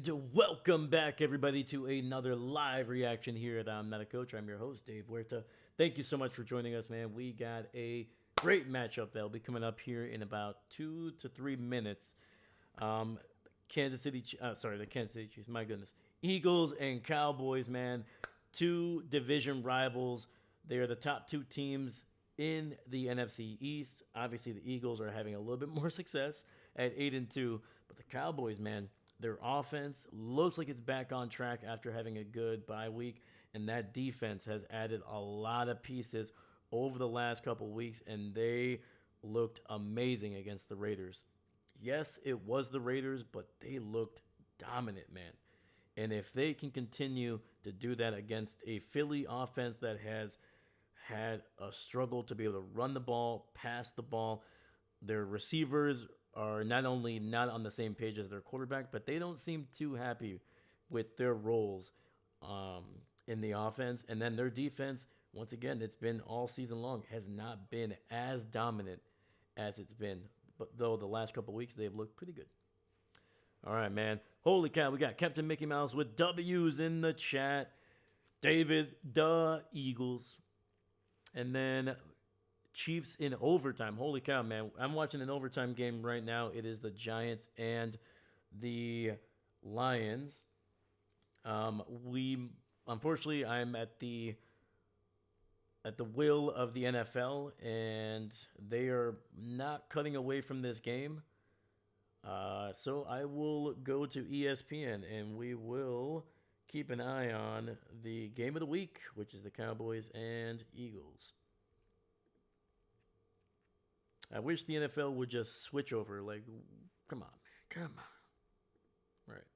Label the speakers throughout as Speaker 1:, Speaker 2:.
Speaker 1: And welcome back, everybody, to another live reaction here at I'm Not a Coach. I'm your host, Dave Huerta. Thank you so much for joining us, man. We got a great matchup that'll be coming up here in about 2 to 3 minutes. The Kansas City Chiefs, my goodness. Eagles and Cowboys, man. Two division rivals. They are the top two teams in the NFC East. Obviously, the Eagles are having a little bit more success at 8-2, but the Cowboys, man, their offense looks like it's back on track after having a good bye week, and that defense has added a lot of pieces over the last couple weeks, and they looked amazing against the Raiders. Yes, it was the Raiders, but they looked dominant, man. And if they can continue to do that against a Philly offense that has had a struggle to be able to run the ball, pass the ball, their receivers are not only not on the same page as their quarterback, but they don't seem too happy with their roles in the offense. And then their defense, once again, it's been all season long, has not been as dominant as it's been. But though the last couple weeks, they've looked pretty good. All right, man. Holy cow, we got Captain Mickey Mouse with W's in the chat. David, the Eagles. And then Chiefs in overtime. Holy cow, man. I'm watching an overtime game right now. It is the Giants and the Lions. Unfortunately, I'm at the will of the NFL, and they are not cutting away from this game. So I will go to ESPN, and we will keep an eye on the game of the week, which is the Cowboys and Eagles. I wish the NFL would just switch over. Like, come on, man. Come on. Right.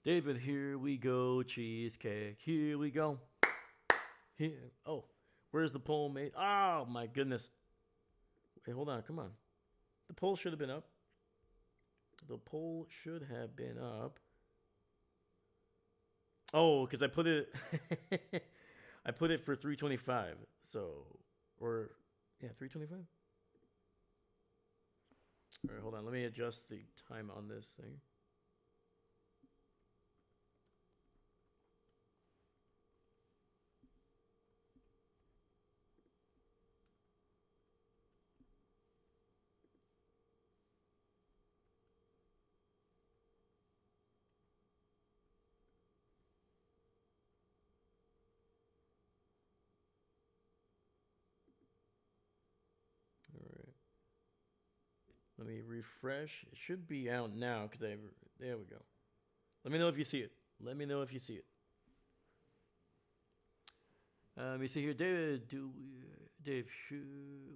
Speaker 1: David, here we go. Cheesecake. Here we go. Here. Oh, where's the poll made? Oh, my goodness. Wait, hold on. Come on. The poll should have been up. The poll should have been up. Oh, because I put it I put it for 325. So, or yeah, 325. All right, hold on. Let me adjust the time on this thing. All right. Let me refresh. It should be out now because there we go. Let me know if you see it. Let me know if you see it. Let me see here, David. Dave?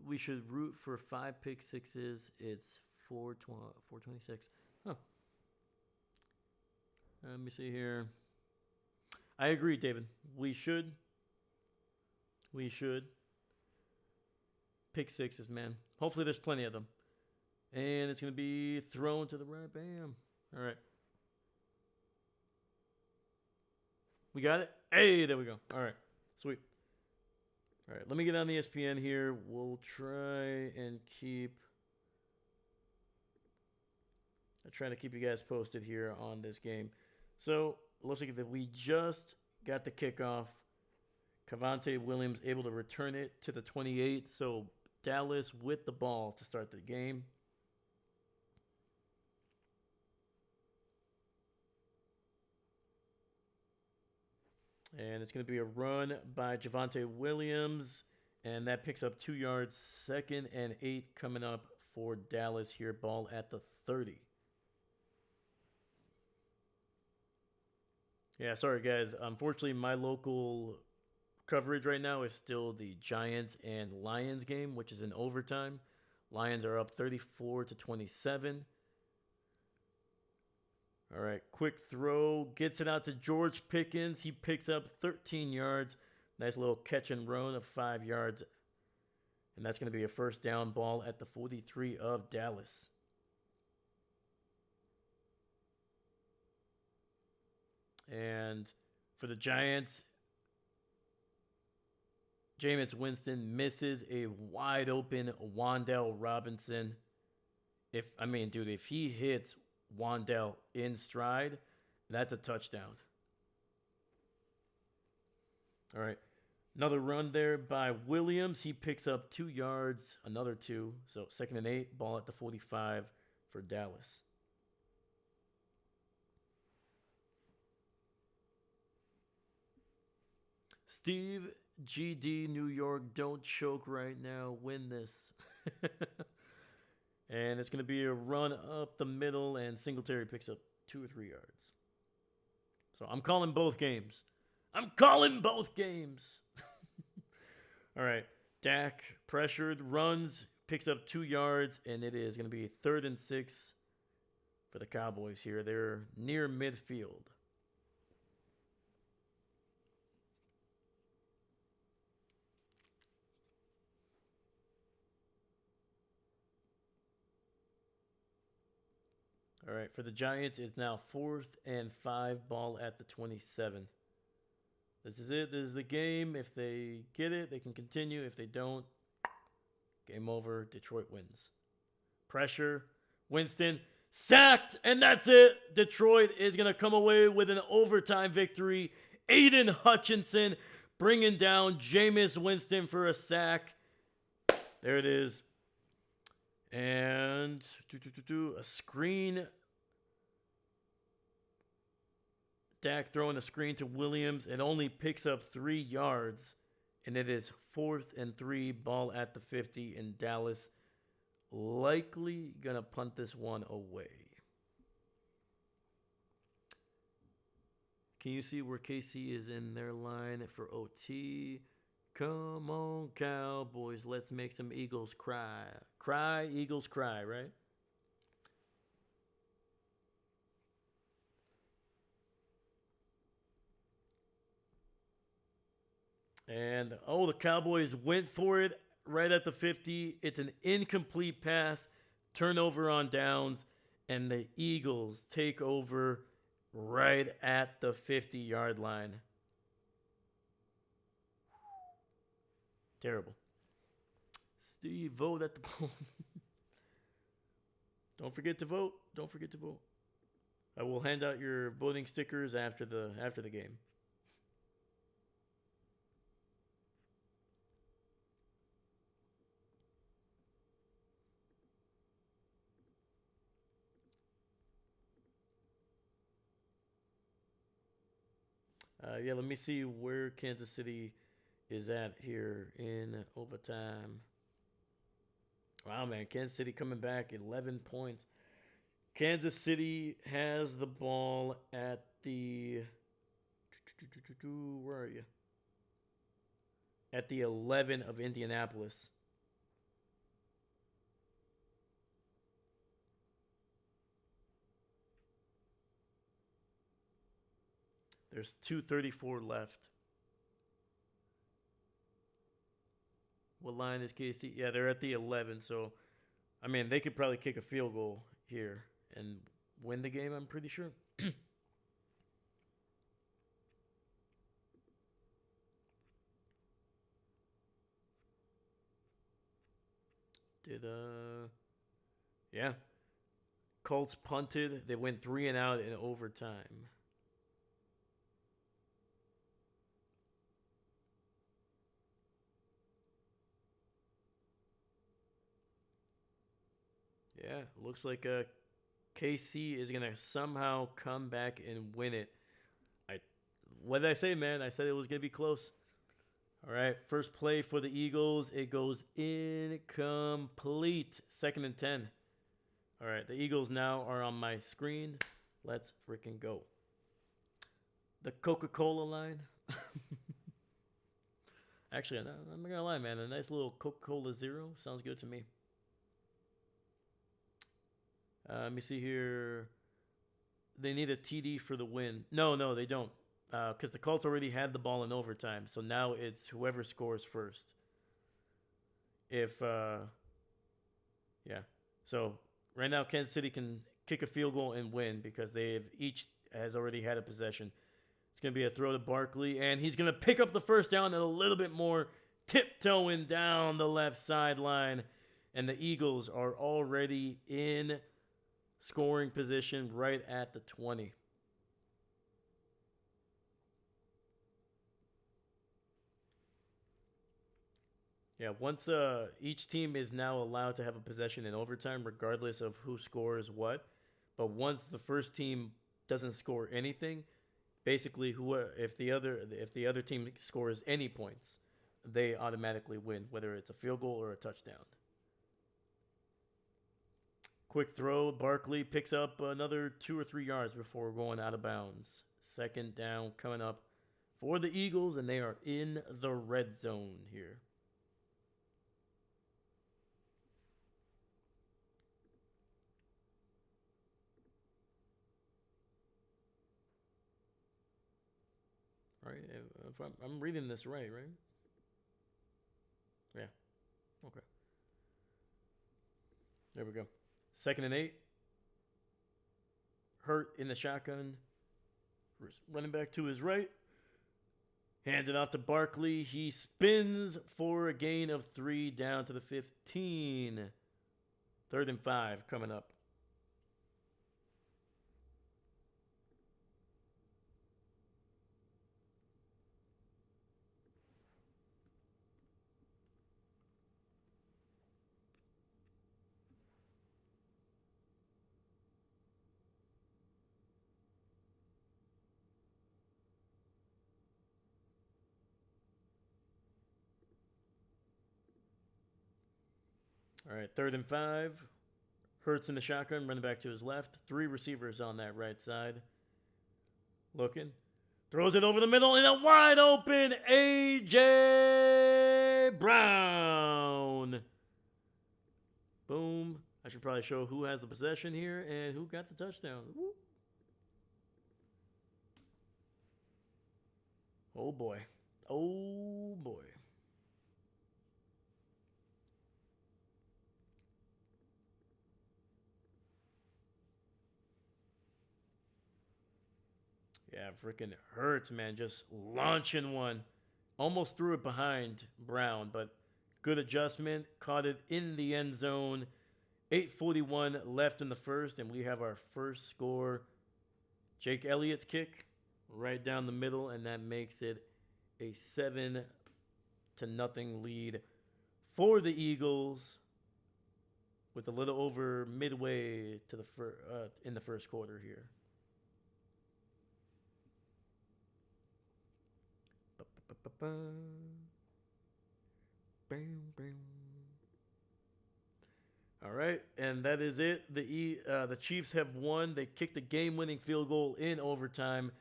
Speaker 1: We should root for 5 pick sixes. It's 426. Huh. Let me see here. I agree, David. We should. Pick sixes, man. Hopefully, there's plenty of them. And it's going to be thrown to the right. Bam. All right. We got it? Hey, there we go. All right. Sweet. All right. Let me get on the ESPN here. We'll try and keep... I try to keep you guys posted here on this game. So, looks like that we just got the kickoff. Cavante Williams able to return it to the 28. So, Dallas with the ball to start the game. And it's going to be a run by Javonte Williams. And that picks up 2 yards. 2nd and 8 coming up for Dallas here. Ball at the 30. Yeah, sorry, guys. Unfortunately, my local coverage right now is still the Giants and Lions game, which is in overtime. Lions are up 34-27. All right, quick throw. Gets it out to George Pickens. He picks up 13 yards. Nice little catch and run of 5 yards. And that's going to be a first down. Ball at the 43 of Dallas. And for the Giants, Jameis Winston misses a wide open Wan'Dale Robinson. If he hits Wandell in stride. That's a touchdown. All right. Another run there by Williams. He picks up 2 yards, another 2. So 2nd and 8, ball at the 45 for Dallas. Steve, GD, New York, don't choke right now. Win this. And it's going to be a run up the middle, and Singletary picks up 2 or 3 yards. So I'm calling both games. I'm calling both games. All right. Dak pressured, runs, picks up 2 yards, and it is going to be 3rd and 6 for the Cowboys here. They're near midfield. All right, for the Giants, it's now 4th and 5, ball at the 27. This is it. This is the game. If they get it, they can continue. If they don't, game over. Detroit wins. Pressure. Winston sacked, and that's it. Detroit is going to come away with an overtime victory. Aiden Hutchinson bringing down Jameis Winston for a sack. There it is. And a screen. Dak throwing a screen to Williams. It only picks up 3 yards. And it is 4th and 3, ball at the 50. And Dallas likely going to punt this one away. Can you see where KC is in their line for OT? Come on, Cowboys. Let's make some Eagles cry. Cry, Eagles cry, right? And, the Cowboys went for it right at the 50. It's an incomplete pass, turnover on downs, and the Eagles take over right at the 50-yard line. Terrible. Steve, vote at the poll. Don't forget to vote. Don't forget to vote. I will hand out your voting stickers after the game. Yeah, let me see where Kansas City is at here in overtime. Wow, man. Kansas City coming back 11 points. Kansas City has the ball at the... Where are you? At the 11 of Indianapolis. There's 2:34 left. What line is KC? Yeah, they're at the 11. So, I mean, they could probably kick a field goal here and win the game, I'm pretty sure. Yeah. Colts punted. They went 3 and out in overtime. Yeah, looks like KC is going to somehow come back and win it. What did I say, man? I said it was going to be close. All right, first play for the Eagles. It goes incomplete. 2nd and 10. All right, the Eagles now are on my screen. Let's freaking go. The Coca-Cola line. Actually, I'm not going to lie, man. A nice little Coca-Cola Zero sounds good to me. Let me see here. They need a TD for the win. No, they don't. Because the Colts already had the ball in overtime. So now it's whoever scores first. Yeah. So right now Kansas City can kick a field goal and win because they've each has already had a possession. It's going to be a throw to Barkley, and he's going to pick up the first down and a little bit more, tiptoeing down the left sideline. And the Eagles are already in scoring position right at the 20. Yeah, once each team is now allowed to have a possession in overtime, regardless of who scores what. But once the first team doesn't score anything, basically, who if the other team scores any points, they automatically win, whether it's a field goal or a touchdown. Quick throw, Barkley picks up another 2 or 3 yards before going out of bounds. Second down coming up for the Eagles, and they are in the red zone here. Right? If I'm reading this right? Yeah. Okay. There we go. 2nd and 8. Hurt in the shotgun. Running back to his right. Hands it off to Barkley. He spins for a gain of 3 down to the 15. 3rd and 5 coming up. All right, 3rd and 5. Hurts in the shotgun, running back to his left. 3 receivers on that right side. Looking. Throws it over the middle in a wide open A.J. Brown. Boom. I should probably show who has the possession here and who got the touchdown. Woo. Oh boy. Oh boy. Yeah, freaking Hurts, man. Just launching one. Almost threw it behind Brown, but good adjustment. Caught it in the end zone. 8:41 left in the first, and we have our first score. Jake Elliott's kick right down the middle, and that makes it a 7-0 lead for the Eagles with a little over midway to the in the first quarter here. All right, and that is it. The Chiefs have won. They kicked a game-winning field goal in overtime.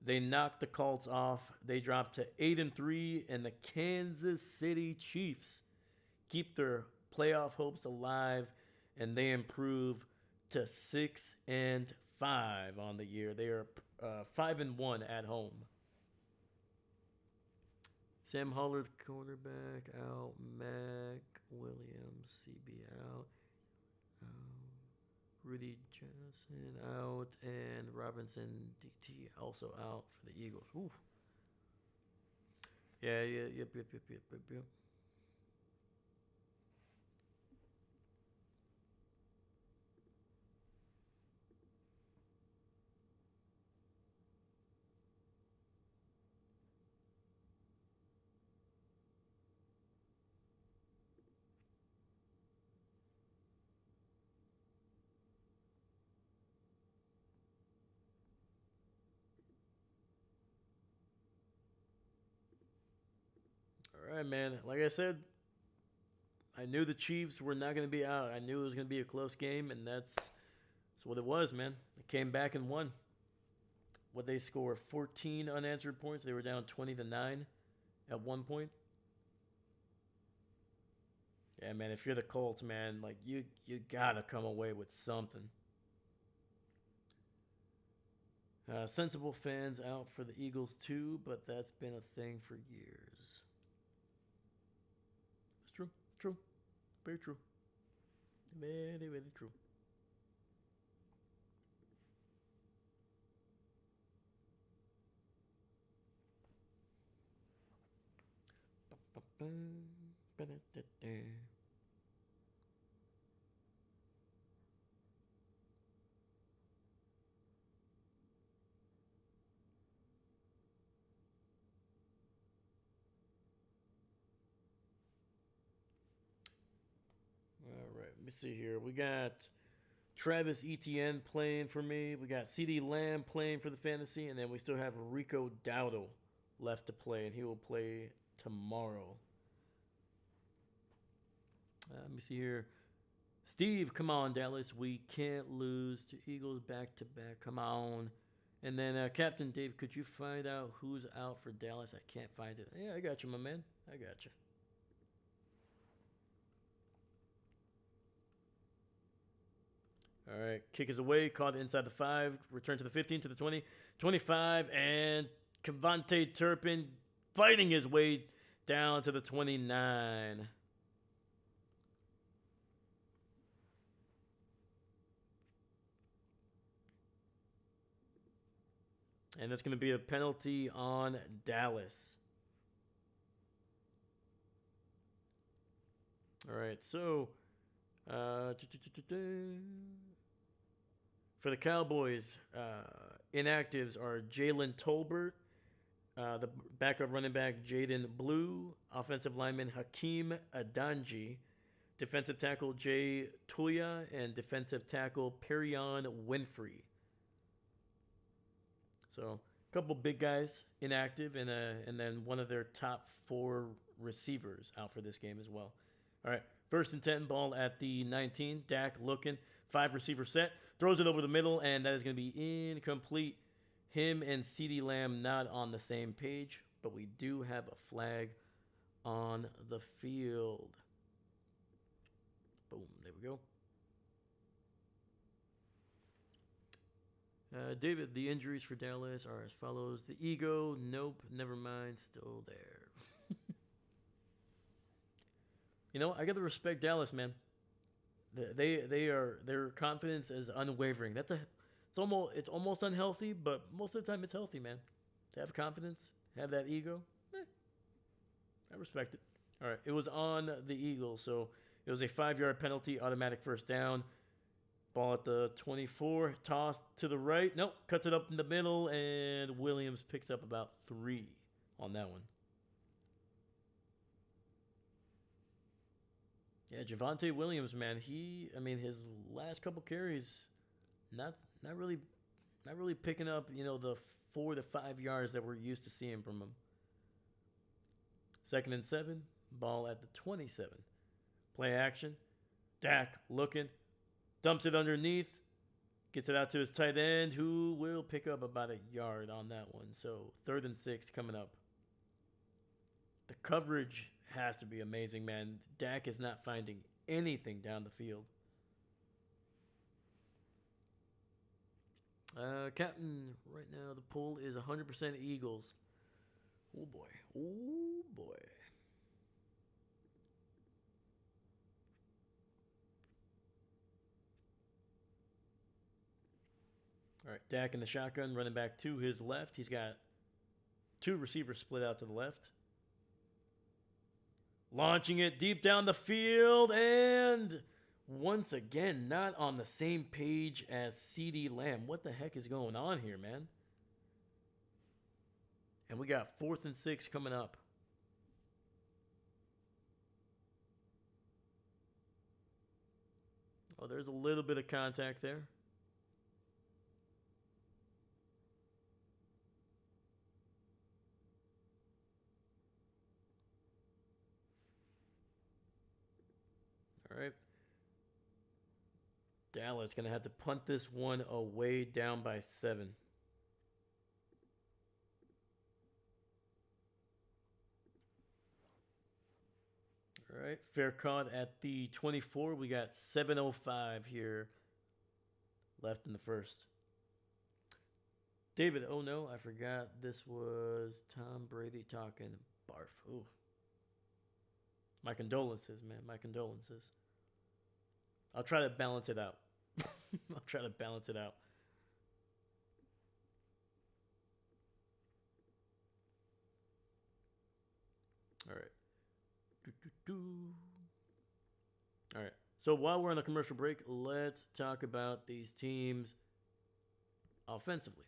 Speaker 1: They knocked the Colts off. They dropped to 8-3, and the Kansas City Chiefs keep their playoff hopes alive, and they improve to 6-5 on the year. They are 5-1 at home. Sam Hullard, quarterback, out. Mac Williams, CB out. Rudy Johnson out. And Robinson, DT, also out for the Eagles. Ooh. Yeah, yep. All right, man. Like I said, I knew the Chiefs were not going to be out. I knew it was going to be a close game, and that's what it was, man. They came back and won. What they scored 14 unanswered points. They were down 20-9 at one point. Yeah, man. If you're the Colts, man, like you gotta come away with something. Sensible fans out for the Eagles too, but that's been a thing for years. It's true. True. Very true. Very, very true. me see here. We got Travis Etienne playing for me. We got CD Lamb playing for the fantasy, and then we still have Rico Dowdle left to play, and he will play tomorrow. Let me see here. Steve, come on, Dallas. We can't lose to Eagles back to back. Come on. And then Captain Dave, could you find out who's out for Dallas? I can't find it. Yeah, I got you, my man. I got you. All right, kick is away, caught inside the 5, return to the 15, to the 20, 25, and Kevontae Turpin fighting his way down to the 29. And that's going to be a penalty on Dallas. All right, so for the Cowboys, inactives are Jalen Tolbert, the backup running back Jaden Blue, offensive lineman Hakeem Adanji, defensive tackle Jay Tuya, and defensive tackle Perion Winfrey. So a couple big guys inactive, and then one of their top 4 receivers out for this game as well. All right, 1st and 10, ball at the 19. Dak looking, 5 receiver set, throws it over the middle, and that is going to be incomplete. Him and CeeDee Lamb not on the same page, but we do have a flag on the field. Boom, there we go. David, the injuries for Dallas are as follows. The ego, nope, never mind, still there. You know, I got to respect Dallas, man. Their confidence is unwavering. It's almost unhealthy, but most of the time it's healthy, man. To have confidence, have that ego, I respect it. All right, it was on the Eagles, so it was a 5-yard penalty, automatic 1st down. Ball at the 24, tossed to the right. Nope, cuts it up in the middle, and Williams picks up about 3 on that one. Yeah, Javonte Williams, man, his last couple carries, not really picking up, the 4 to 5 yards that we're used to seeing from him. 2nd and 7, ball at the 27. Play action. Dak looking. Dumps it underneath, gets it out to his tight end, who will pick up about a yard on that one. So 3rd and 6 coming up. The coverage has to be amazing, man. Dak is not finding anything down the field. Captain, right now the poll is 100% Eagles. Oh boy. Oh boy. All right, Dak in the shotgun, running back to his left. He's got 2 receivers split out to the left. Launching it deep down the field, and once again, not on the same page as CeeDee Lamb. What the heck is going on here, man? And we got 4th and 6 coming up. Oh, there's a little bit of contact there. All right. Dallas going to have to punt this one away, down by 7. All right. Fair caught at the 24. We got 7:05 here left in the 1st. David, oh no, I forgot this was Tom Brady talking barf. Ooh. My condolences, man. My condolences. I'll try to balance it out. I'll try to balance it out. All right. All right. So while we're on the commercial break, let's talk about these teams offensively.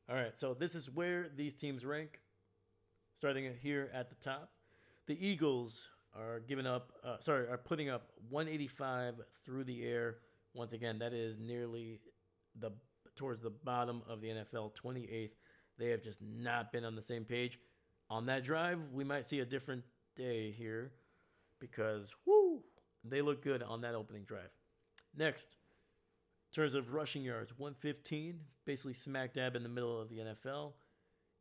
Speaker 1: All right. So this is where these teams rank. Starting here at the top. The Eagles are giving up, are putting up 185 through the air. Once again, that is nearly the towards the bottom of the NFL, 28th. They have just not been on the same page. On that drive, we might see a different day here because, whoo, they look good on that opening drive. Next, in terms of rushing yards, 115, basically smack dab in the middle of the NFL.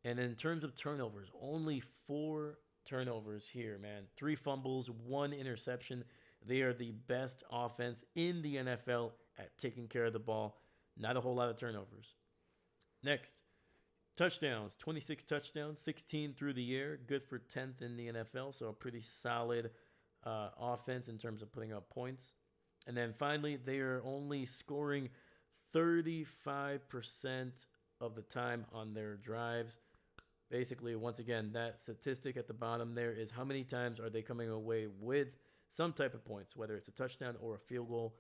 Speaker 1: And in terms of turnovers, only 4 turnovers here, man. 3 fumbles, 1 interception. They are the best offense in the NFL at taking care of the ball. Not a whole lot of turnovers. Next, touchdowns. 26 touchdowns, 16 through the air. Good for 10th in the NFL, so a pretty solid offense in terms of putting up points. And then finally, they are only scoring 35% of the time on their drives. Basically, once again, that statistic at the bottom there is how many times are they coming away with some type of points, whether it's a touchdown or a field goal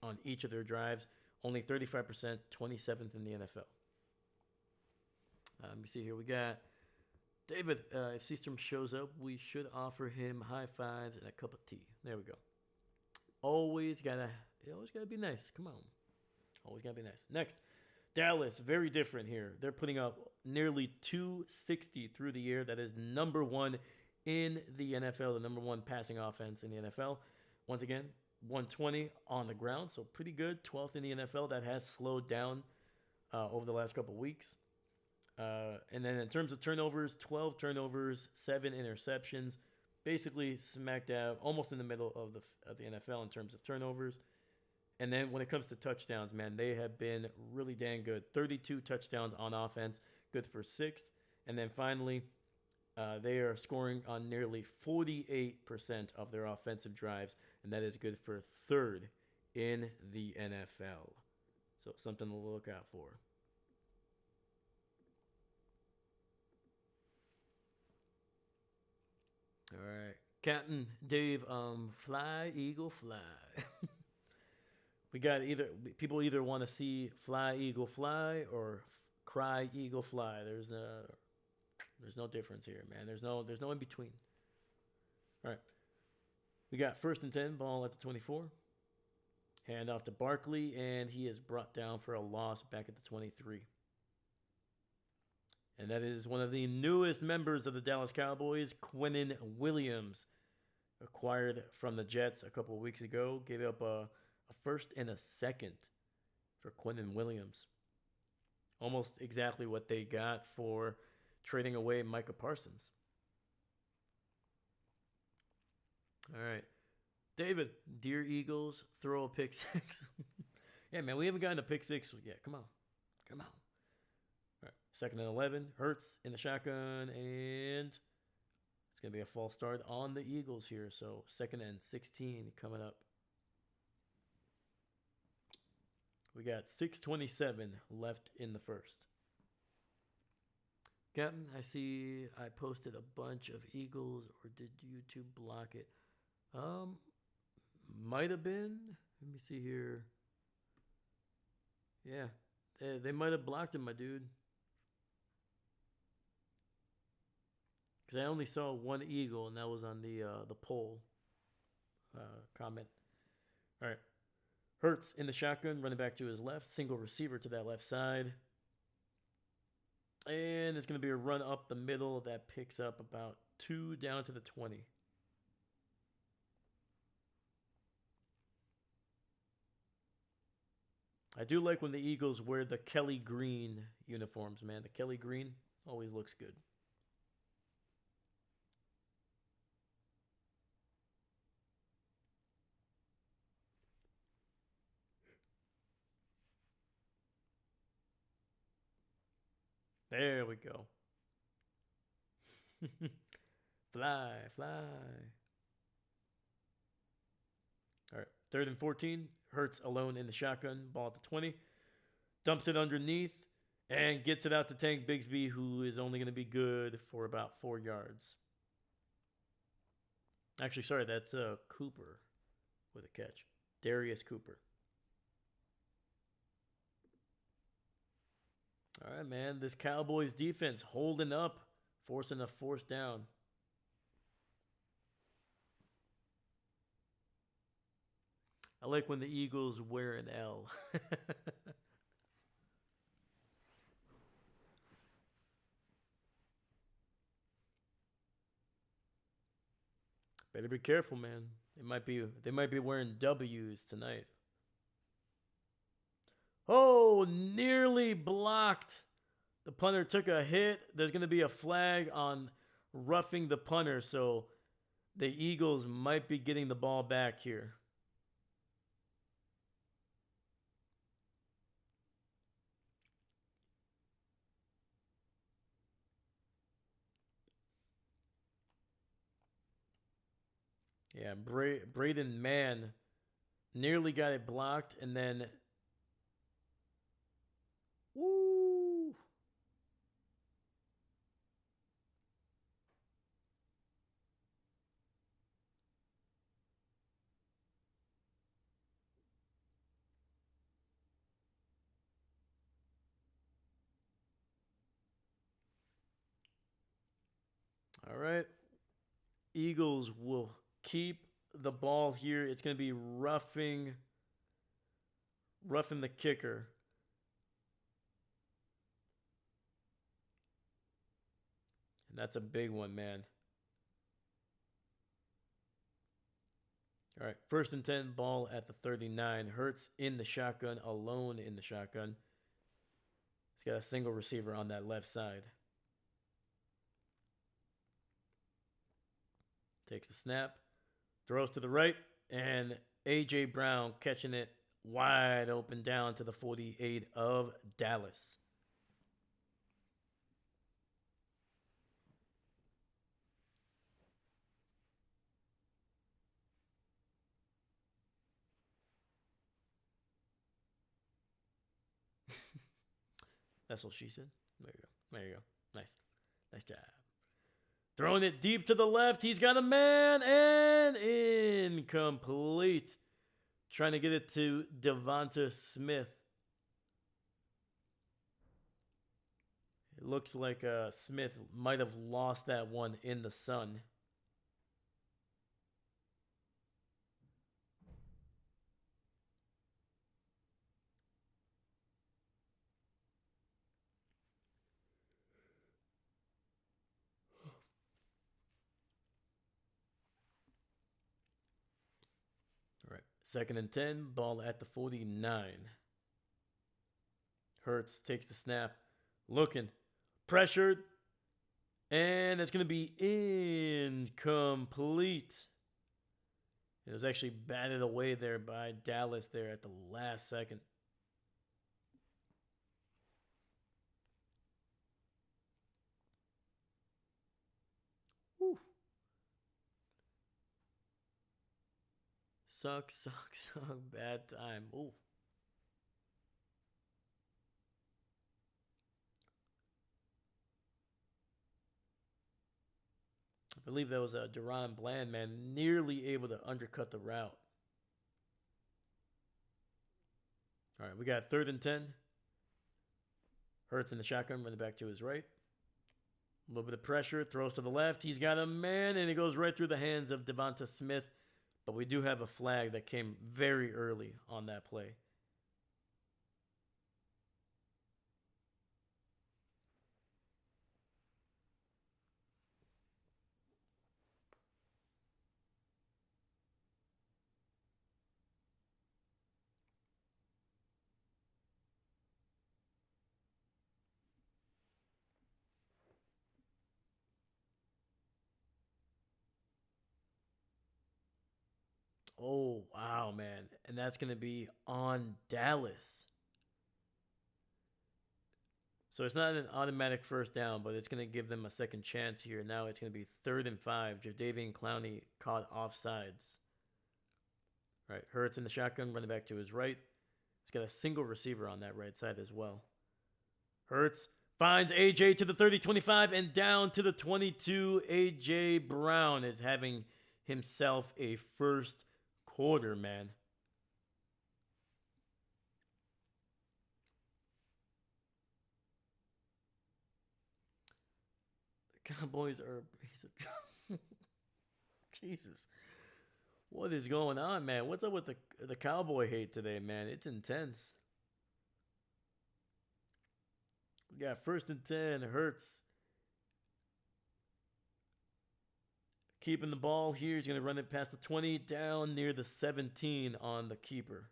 Speaker 1: on each of their drives. Only 35%, 27th in the NFL. Let me see here. We got David. If Seastrom shows up, we should offer him high fives and a cup of tea. There we go. Always gotta be nice. Come on. Always gotta be nice. Next, Dallas, very different here. They're putting up nearly 260 through the air. That is number 1 in the NFL, the number 1 passing offense in the NFL. Once again, 120 on the ground, so pretty good. 12th in the NFL. That has slowed down over the last couple weeks. And then in terms of turnovers, 12 turnovers, 7 interceptions. Basically smack dab, almost in the middle of the NFL in terms of turnovers. And then when it comes to touchdowns, man, they have been really dang good. 32 touchdowns on offense, good for 6th. And then finally, they are scoring on nearly 48% of their offensive drives, and that is good for 3rd in the NFL. So something to look out for. All right, Captain Dave, fly, eagle, fly. We got either want to see fly, eagle, fly, or cry, eagle, fly. There's no difference here, man. There's no in between. All right, we got 1st and 10, ball at the 24. Hand off to Barkley, and he is brought down for a loss back at the 23. And that is one of the newest members of the Dallas Cowboys, Quinnen Williams, acquired from the Jets a couple of weeks ago. Gave up a 1st and a 2nd for Quinnen Williams. Almost exactly what they got for trading away Micah Parsons. All right. David, Deer Eagles, throw a pick 6. Yeah, man, we haven't gotten a pick 6 yet. Come on. All right. 2nd and 11. Hurts in the shotgun, and it's going to be a false start on the Eagles here. So 2nd and 16 coming up. We got 6:27 left in the 1st. Captain, I see I posted a bunch of Eagles, or did YouTube block it? Might have been. Let me see here. Yeah, they might have blocked him, my dude. Because I only saw one Eagle, and that was on the poll comment. All right. Hurts in the shotgun, running back to his left. Single receiver to that left side. And it's going to be a run up the middle that picks up about 2 down to the 20. I do like when the Eagles wear the Kelly Green uniforms, man. The Kelly Green always looks good. There we go. Fly, fly. All right, 3rd and 14. Hurts alone in the shotgun. Ball at the 20. Dumps it underneath and gets it out to Tank Bigsby, who is only going to be good for about 4 yards. Actually, sorry, that's Cooper with a catch. Darius Cooper. All right, man. This Cowboys defense holding up, forcing a 4th down. I like when the Eagles wear an L. Better be careful, man. They might be wearing W's tonight. Oh, nearly blocked. The punter took a hit. There's going to be a flag on roughing the punter, so the Eagles might be getting the ball back here. Yeah, Braden Mann nearly got it blocked, and then woo. All right. Eagles will keep the ball here. It's going to be roughing the kicker. And that's a big one, man. All right, 1st and 10, ball at the 39. Hurts in the shotgun, alone in the shotgun. He's got a single receiver on that left side. Takes the snap, throws to the right, and A.J. Brown catching it wide open down to the 48 of Dallas. That's what she said. There you go. There you go. Nice. Nice job. Throwing it deep to the left. He's got a man and incomplete. Trying to get it to Devonta Smith. It looks like Smith might have lost that one in the sun. All right. 2nd and 10, ball at the 49. Hurts takes the snap, looking, pressured, and it's going to be incomplete. It was actually batted away there by Dallas there at the last second. Whew. Suck. Bad time. Ooh. I believe that was a Deron Bland, man, nearly able to undercut the route. All right, we got 3rd and 10. Hurts in the shotgun, running back to his right. A little bit of pressure, throws to the left. He's got a man, and it goes right through the hands of Devonta Smith. But we do have a flag that came very early on that play. Oh, wow, man. And that's going to be on Dallas. So it's not an automatic 1st down, but it's going to give them a second chance here. Now it's going to be 3rd and 5. Jadeveon Clowney caught offsides. All right, Hurts in the shotgun, running back to his right. He's got a single receiver on that right side as well. Hurts finds AJ to the 30-25 and down to the 22. AJ Brown is having himself a first quarter, man. The Cowboys are a piece of Jesus. What is going on, man? What's up with the cowboy hate today, man? It's intense. We got 1st and 10. Hurts keeping the ball here. He's going to run it past the 20, down near the 17 on the keeper.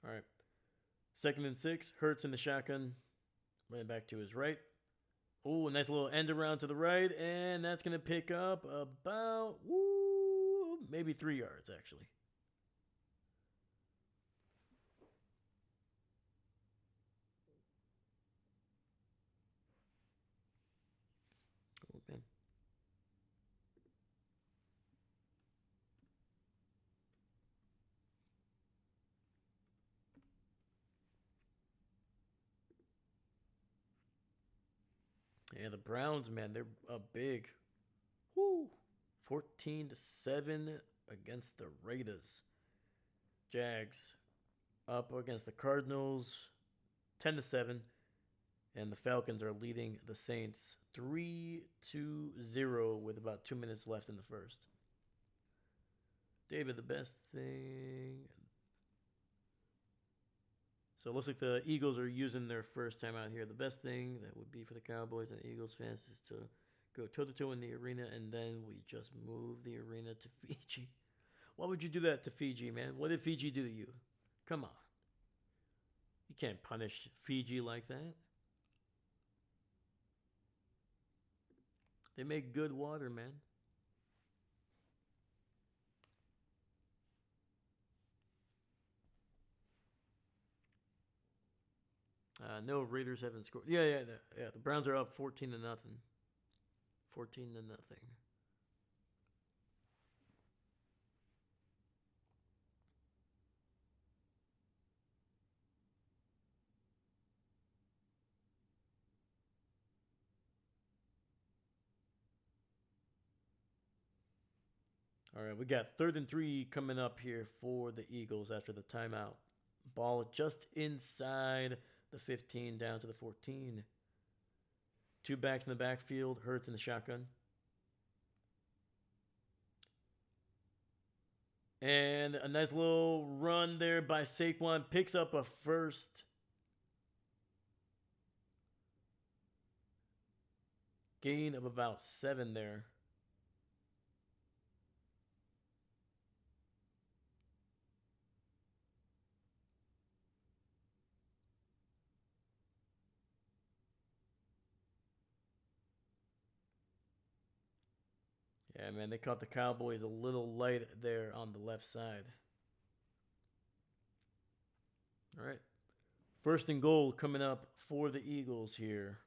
Speaker 1: All right. 2nd and 6. Hurts in the shotgun. Running back to his right. Oh, a nice little end around to the right. And that's going to pick up about, maybe 3 yards, actually. Oh, man. Yeah, the Browns, man, they're big. Woo! 14-7 against the Raiders. Jags up against the Cardinals, 10-7, and the Falcons are leading the Saints 3-0 with about 2 minutes left in the first. David, the best thing. So it looks like the Eagles are using their first time out here. The best thing that would be for the Cowboys and Eagles fans is to go toe-to-toe in the arena, and then we just move the arena to Fiji. Why would you do that to Fiji, man? What did Fiji do to you? Come on. You can't punish Fiji like that. They make good water, man. No, Raiders haven't scored. Yeah. The Browns are up 14-0. 14-0. All right, we got 3rd and 3 coming up here for the Eagles after the timeout. Ball just inside the 15, down to the 14. 2 backs in the backfield. Hurts in the shotgun. And a nice little run there by Saquon. Picks up a first. Gain of about 7 there. Yeah, man, they caught the Cowboys a little light there on the left side. All right. 1st and goal coming up for the Eagles here.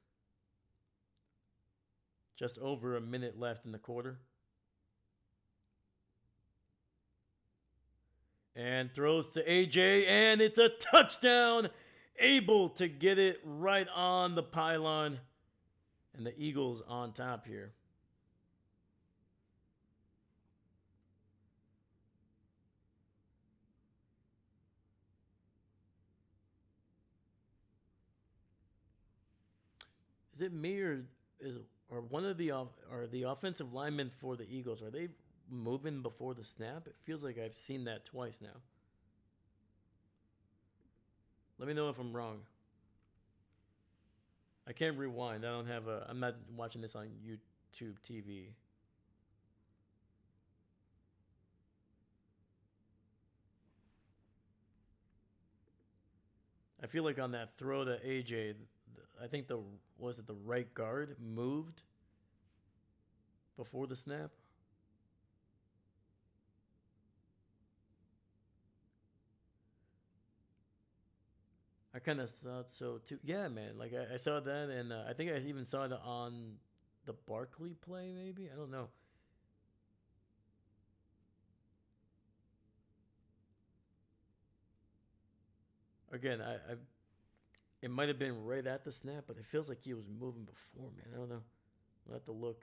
Speaker 1: Just over a minute left in the quarter. And throws to AJ, and it's a touchdown. Able to get it right on the pylon. And the Eagles on top here. Is it me or one of the offensive linemen for the Eagles, are they moving before the snap? It feels like I've seen that twice now. Let me know if I'm wrong. I can't rewind. I'm not watching this on YouTube TV. I feel like on that throw to AJ, I think the right guard moved before the snap. I kind of thought so too. Yeah, man. Like I saw that, and I think I even saw it on the Barkley play. Maybe, I don't know. Again, it might have been right at the snap, but it feels like he was moving before, man. I don't know. I'll have to look.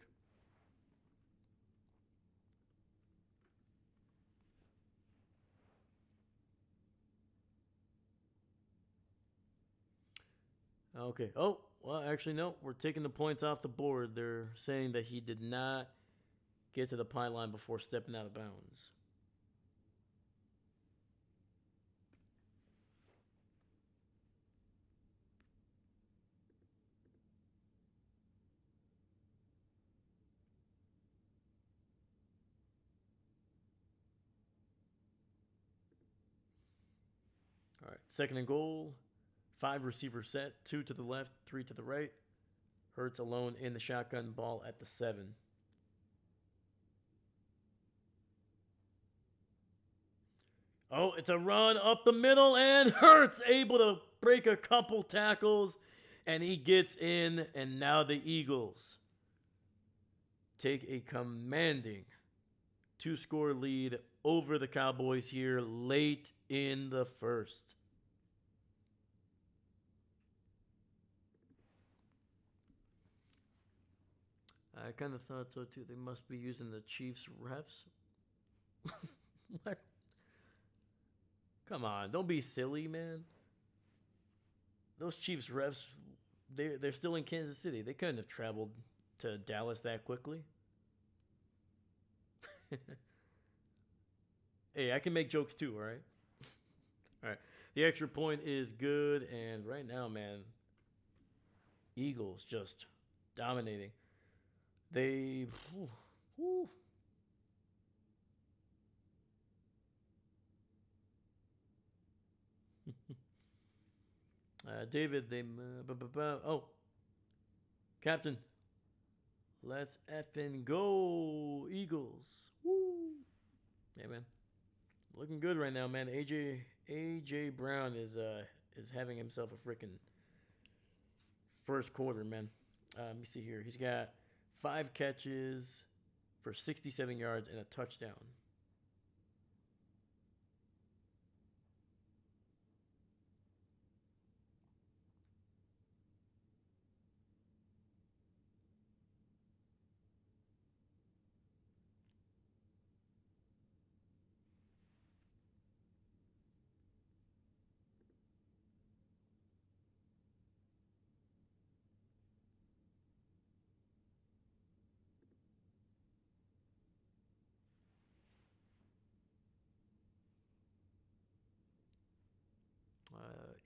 Speaker 1: Okay. Oh, well, actually, no. We're taking the points off the board. They're saying that he did not get to the pylon before stepping out of bounds. All right. Second and goal. 5 receiver set. 2 to the left, 3 to the right. Hurts alone in the shotgun, ball at the 7. Oh, it's a run up the middle, and Hurts able to break a couple tackles, and he gets in, and now the Eagles take a commanding 2-score lead over the Cowboys here late in the first. I kind of thought so too. They must be using the Chiefs refs. What? Come on, don't be silly, man. Those Chiefs refs, they're still in Kansas City. They couldn't have traveled to Dallas that quickly. Hey, I can make jokes too, all right? All right. The extra point is good, and right now, man, Eagles just dominating. They. Whew, whew. David, they. Oh, Captain, let's effing go, Eagles. Woo. Yeah, man. Looking good right now, man. AJ Brown is having himself a freaking first quarter, man. Let me see here. He's got 5 catches for 67 yards and a touchdown.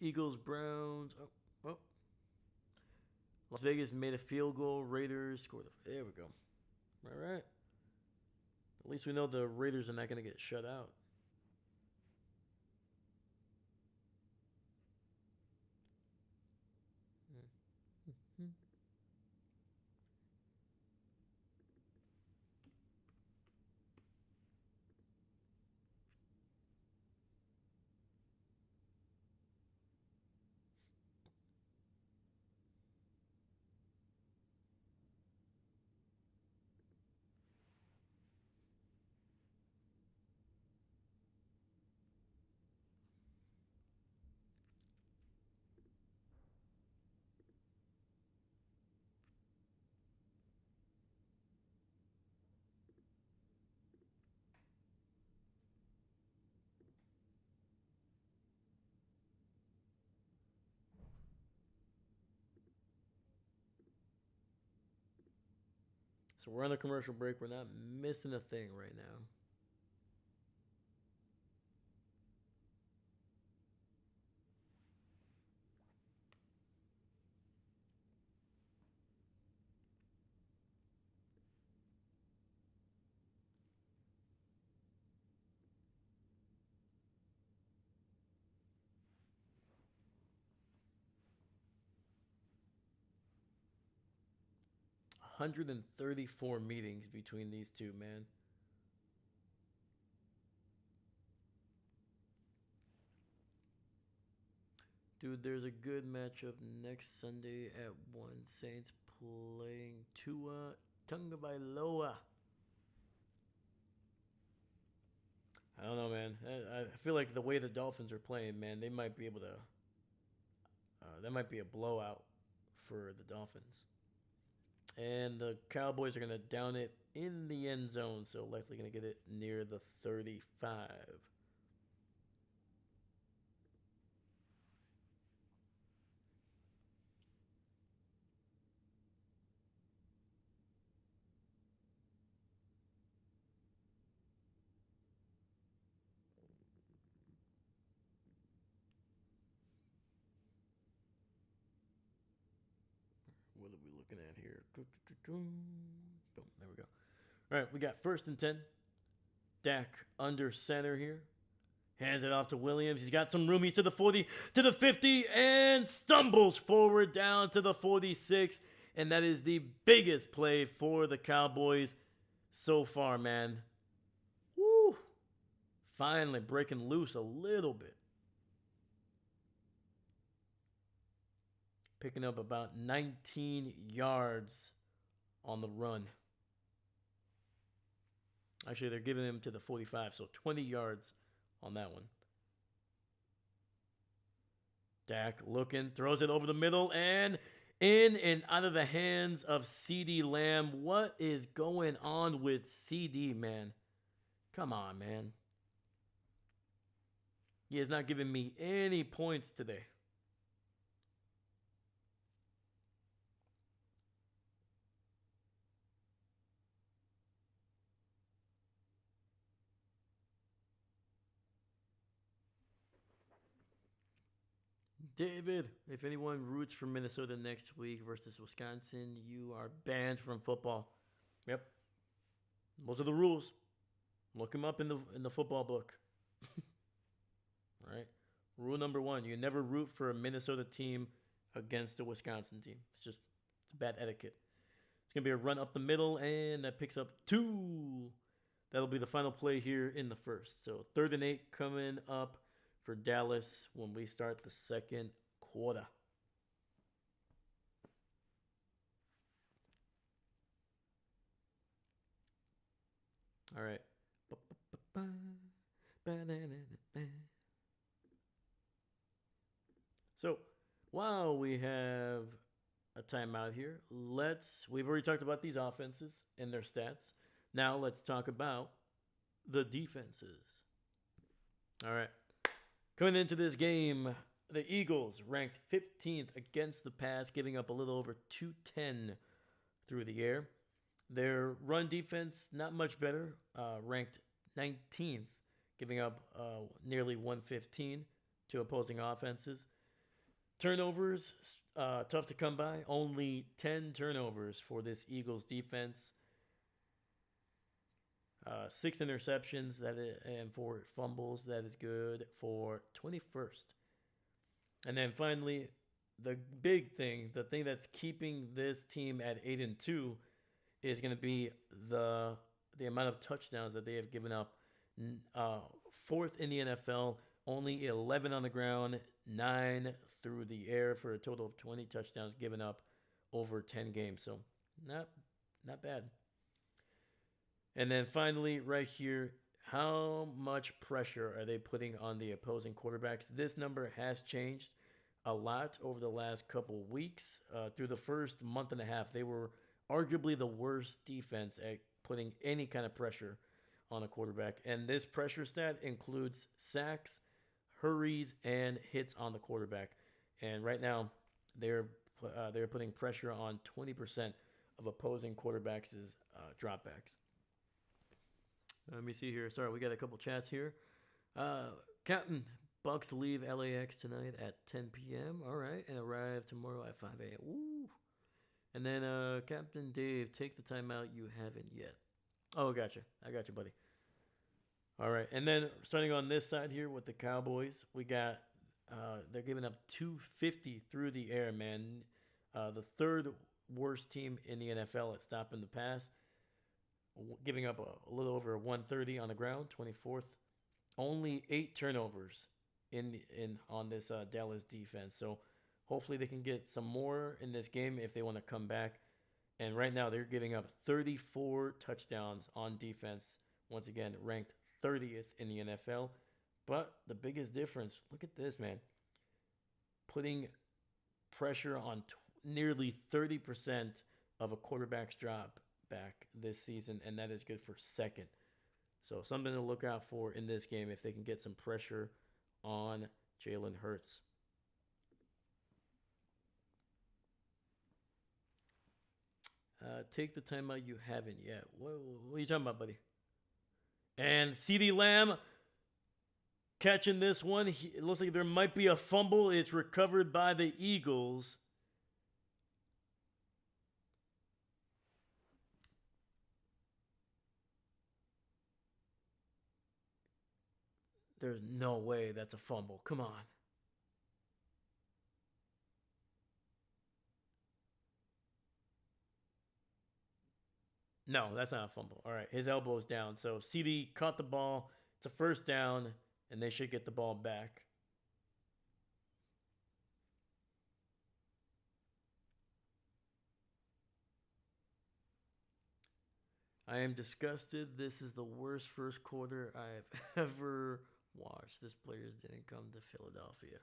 Speaker 1: Eagles, Browns. Oh, Las Vegas made a field goal. Raiders scored. There we go. All right. At least we know the Raiders are not going to get shut out. So we're on a commercial break. We're not missing a thing right now. One hundred and 34 meetings between these two, man. Dude, there's a good matchup next Sunday at 1. Saints playing Tua Tagovailoa. I don't know, man. I feel like the way the Dolphins are playing, man, they might be able to That might be a blowout for the Dolphins. And the Cowboys are going to down it in the end zone, so likely going to get it near the 35. What are we looking at here? Boom, there we go. All right, we got 1st and 10. Dak under center here. Hands it off to Williams. He's got some room. He's to the 40, to the 50, and stumbles forward down to the 46. And that is the biggest play for the Cowboys so far, man. Woo! Finally breaking loose a little bit. Picking up about 19 yards on the run. Actually, they're giving him to the 45, so 20 yards on that one. Dak looking, throws it over the middle, and in and out of the hands of CeeDee Lamb. What is going on with CD, man? Come on, man. He has not given me any points today. David, if anyone roots for Minnesota next week versus Wisconsin, you are banned from football. Yep. Those are the rules. Look them up in the football book. Right? Rule number 1, you never root for a Minnesota team against a Wisconsin team. It's bad etiquette. It's going to be a run up the middle, and that picks up 2. That'll be the final play here in the first. So 3rd and 8 coming up for Dallas when we start the second quarter. All right. So while we have a timeout here, we've already talked about these offenses and their stats. Now let's talk about the defenses. All right. Coming into this game, the Eagles ranked 15th against the pass, giving up a little over 210 through the air. Their run defense, not much better, ranked 19th, giving up nearly 115 to opposing offenses. Turnovers, tough to come by. Only 10 turnovers for this Eagles defense. 6 interceptions, and 4 fumbles. That is good for 21st. And then finally, the big thing, the thing that's keeping this team at 8-2, is going to be the amount of touchdowns that they have given up. 4th in the NFL, only 11 on the ground, 9 through the air for a total of 20 touchdowns given up over 10 games. So not bad. And then finally, right here, how much pressure are they putting on the opposing quarterbacks? This number has changed a lot over the last couple weeks. Through the first month and a half, they were arguably the worst defense at putting any kind of pressure on a quarterback. And this pressure stat includes sacks, hurries, and hits on the quarterback. And right now, they're putting pressure on 20% of opposing quarterbacks' dropbacks. Let me see here. Sorry, we got a couple chats here. Captain, Bucks leave LAX tonight at 10 p.m. All right, and arrive tomorrow at 5 a.m. Ooh. And then Captain Dave, take the timeout you haven't yet. Oh, gotcha. I got you, buddy. All right, and then starting on this side here with the Cowboys, we got they're giving up 250 through the air, man. The 3rd worst team in the NFL at stopping the pass. Giving up a little over 130 on the ground, 24th. Only 8 turnovers on this Dallas defense. So hopefully they can get some more in this game if they want to come back. And right now they're giving up 34 touchdowns on defense. Once again, ranked 30th in the NFL. But the biggest difference, look at this, man. Putting pressure on nearly 30% of a quarterback's drop back this season, and that is good for second. So something to look out for in this game if they can get some pressure on Jalen Hurts. Take the time out you haven't yet. What are you talking about, buddy? And CeeDee Lamb catching this one. It looks like there might be a fumble. It's recovered by the Eagles. There's no way that's a fumble. Come on. No, that's not a fumble. All right, his elbow's down. So CD caught the ball. It's a first down, and they should get the ball back. I am disgusted. This is the worst first quarter I've ever watched. This players didn't come to Philadelphia.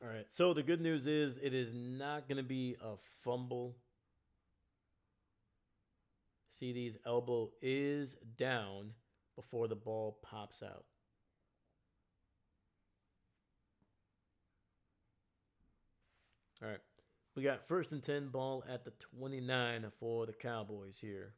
Speaker 1: All right. So the good news is it is not going to be a fumble. CD's elbow is down before the ball pops out. All right. We got first and 10 ball at the 29 for the Cowboys here.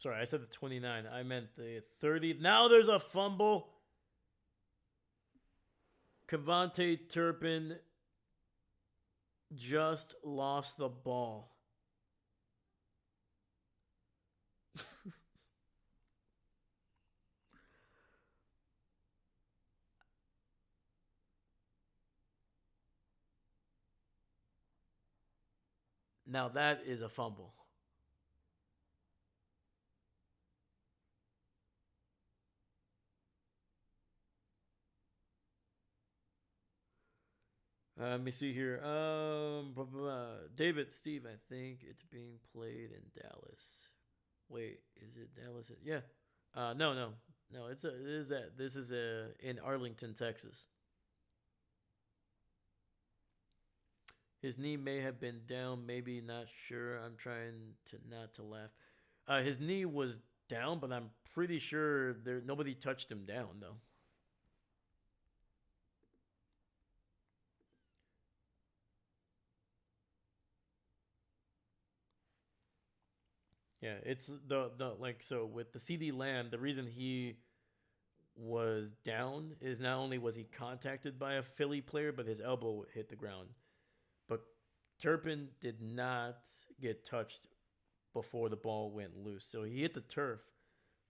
Speaker 1: Sorry, I said the 29. I meant the 30. Now there's a fumble. Cavante Turpin just lost the ball. Now that is a fumble. Let me see here. David, Steve, I think it's being played in Dallas. Wait, is it Dallas? Yeah. No. It is that. This is in Arlington, Texas. His knee may have been down, maybe not sure. I'm trying to not to laugh. His knee was down, but I'm pretty sure there nobody touched him down though. Yeah, it's the like so with the CD Lamb, the reason he was down is not only was he contacted by a Philly player, but his elbow hit the ground. But Turpin did not get touched before the ball went loose. So he hit the turf,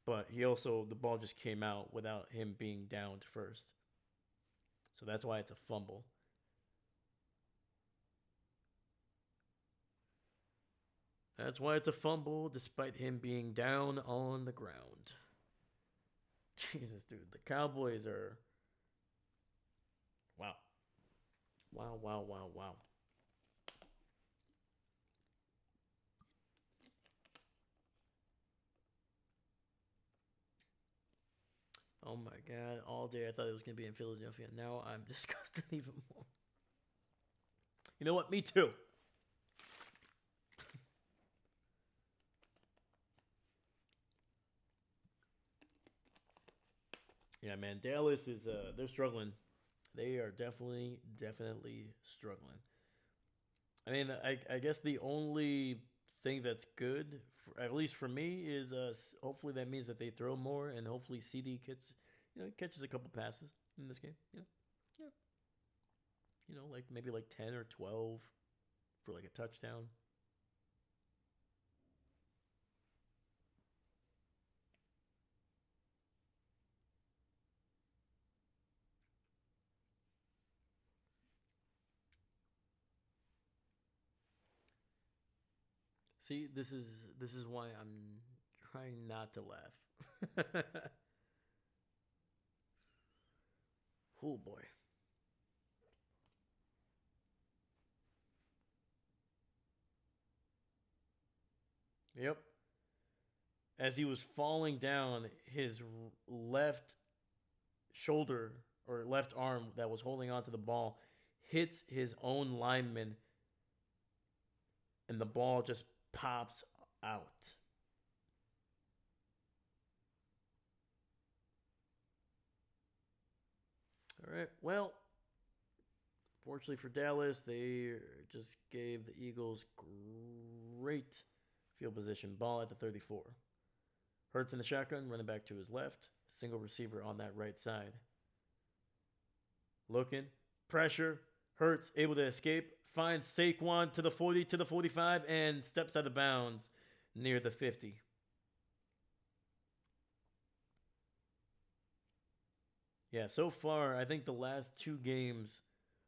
Speaker 1: but he also the ball just came out without him being downed first. So that's why it's a fumble. That's why it's a fumble despite him being down on the ground. Jesus, dude, the Cowboys are wow. Wow. Oh my god, all day I thought it was going to be in Philadelphia. Now I'm disgusted even more. You know what? Me too. Yeah, man, Dallas is they're struggling. They are definitely struggling. I mean, I guess the only thing that's good, for, at least for me, is hopefully that means that they throw more, and hopefully CD gets, catches a couple passes in this game. Yeah, like maybe like 10 or 12 for like a touchdown. See, this is why I'm trying not to laugh. Oh boy. Yep. As he was falling down, his left shoulder or left arm that was holding onto the ball hits his own lineman, and the ball just pops out. All right. Well, fortunately for Dallas, they just gave the Eagles great field position. Ball at the 34. Hurts in the shotgun, running back to his left. Single receiver on that right side. Looking. Pressure. Hurts able to escape. Finds Saquon to the 40, to the 45, and steps out of bounds near the 50. Yeah, so far, I think the last two games,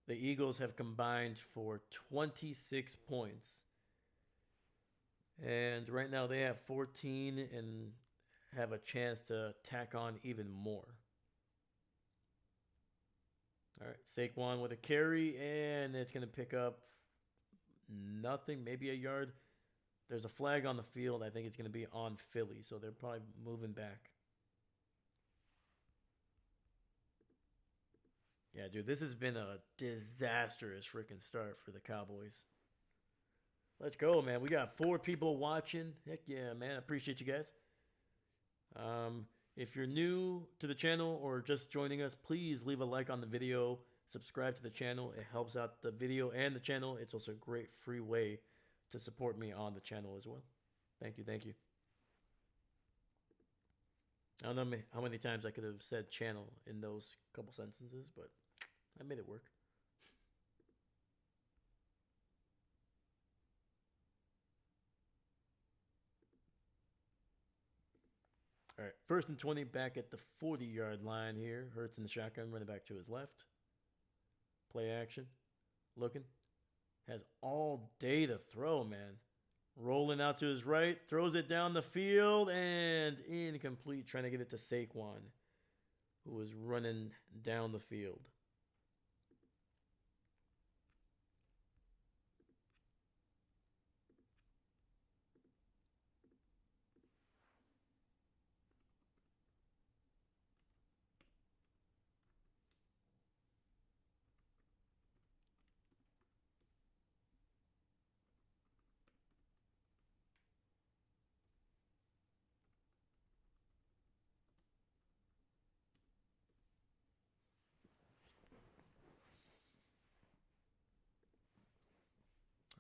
Speaker 1: the Eagles have combined for 26 points. And right now they have 14 and have a chance to tack on even more. All right, Saquon with a carry, and it's going to pick up nothing, maybe a yard. There's a flag on the field. I think it's going to be on Philly, so they're probably moving back. Yeah, dude, this has been a disastrous freaking start for the Cowboys. Let's go, man. We got 4 people watching. Heck yeah, man. I appreciate you guys. If you're new to the channel or just joining us, please leave a like on the video. Subscribe to the channel. It helps out the video and the channel. It's also a great free way to support me on the channel as well. Thank you. Thank you. I don't know how many times I could have said channel in those couple sentences, but I made it work. All right, 1st and 20 back at the 40-yard line here. Hurts in the shotgun, running back to his left. Play action. Looking. Has all day to throw, man. Rolling out to his right. Throws it down the field and incomplete. Trying to get it to Saquon, who was running down the field.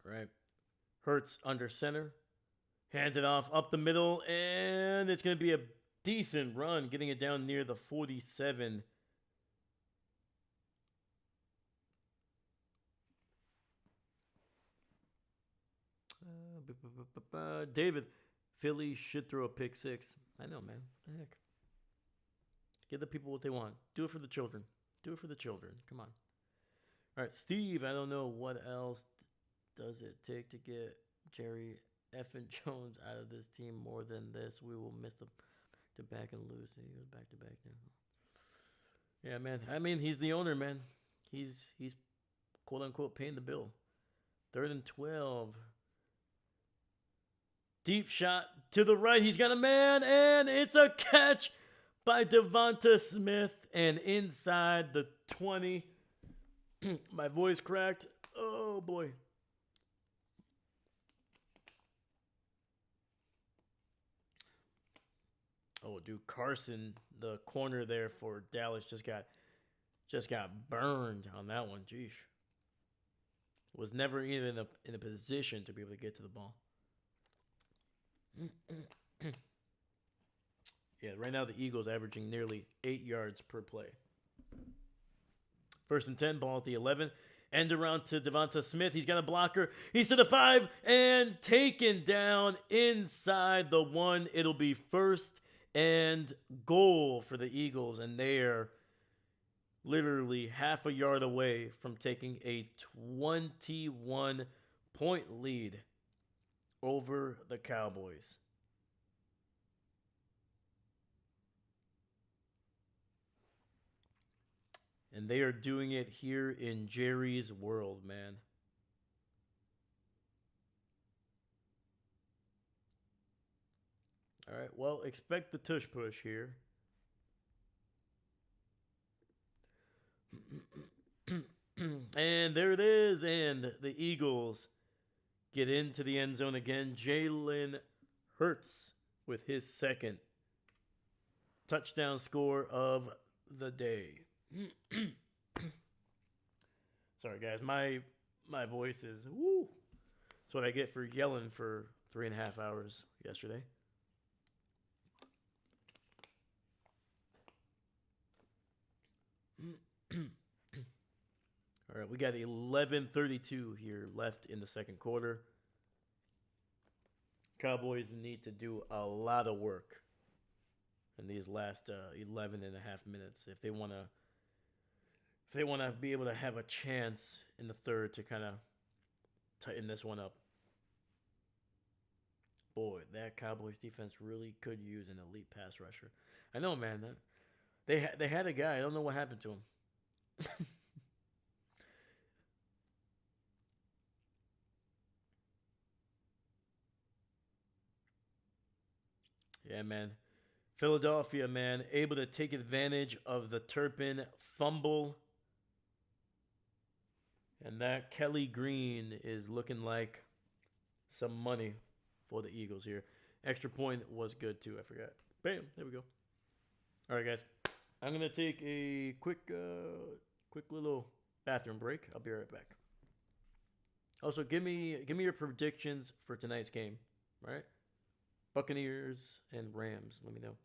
Speaker 1: All right. Hurts under center. Hands it off up the middle, and it's going to be a decent run, getting it down near the 47. David, Philly should throw a pick 6. I know, man. What the heck? Give the people what they want. Do it for the children. Do it for the children. Come on. All right, Steve, I don't know what else does it take to get Jerry Effin Jones out of this team more than this. We will miss the back and lose. He goes back to back now. Yeah, man. I mean, he's the owner, man. He's quote unquote paying the bill. 3rd and 12. Deep shot to the right. He's got a man, and it's a catch by Devonta Smith, and inside the 20. My voice cracked. Oh boy. Oh, dude, Carson, the corner there for Dallas, just got burned on that one. Jeez. Was never even in a position to be able to get to the ball. Yeah, right now the Eagles averaging nearly 8 yards per play. 1st and 10, ball at the 11. End around to Devonta Smith. He's got a blocker. He's to the 5 and taken down inside the 1. It'll be 1st and goal for the Eagles, and they're literally half a yard away from taking a 21-point lead over the Cowboys. And they are doing it here in Jerry's world, man. All right, well, expect the tush push here. And there it is. And the Eagles get into the end zone again. Jalen Hurts with his second touchdown score of the day. Sorry, guys. My voice is woo. That's what I get for yelling for 3.5 hours yesterday. All right, we got 11:32 here left in the second quarter. Cowboys need to do a lot of work in these last 11 and a half minutes if they want to be able to have a chance in the third to kind of tighten this one up. Boy, that Cowboys defense really could use an elite pass rusher. I know, man. They had a guy. I don't know what happened to him. Yeah, man. Philadelphia, man, able to take advantage of the Turpin fumble. And that Kelly Green is looking like some money for the Eagles here. Extra point was good too. I forgot. Bam. There we go. All right, guys. I'm gonna take a quick little bathroom break. I'll be right back. Also, give me your predictions for tonight's game. All right. Buccaneers and Rams. Let me know.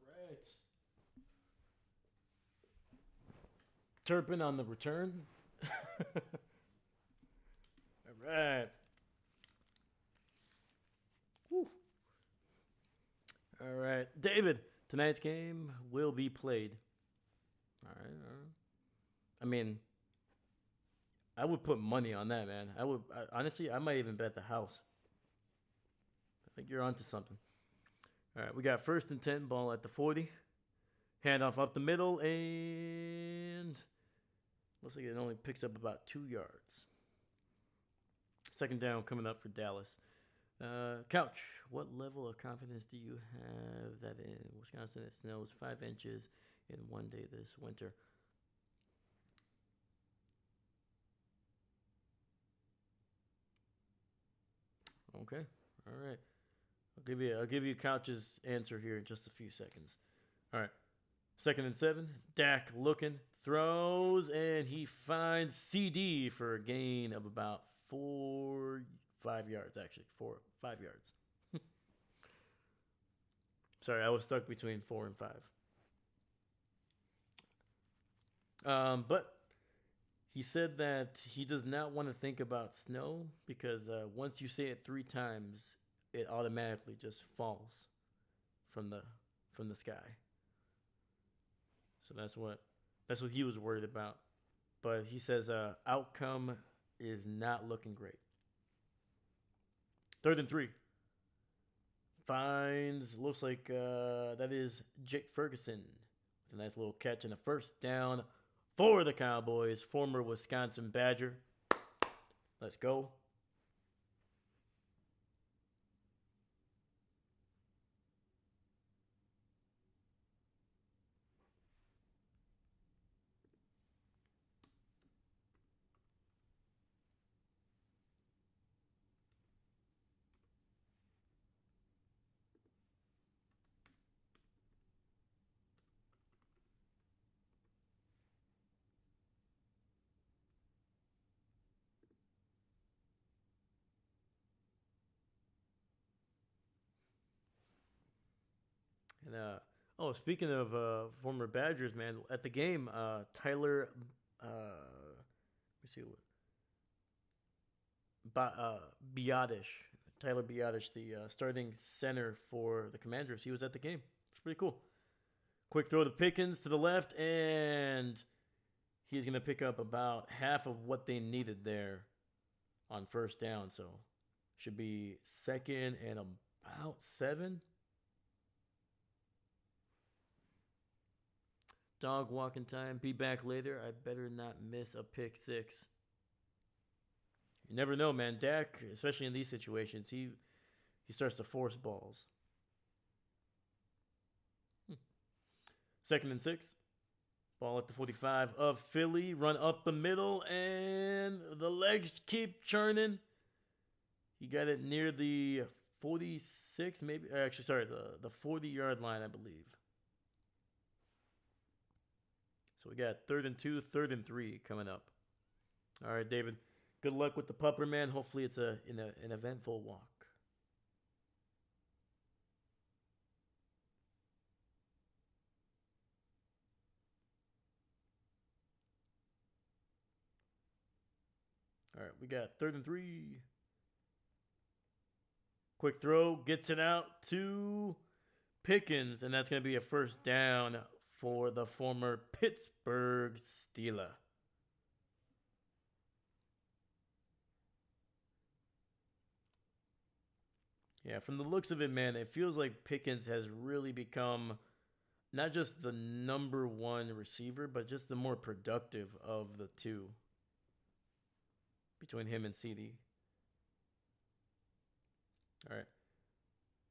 Speaker 1: All right. Turpin on the return. All right. Woo. All right. David, tonight's game will be played. All right. All right. I mean, I would put money on that, man. Honestly, I might even bet the house. I think you're onto something. All right. We got first and 10 ball at the 40. Handoff up the middle, and looks like it only picks up about 2 yards. Second down coming up for Dallas. Couch, what level of confidence do you have that in Wisconsin it snows 5 inches in one day this winter. Okay. All right. I'll give you Couch's answer here in just a few seconds. All right. 2nd and 7. Dak looking, throws, and he finds CD for a gain of about 5 yards, actually. 5 yards. Sorry, I was stuck between 4 and 5. But he said that he does not want to think about snow because once you say it 3 times, it automatically just falls from the sky. So that's what he was worried about. But he says outcome is not looking great. 3rd and 3. Finds looks like that is Jake Ferguson with a nice little catch and a first down for the Cowboys. Former Wisconsin Badger. Let's go. And speaking of former Badgers, man, at the game, Tyler, let me see what, Biotish, Tyler Biotish, the starting center for the Commanders, he was at the game. It's pretty cool. Quick throw to Pickens to the left, and he's gonna pick up about half of what they needed there on first down. So should be 2nd and about 7. Dog walking time. Be back later. I better not miss a pick six. You never know, man. Dak, especially in these situations, he starts to force balls. 2nd and 6. Ball at the 45 of Philly. Run up the middle, and the legs keep churning. He got it near the 46, maybe. Actually, sorry, the 40-yard line, I believe. So we got 3rd and 2, 3rd and 3 coming up. All right, David. Good luck with the pupper, man. Hopefully it's an eventful walk. All right, we got 3rd and 3. Quick throw, gets it out to Pickens, and that's going to be a first down for the former Pittsburgh Steeler. Yeah, from the looks of it, man, it feels like Pickens has really become not just the number one receiver, but just the more productive of the two between him and CD. All right.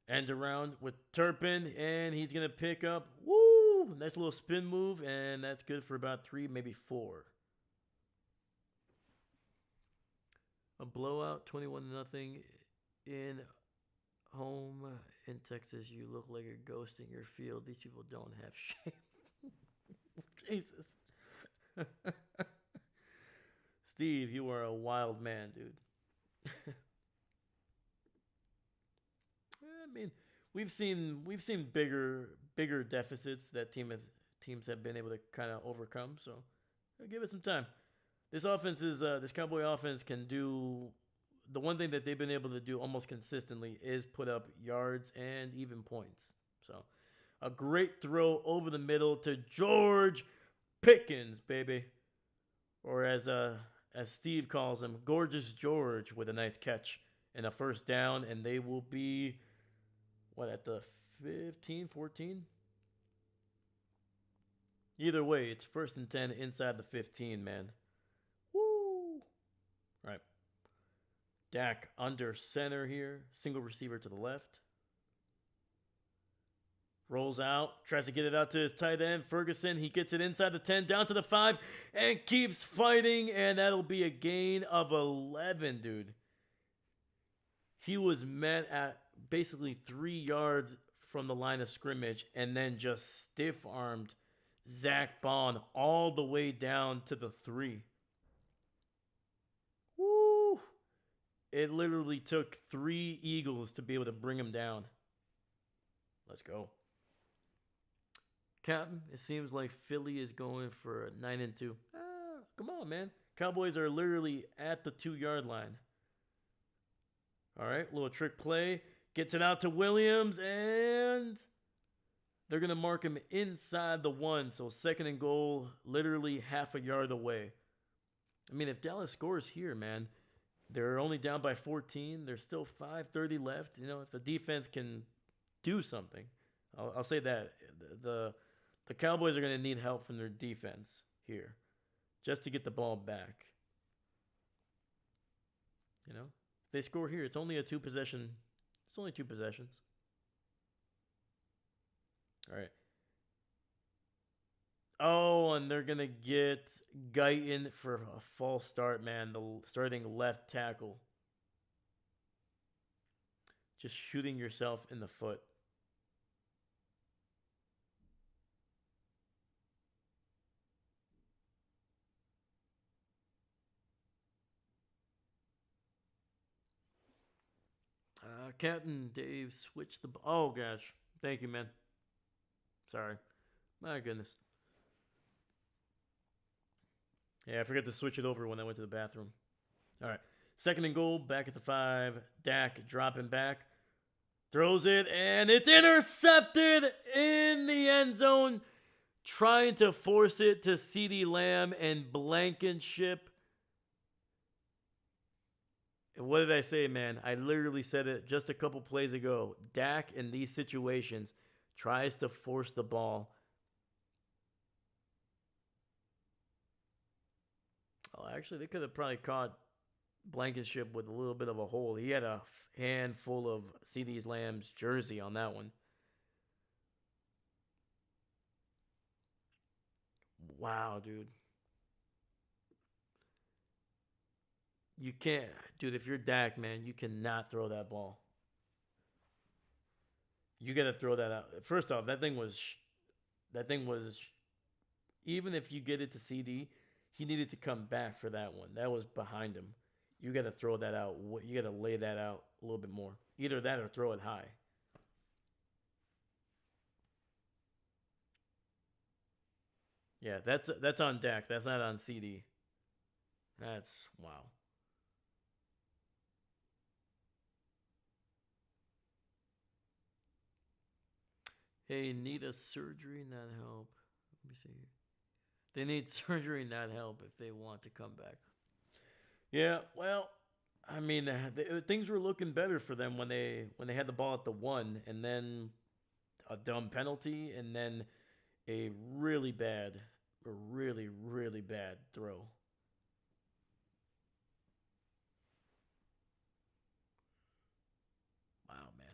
Speaker 1: End around with Turpin, and he's going to pick up, nice little spin move, and that's good for about 3, maybe 4. A blowout, 21-0 in home in Texas. You look like a ghost in your field. These people don't have shame. Jesus. Steve, you are a wild man, dude. I mean, we've seen bigger deficits that teams have been able to kind of overcome. So give it some time. This Cowboy offense can do the one thing that they've been able to do almost consistently is put up yards and even points. So a great throw over the middle to George Pickens, baby, or as Steve calls him, Gorgeous George, with a nice catch and a first down, and they will be at the 15, 14? Either way, it's 1st and 10 inside the 15, man. Woo! Right. Dak under center here. Single receiver to the left. Rolls out, tries to get it out to his tight end, Ferguson. He gets it inside the 10, down to the 5, and keeps fighting, and that'll be a gain of 11, dude. He was met at basically 3 yards from the line of scrimmage and then just stiff-armed Zach Bond all the way down to the 3. Woo! It literally took 3 Eagles to be able to bring him down. Let's go. Captain, it seems like Philly is going for a 9-2. Come on, man. Cowboys are literally at the 2-yard line. All right, little trick play. Gets it out to Williams, and they're going to mark him inside the 1. So 2nd and goal, literally half a yard away. I mean, if Dallas scores here, man, they're only down by 14. There's still 5:30 left. You know, if the defense can do something, I'll say that. The Cowboys are going to need help from their defense here just to get the ball back. You know, if they score here, it's only a 2-possession. It's only 2 possessions. All right. Oh, and they're going to get Guyton for a false start, man. The starting left tackle. Just shooting yourself in the foot. Captain Dave, switch the... Oh, gosh. Thank you, man. Sorry. My goodness. Yeah, I forgot to switch it over when I went to the bathroom. All right. 2nd and goal, back at the 5. Dak dropping back. Throws it, and it's intercepted in the end zone. Trying to force it to CeeDee Lamb and Blankenship. What did I say, man? I literally said it just a couple plays ago. Dak, in these situations, tries to force the ball. Oh, actually, they could have probably caught Blankenship with a little bit of a hole. He had a handful of CeeDee Lamb's jersey on that one. Wow, dude. You can't, dude, if you're Dak, man, you cannot throw that ball. You got to throw that out. First off, that thing was, even if you get it to CD, he needed to come back for that one. That was behind him. You got to throw that out. You got to lay that out a little bit more. Either that or throw it high. Yeah, that's on Dak. That's not on CD. That's, wow. Hey, need a surgery, not help. Let me see. They need surgery, not help if they want to come back. Yeah, well, I mean, things were looking better for them when they had the ball at the 1, and then a dumb penalty, and then a really bad throw. Wow, man.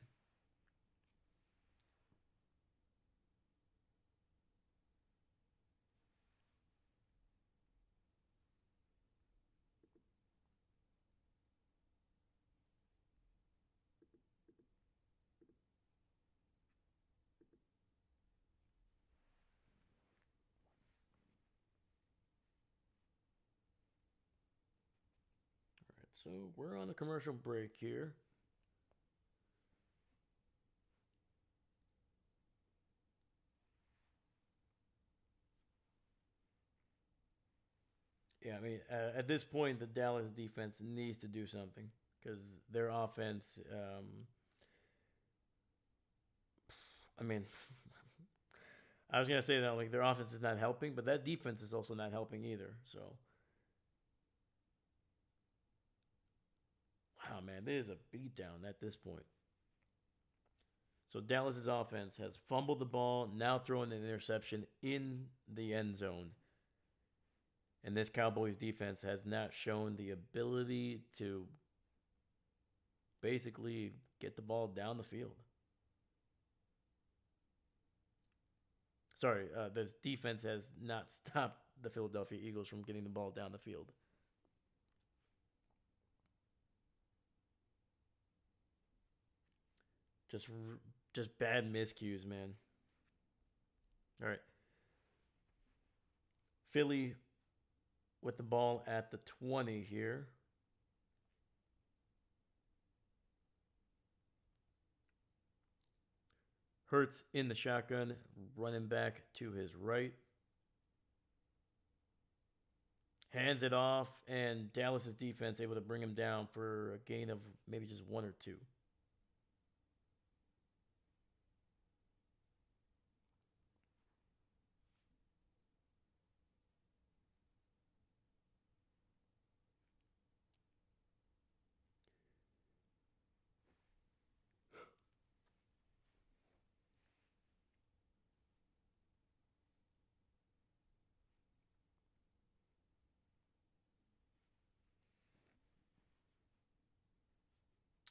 Speaker 1: All right, so we're on a commercial break here. Yeah, I mean, at this point, the Dallas defense needs to do something because their offense. I mean, I was gonna say that like their offense is not helping, but that defense is also not helping either. So, wow, man, it is a beatdown at this point. So Dallas's offense has fumbled the ball, now throwing an interception in the end zone. And this Cowboys defense has not shown the ability to basically get the ball down the field. Sorry, the defense has not stopped the Philadelphia Eagles from getting the ball down the field. Just just bad miscues, man. All right. Philly with the ball at the 20 here. Hurts in the shotgun, running back to his right. Hands it off, and Dallas's defense able to bring him down for a gain of maybe just one or two.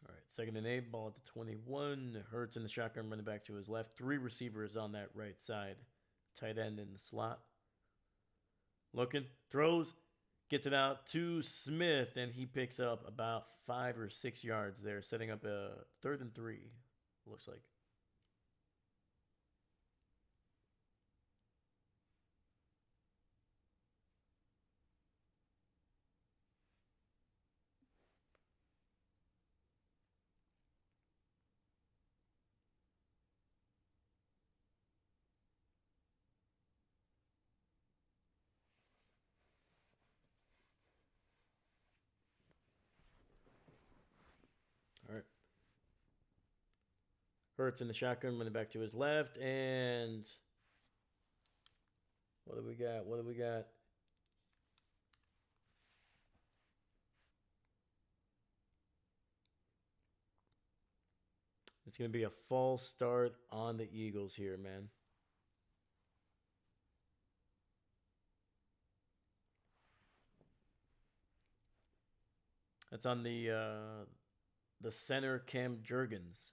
Speaker 1: All right, second and 8, ball at the 21. Hurts in the shotgun, running back to his left. Three receivers on that right side. Tight end in the slot. Looking, throws, gets it out to Smith, and he picks up about 5 or 6 yards there, setting up a 3rd and 3, looks like. All right. Hurts in the shotgun, running back to his left, and what do we got? What do we got? It's going to be a false start on the Eagles here, man. That's on the center, Cam Jurgens.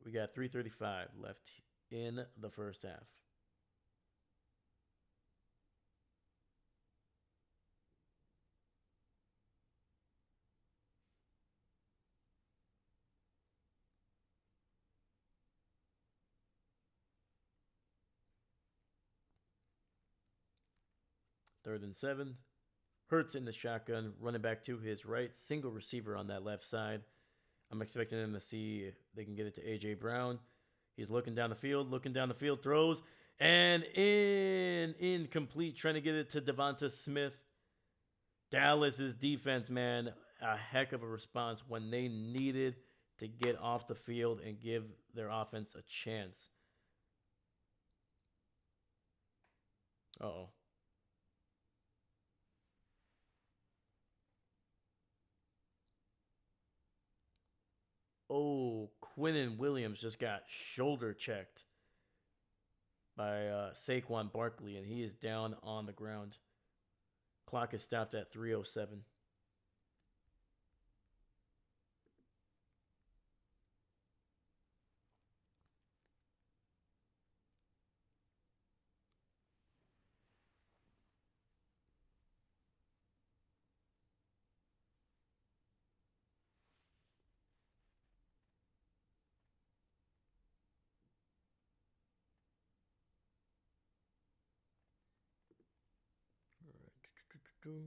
Speaker 1: We got 3:35 left in the first half. Third and 7. Hurts in the shotgun, running back to his right, single receiver on that left side. I'm expecting them to see if they can get it to A.J. Brown. He's looking down the field, throws, and incomplete, trying to get it to Devonta Smith. Dallas's defense, man, a heck of a response when they needed to get off the field and give their offense a chance. Uh-oh. Oh, Quinnen Williams just got shoulder checked by Saquon Barkley, and he is down on the ground. Clock is stopped at 3:07. All right.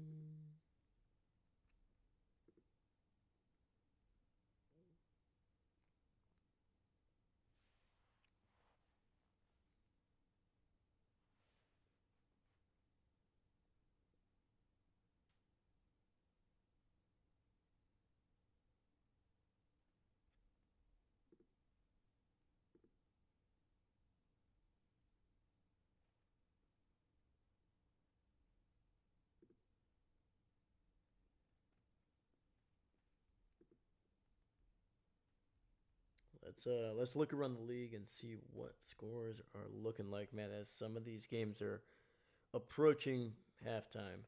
Speaker 1: Let's look around the league and see what scores are looking like, man, as some of these games are approaching halftime.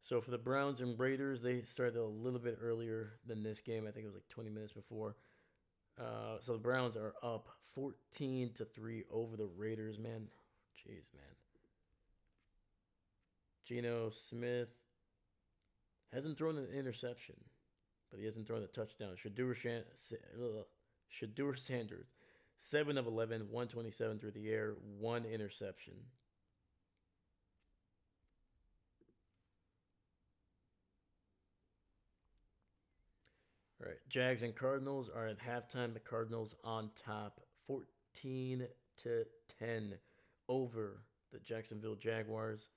Speaker 1: So for the Browns and Raiders, they started a little bit earlier than this game. I think it was like 20 minutes before. So the Browns are up 14-3 over the Raiders, man. Jeez, man. Geno Smith hasn't thrown an interception, but he hasn't thrown a touchdown. Shadur Sanders, 7 of 11, 127 through the air, 1 interception. All right, Jags and Cardinals are at halftime. The Cardinals on top, 14-10 over the Jacksonville Jaguars.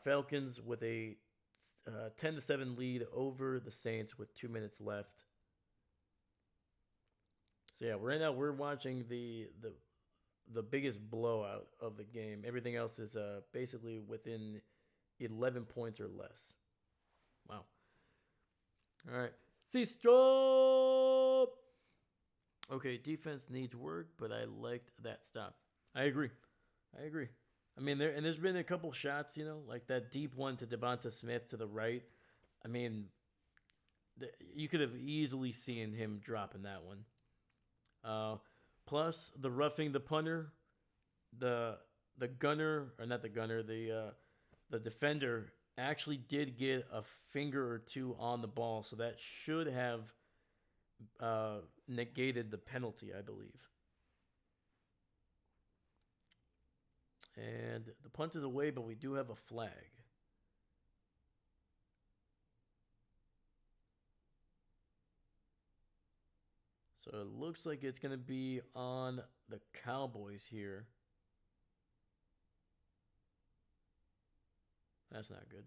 Speaker 1: Falcons with a 10-7 lead over the Saints with 2 minutes left. So yeah, right now we're watching the biggest blowout of the game. Everything else is basically within 11 points or less. Wow. All right. See, stop. Okay, defense needs work, but I liked that stop. I agree. I mean, there's been a couple shots, like that deep one to Devonta Smith to the right. I mean, you could have easily seen him dropping that one. Plus the roughing the punter, the gunner, or not the gunner, the defender actually did get a finger or two on the ball, so that should have negated the penalty, I believe. And the punt is away, but we do have a flag. So it looks like it's going to be on the Cowboys here. That's not good.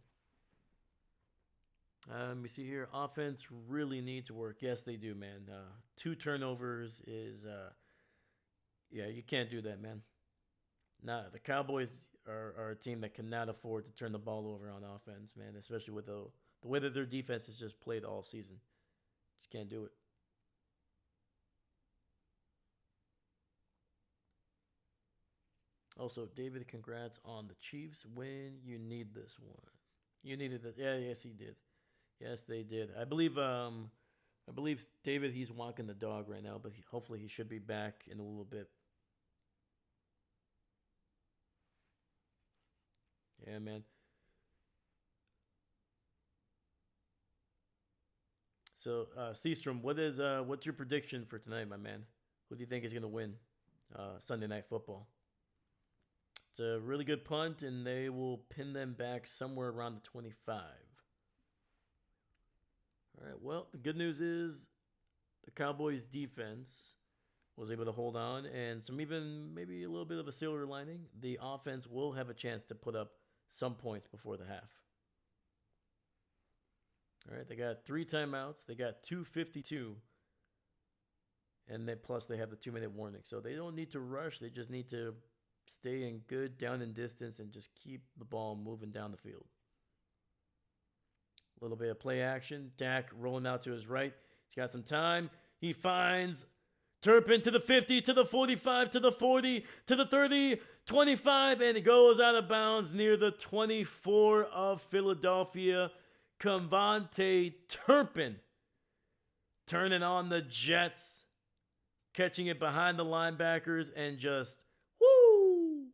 Speaker 1: Let me see here. Offense really needs work. Yes, they do, man. 2 turnovers is, yeah, you can't do that, man. Nah, the Cowboys are a team that cannot afford to turn the ball over on offense, man, especially with the way that their defense has just played all season. Just can't do it. Also, David, congrats on the Chiefs win. You need this one. You needed this. Yeah, yes, he did. Yes, they did. I believe David, he's walking the dog right now, but hopefully he should be back in a little bit. Yeah, man. So, Seastrom, what's your prediction for tonight, my man? Who do you think is going to win Sunday Night Football? It's a really good punt, and they will pin them back somewhere around the 25. All right, well, the good news is the Cowboys' defense was able to hold on, and maybe a little bit of a silver lining. The offense will have a chance to put up some points before the half. All right, they got 3 timeouts. They got 2:52. And then plus they have the 2-minute warning. So they don't need to rush. They just need to stay in good down and distance and just keep the ball moving down the field. A little bit of play action. Dak rolling out to his right. He's got some time. He finds Turpin to the 50, to the 45, to the 40, to the 30, 25, and it goes out of bounds near the 24 of Philadelphia. Cavante Turpin turning on the Jets, catching it behind the linebackers, and just woo!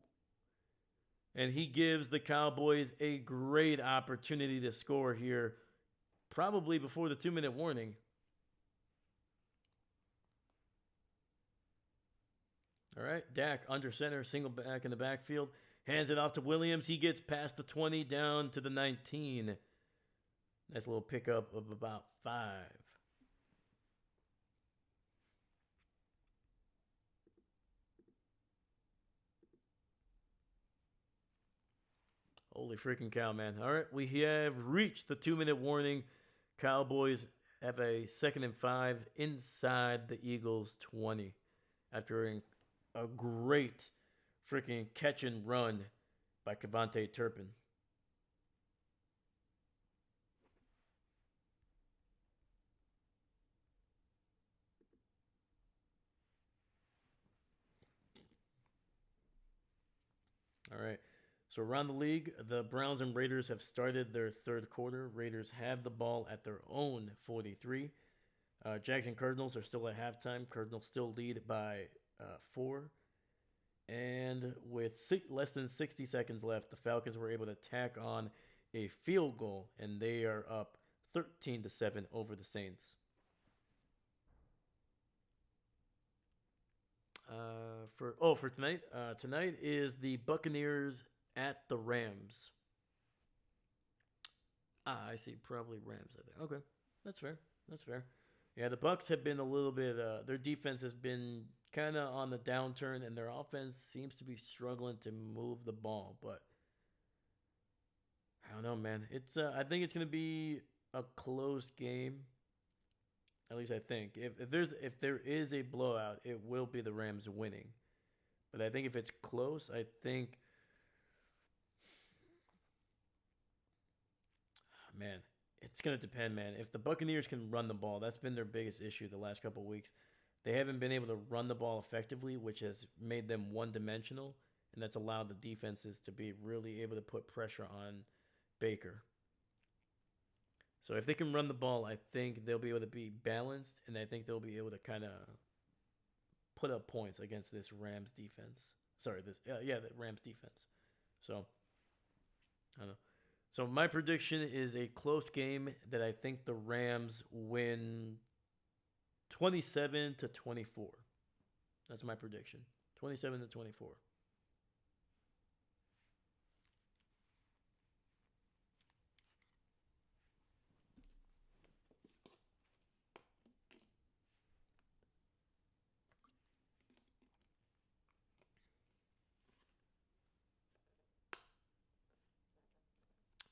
Speaker 1: And he gives the Cowboys a great opportunity to score here, probably before the 2-minute warning. All right, Dak under center, single back in the backfield, hands it off to Williams. He gets past the 20 down to the 19. Nice little pickup of about 5. Holy freaking cow, man. All right, we have reached the 2-minute warning. Cowboys have a 2nd and 5 inside the Eagles' 20 after a great freaking catch and run by Cavante Turpin. All right. So around the league, the Browns and Raiders have started their third quarter. Raiders have the ball at their own 43. Jags and Cardinals are still at halftime. Cardinals still lead by 4. And with less than 60 seconds left, the Falcons were able to tack on a field goal, and they are up 13-7 over the Saints. For tonight, tonight is the Buccaneers at the Rams. I see. Probably Rams. I think. Okay, that's fair. That's fair. Yeah, the Bucks have been a little bit. Their defense has been kind of on the downturn, and their offense seems to be struggling to move the ball. But I don't know, man. It's. I think it's gonna be a close game. At least I think. If there is a blowout, it will be the Rams winning. But I think if it's close, I think. Man, it's gonna depend, man. If the Buccaneers can run the ball, that's been their biggest issue the last couple of weeks. They haven't been able to run the ball effectively, which has made them one-dimensional, and that's allowed the defenses to be really able to put pressure on Baker. So if they can run the ball, I think they'll be able to be balanced, and I think they'll be able to kind of put up points against this Rams defense. Sorry, the Rams defense. So I don't know. So my prediction is a close game that I think the Rams win 27-24. That's my prediction. 27-24.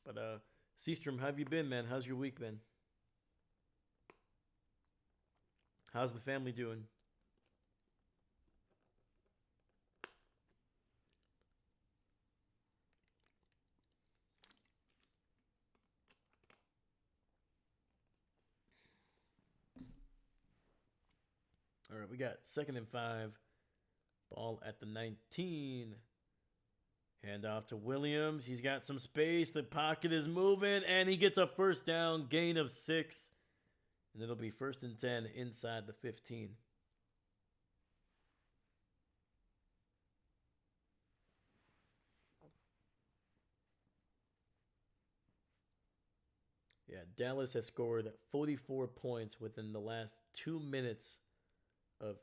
Speaker 1: But Seastrom, how have you been, man? How's your week been? How's the family doing? All right, we got 2nd and 5. Ball at the 19. Hand off to Williams. He's got some space. The pocket is moving, and he gets a first down, gain of 6. And it'll be 1st and 10 inside the 15. Yeah, Dallas has scored 44 points within the last 2 minutes of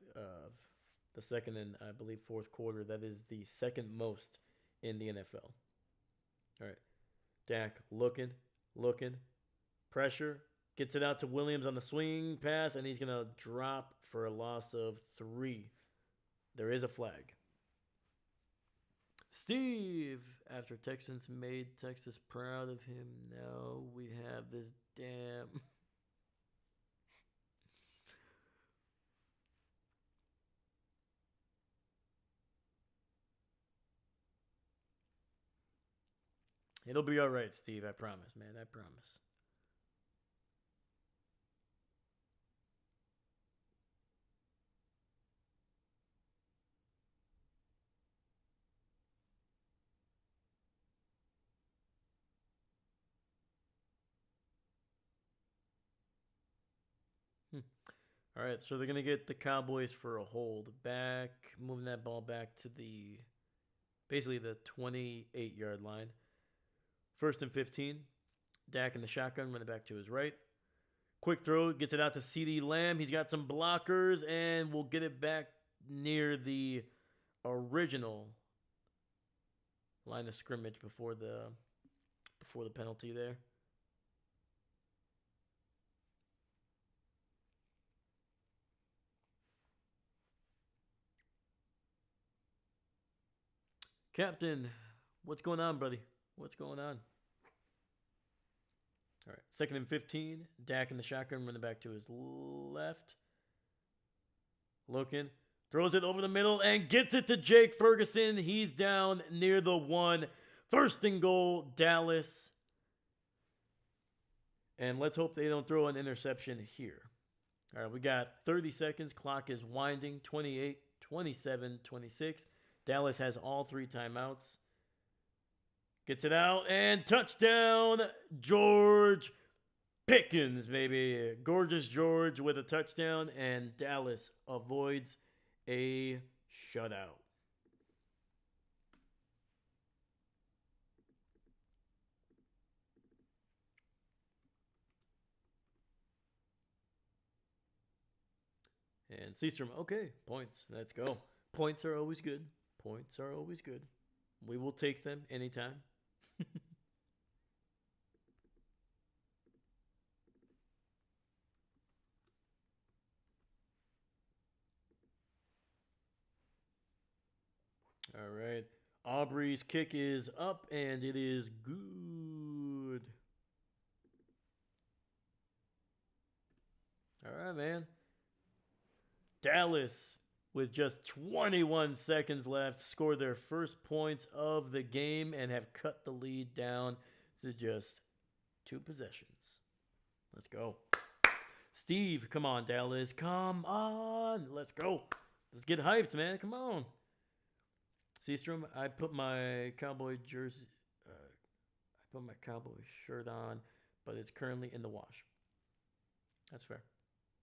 Speaker 1: the second and, I believe, fourth quarter. That is the second most in the NFL. All right. Dak looking. Pressure. Gets it out to Williams on the swing pass, and he's going to drop for a loss of 3. There is a flag. Steve, after Texans made Texas proud of him, now we have this damn... It'll be all right, Steve. I promise, man. I promise. All right, so they're going to get the Cowboys for a hold back, moving that ball back to basically the 28-yard line. 1st and 15. Dak in the shotgun, running back to his right. Quick throw, gets it out to CeeDee Lamb. He's got some blockers, and we'll get it back near the original line of scrimmage before the penalty there. Captain, what's going on, buddy? What's going on? All right, 2nd and 15. Dak in the shotgun, running back to his left. Looking. Throws it over the middle and gets it to Jake Ferguson. He's down near the 1. 1st and goal, Dallas. And let's hope they don't throw an interception here. All right, we got 30 seconds. Clock is winding. 28, 27, 26. Dallas has all 3 timeouts. Gets it out, and touchdown, George Pickens, baby. Gorgeous George with a touchdown, and Dallas avoids a shutout. And Seastrom, okay, points. Let's go. Points are always good. Points are always good. We will take them anytime. All right. Aubrey's kick is up, and it is good. All right, man. Dallas, with just 21 seconds left, scored their first points of the game and have cut the lead down to just 2 possessions. Let's go. Steve, come on, Dallas. Come on. Let's go. Let's get hyped, man. Come on. Seastrom, I put my cowboy jersey, I put my cowboy shirt on, but it's currently in the wash. That's fair.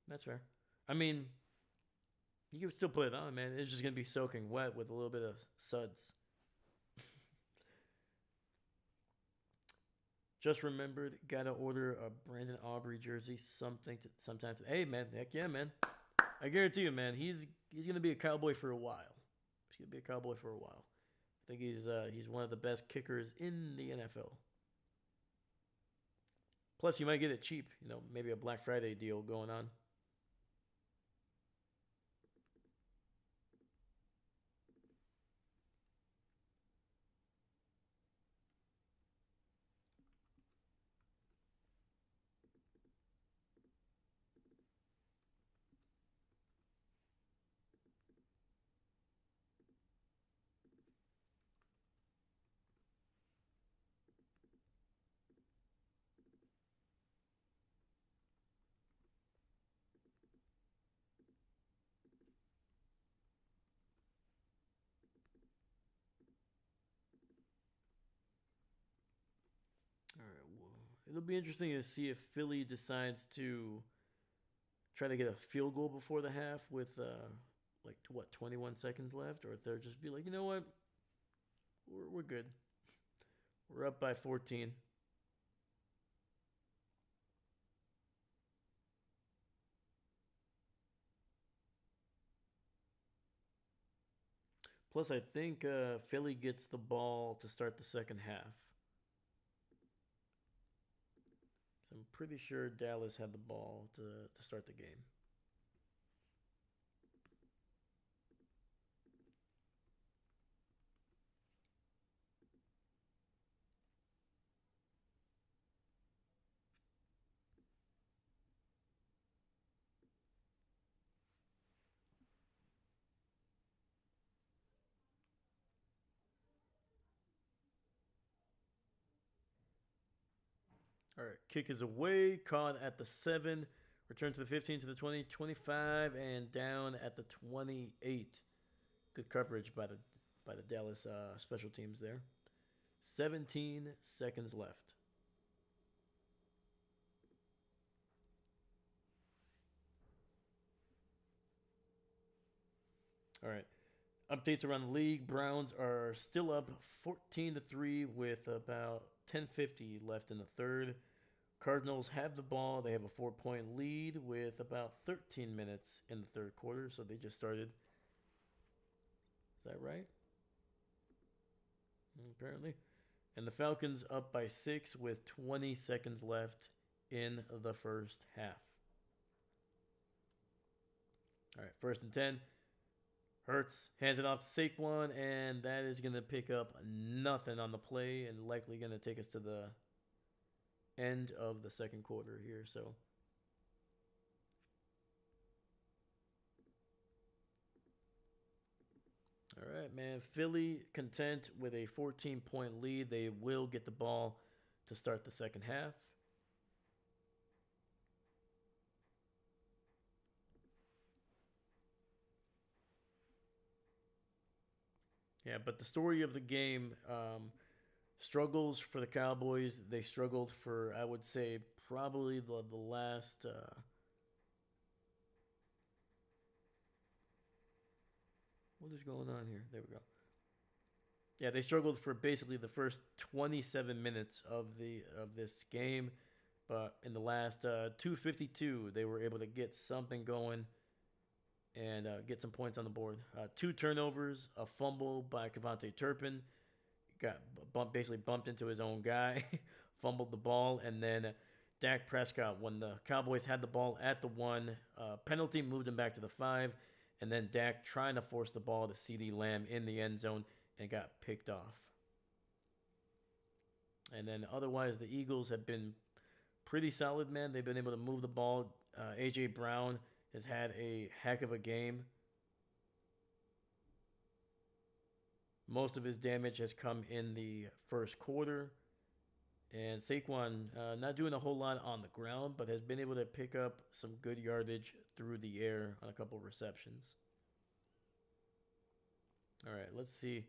Speaker 1: That's fair. I mean, you can still put it on, man. It's just gonna be soaking wet with a little bit of suds. Just remembered, gotta order a Brandon Aubrey jersey sometime. Hey, man, heck yeah, man. I guarantee you, man, he's gonna be a cowboy for a while. He's gonna be a cowboy for a while. I think he's one of the best kickers in the NFL. Plus, you might get it cheap. You know, maybe a Black Friday deal going on. All right, well, it'll be interesting to see if Philly decides to try to get a field goal before the half with like what 21 seconds left, or if they'll just be like, you know what, we're good. We're up by 14. Plus, I think Philly gets the ball to start the second half. So I'm pretty sure Dallas had the ball to start the game. All right, kick is away, caught at the 7, return to the 15, to the 20, 25, and down at the 28. Good coverage by the Dallas special teams there. 17 seconds left. All right. Updates around the league. Browns are still up 14-3 with about 10:50 left in the third. Cardinals have the ball. They have a 4-point lead with about 13 minutes in the third quarter, so they just started. Is that right? Apparently. And the Falcons up by 6 with 20 seconds left in the first half. All right, first and 10. Hurts hands it off to Saquon, and that is going to pick up nothing on the play and likely going to take us to the end of the second quarter here. So, all right, man. Philly content with a 14-point lead. They will get the ball to start the second half. Yeah, but the story of the game, struggles for the Cowboys. They struggled for, I would say, probably the last. What is going on here? There we go. Yeah, they struggled for basically the first 27 minutes of this game, but in the last 2:52, they were able to get something going and get some points on the board. Two turnovers, a fumble by Cavante Turpin, got basically bumped into his own guy, fumbled the ball, and then Dak Prescott, when the Cowboys had the ball at the 1, penalty moved him back to the 5, and then Dak trying to force the ball to CeeDee Lamb in the end zone and got picked off. And then otherwise, the Eagles have been pretty solid, man. They've been able to move the ball. A.J. Brown has had a heck of a game. Most of his damage has come in the first quarter. And Saquon not doing a whole lot on the ground, but has been able to pick up some good yardage through the air on a couple of receptions. All right, let's see.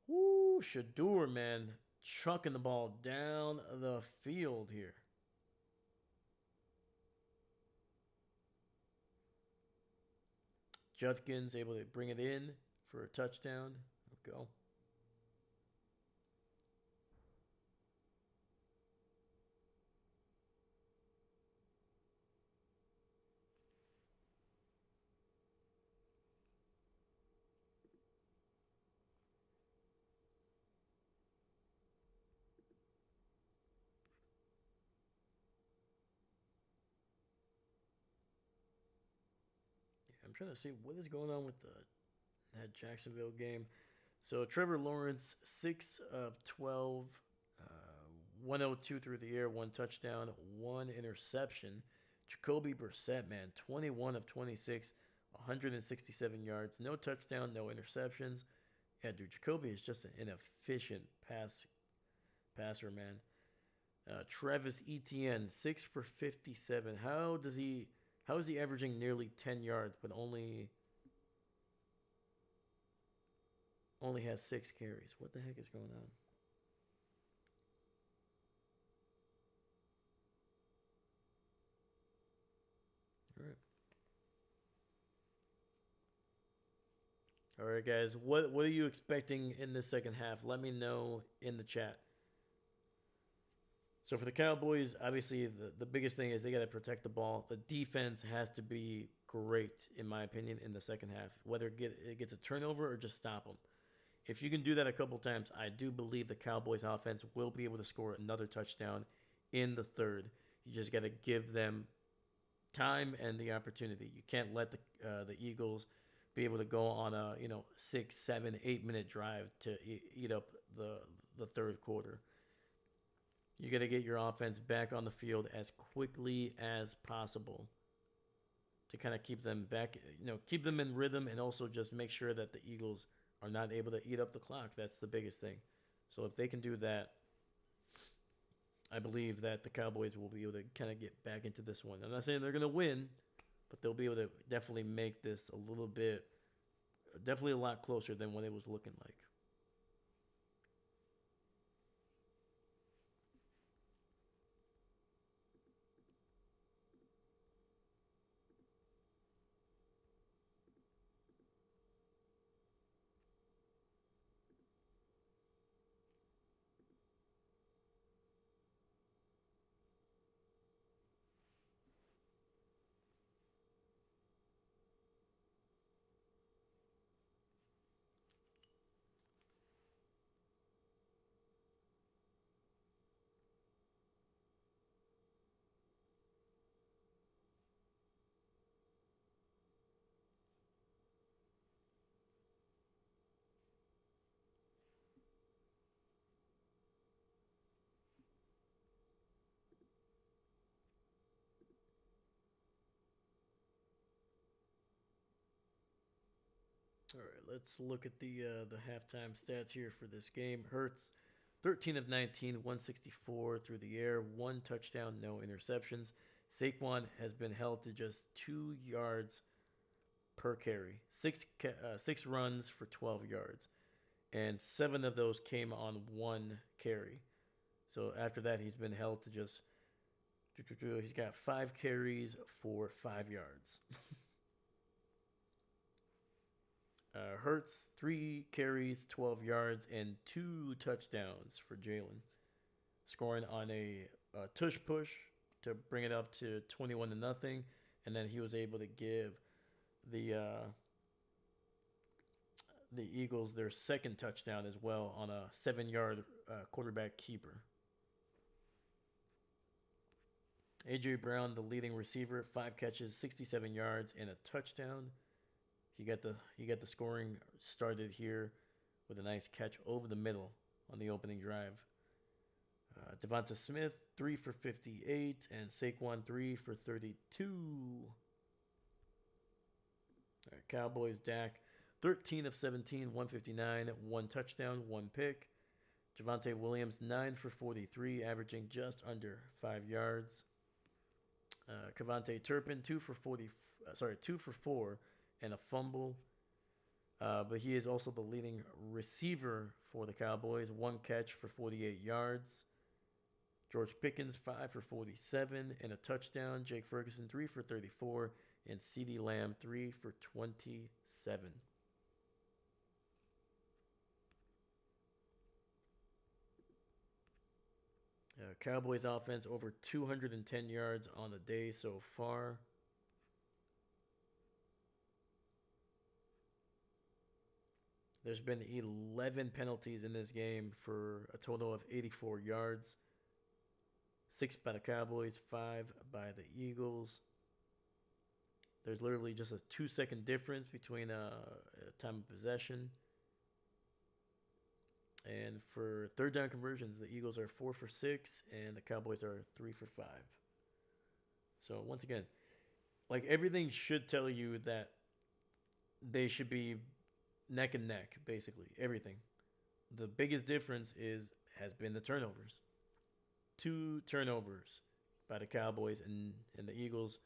Speaker 1: Woo, Shador, man, chucking the ball down the field here. Judkins able to bring it in for a touchdown. Go. I'm trying to see what is going on with that Jacksonville game. So Trevor Lawrence, 6 of 12, 102 through the air, 1 touchdown, 1 interception. Jacoby Brissett, man, 21 of 26, 167 yards, no touchdown, no interceptions. Yeah, dude, Jacoby is just an inefficient passer, man. Travis Etienne, 6 for 57. How is he averaging nearly 10 yards, but only has 6 carries? What the heck is going on? All right. All right, guys. What are you expecting in the second half? Let me know in the chat. So for the Cowboys, obviously the biggest thing is they got to protect the ball. The defense has to be great, in my opinion, in the second half. Whether it gets a turnover or just stop them. If you can do that a couple times, I do believe the Cowboys offense will be able to score another touchdown in the third. You just got to give them time and the opportunity. You can't let the Eagles be able to go on a 6, 7, 8 minute drive to eat up the third quarter. You got to get your offense back on the field as quickly as possible to kind of keep them back, keep them in rhythm, and also just make sure that the Eagles are not able to eat up the clock. That's the biggest thing. So if they can do that, I believe that the Cowboys will be able to kind of get back into this one. I'm not saying they're going to win, but they'll be able to definitely make this definitely a lot closer than what it was looking like. All right, let's look at the halftime stats here for this game. Hurts, 13 of 19, 164 through the air, 1 touchdown, no interceptions. Saquon has been held to just 2 yards per carry, six runs for 12 yards, and 7 of those came on 1 carry. So after that, he's been held to just He's got 5 carries for 5 yards. Hurts 3 carries, 12 yards, and 2 touchdowns for Jalen, scoring on a tush push to bring it up to 21-0, and then he was able to give the uh, the Eagles their second touchdown as well on a 7-yard quarterback keeper. AJ Brown, the leading receiver, 5 catches, 67 yards, and a touchdown. You got the scoring started here with a nice catch over the middle on the opening drive. Devonta Smith, 3 for 58, and Saquon, 3 for 32. All right, Cowboys, Dak, 13 of 17, 159, 1 touchdown, 1 pick. Javonte Williams, 9 for 43, averaging just under 5 yards. Cavante Turpin, 2 for 4, and a fumble. But he is also the leading receiver for the Cowboys, 1 catch for 48 yards. George Pickens, 5 for 47 and a touchdown. Jake Ferguson, 3 for 34, and CeeDee Lamb, 3 for 27. Cowboys offense over 210 yards on the day so far. There's been 11 penalties in this game for a total of 84 yards. 6 by the Cowboys, 5 by the Eagles. There's literally just a 2-second difference between time of possession. And for third down conversions, the Eagles are 4 for 6 and the Cowboys are 3 for 5. So once again, like everything should tell you that they should be neck and neck, basically everything. The biggest difference has been the turnovers. 2 turnovers by the Cowboys and the Eagles,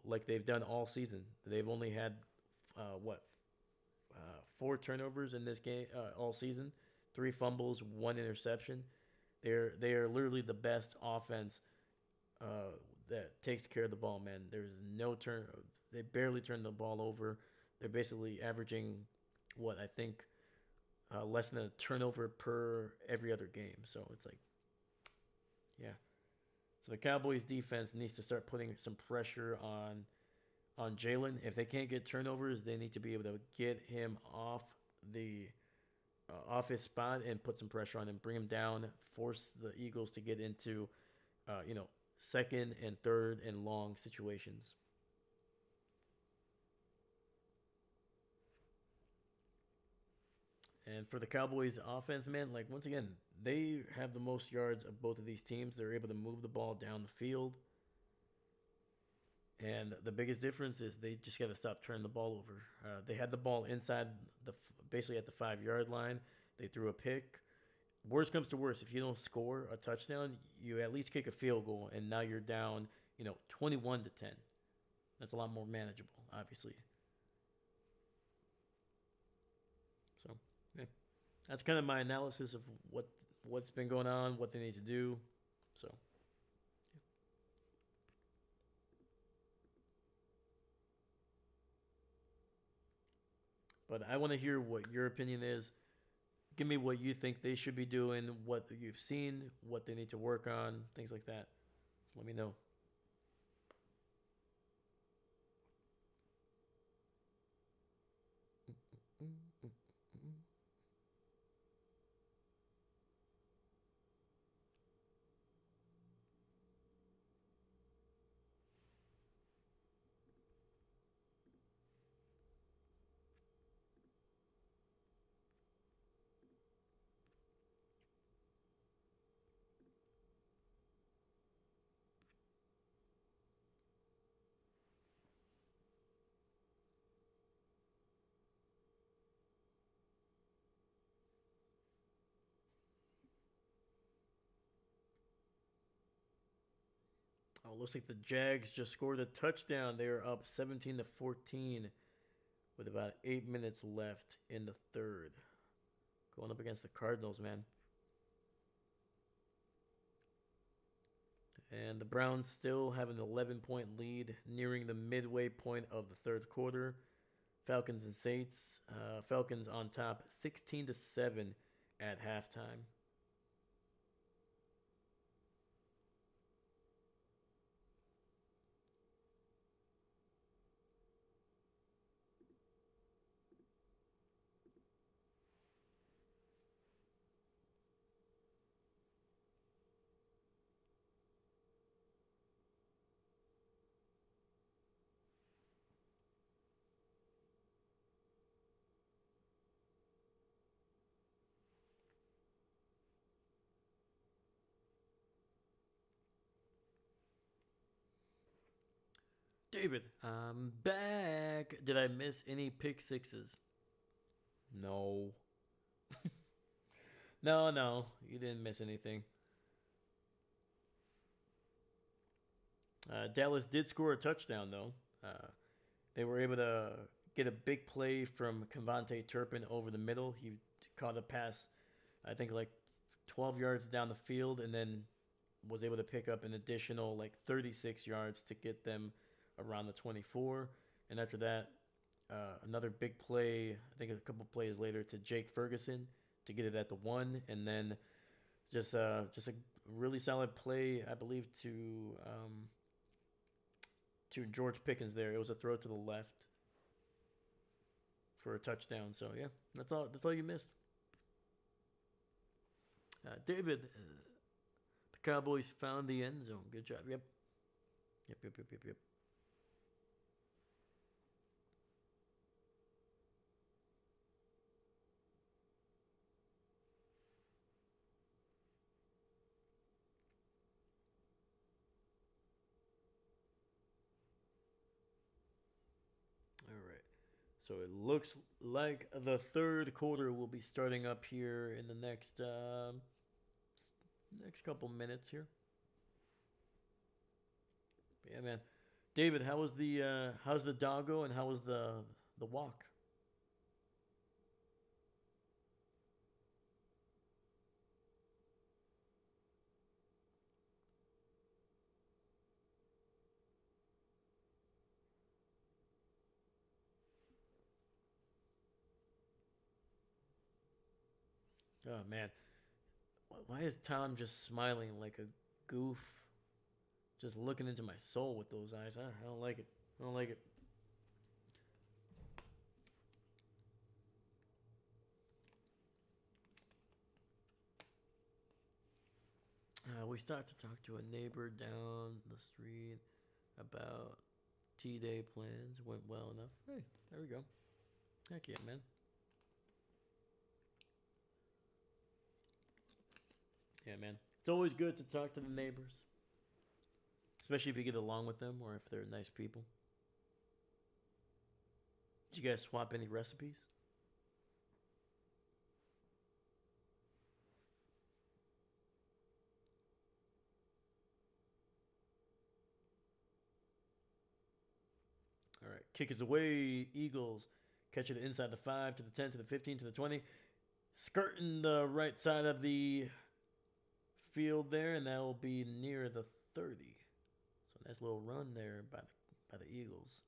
Speaker 1: like they've done all season. They've only had 4 turnovers in this game all season. 3 fumbles, 1 interception. They are literally the best offense that takes care of the ball, man. There's no turn. They barely turn the ball over. They're basically averaging I think less than a turnover per every other game. So it's like, yeah. So the Cowboys defense needs to start putting some pressure on Jalen. If they can't get turnovers, they need to be able to get him off his spot and put some pressure on him, bring him down, force the Eagles to get into second and third and long situations. And for the Cowboys offense, man, like once again, they have the most yards of both of these teams. They're able to move the ball down the field. And the biggest difference is they just got to stop turning the ball over. They had the ball inside basically at the 5-yard line. They threw a pick. Worst comes to worst, if you don't score a touchdown, you at least kick a field goal, and now you're down, 21-10. That's a lot more manageable, obviously. So, yeah, that's kind of my analysis of what's been going on, what they need to do. So. But I want to hear what your opinion is. Give me what you think they should be doing, what you've seen, what they need to work on, things like that. So let me know. Oh, looks like the Jags just scored a touchdown. They are up 17-14 with about 8 minutes left in the third. Going up against the Cardinals, man. And the Browns still have an 11-point lead nearing the midway point of the third quarter. Falcons and Saints. Falcons on top 16-7 at halftime. David, I'm back. Did I miss any pick sixes? No. No, you didn't miss anything. Dallas did score a touchdown, though. They were able to get a big play from Cavante Turpin over the middle. He caught a pass, I think, like 12 yards down the field, and then was able to pick up an additional like 36 yards to get them around the 24. And after that, another big play, I think a couple plays later, to Jake Ferguson to get it at the 1, and then just a really solid play, I believe, to George Pickens there. It was a throw to the left for a touchdown. So yeah, that's all. That's all you missed. David, the Cowboys found the end zone. Good job. Yep. All right. So it looks like the third quarter will be starting up here in the next couple minutes here. Yeah, man. David, how's the doggo and how was the walk? Oh man, why is Tom just smiling like a goof, just looking into my soul with those eyes? I don't like it. I don't like it. We start to talk to a neighbor down the street about T-Day plans. Went well enough. Hey, there we go. Heck yeah, man. Yeah, man. It's always good to talk to the neighbors, especially if you get along with them or if they're nice people. Did you guys swap any recipes? All right. Kick is away. Eagles catch it inside the 5 to the 10 to the 15 to the 20. Skirting the right side of the field there, and that will be near the 30. So nice little run there by the Eagles.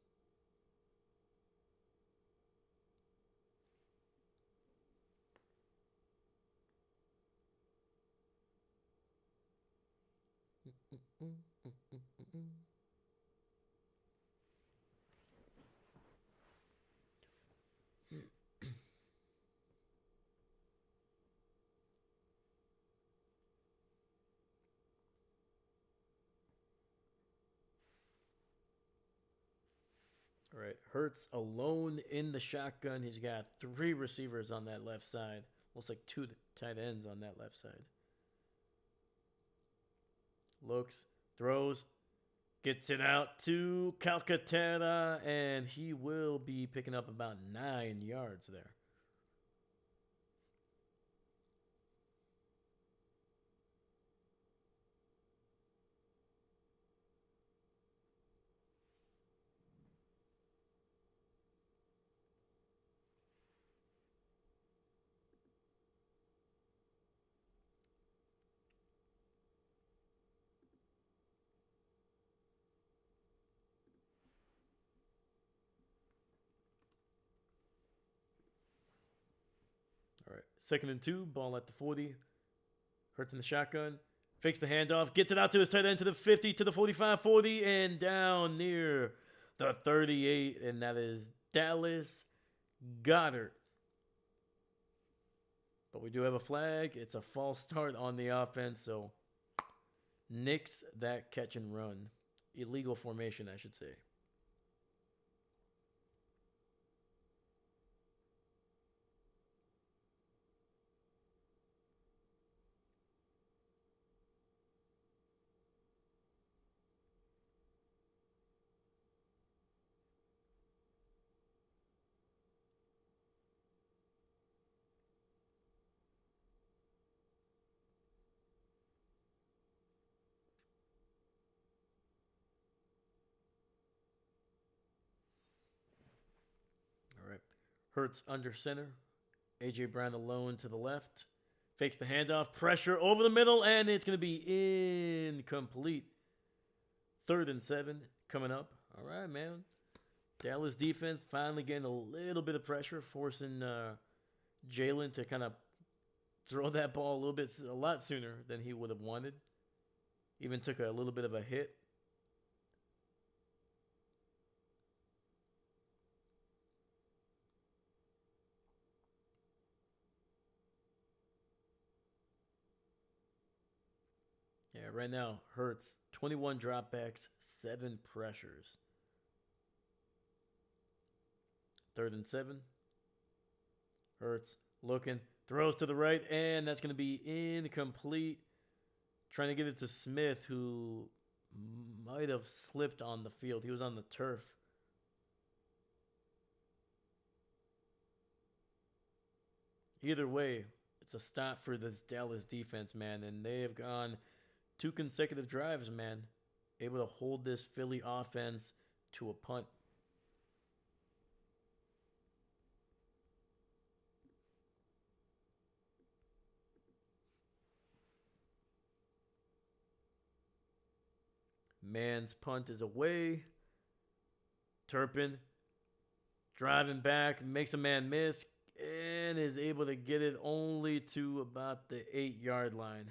Speaker 1: All right, Hurts alone in the shotgun. He's got three receivers on that left side. Looks like two tight ends on that left side. Looks, throws, gets it out to Calcaterra, and he will be picking up about 9 yards there. Second and 2, ball at the 40. Hurts in the shotgun. Fakes the handoff. Gets it out to his tight end to the 50, to the 45, 40, and down near the 38. And that is Dallas Goddard. But we do have a flag. It's a false start on the offense, so nix that catch and run. Illegal formation, I should say. All right. Hurts under center. A.J. Brown alone to the left. Fakes the handoff. Pressure over the middle, and it's going to be incomplete. 3rd and 7 coming up. All right, man. Dallas defense finally getting a little bit of pressure, forcing Jalen to kind of throw that ball a lot sooner than he would have wanted. Even took a little bit of a hit. Yeah, right now, Hurts, 21 dropbacks, 7 pressures. 3rd and 7. Hurts looking, throws to the right, and that's going to be incomplete. Trying to get it to Smith, who might have slipped on the field. He was on the turf. Either way, it's a stop for this Dallas defense, man, and they have gone 2 consecutive drives, man, able to hold this Philly offense to a punt. Man's punt is away. Turpin driving back, makes a man miss, and is able to get it only to about the 8-yard line.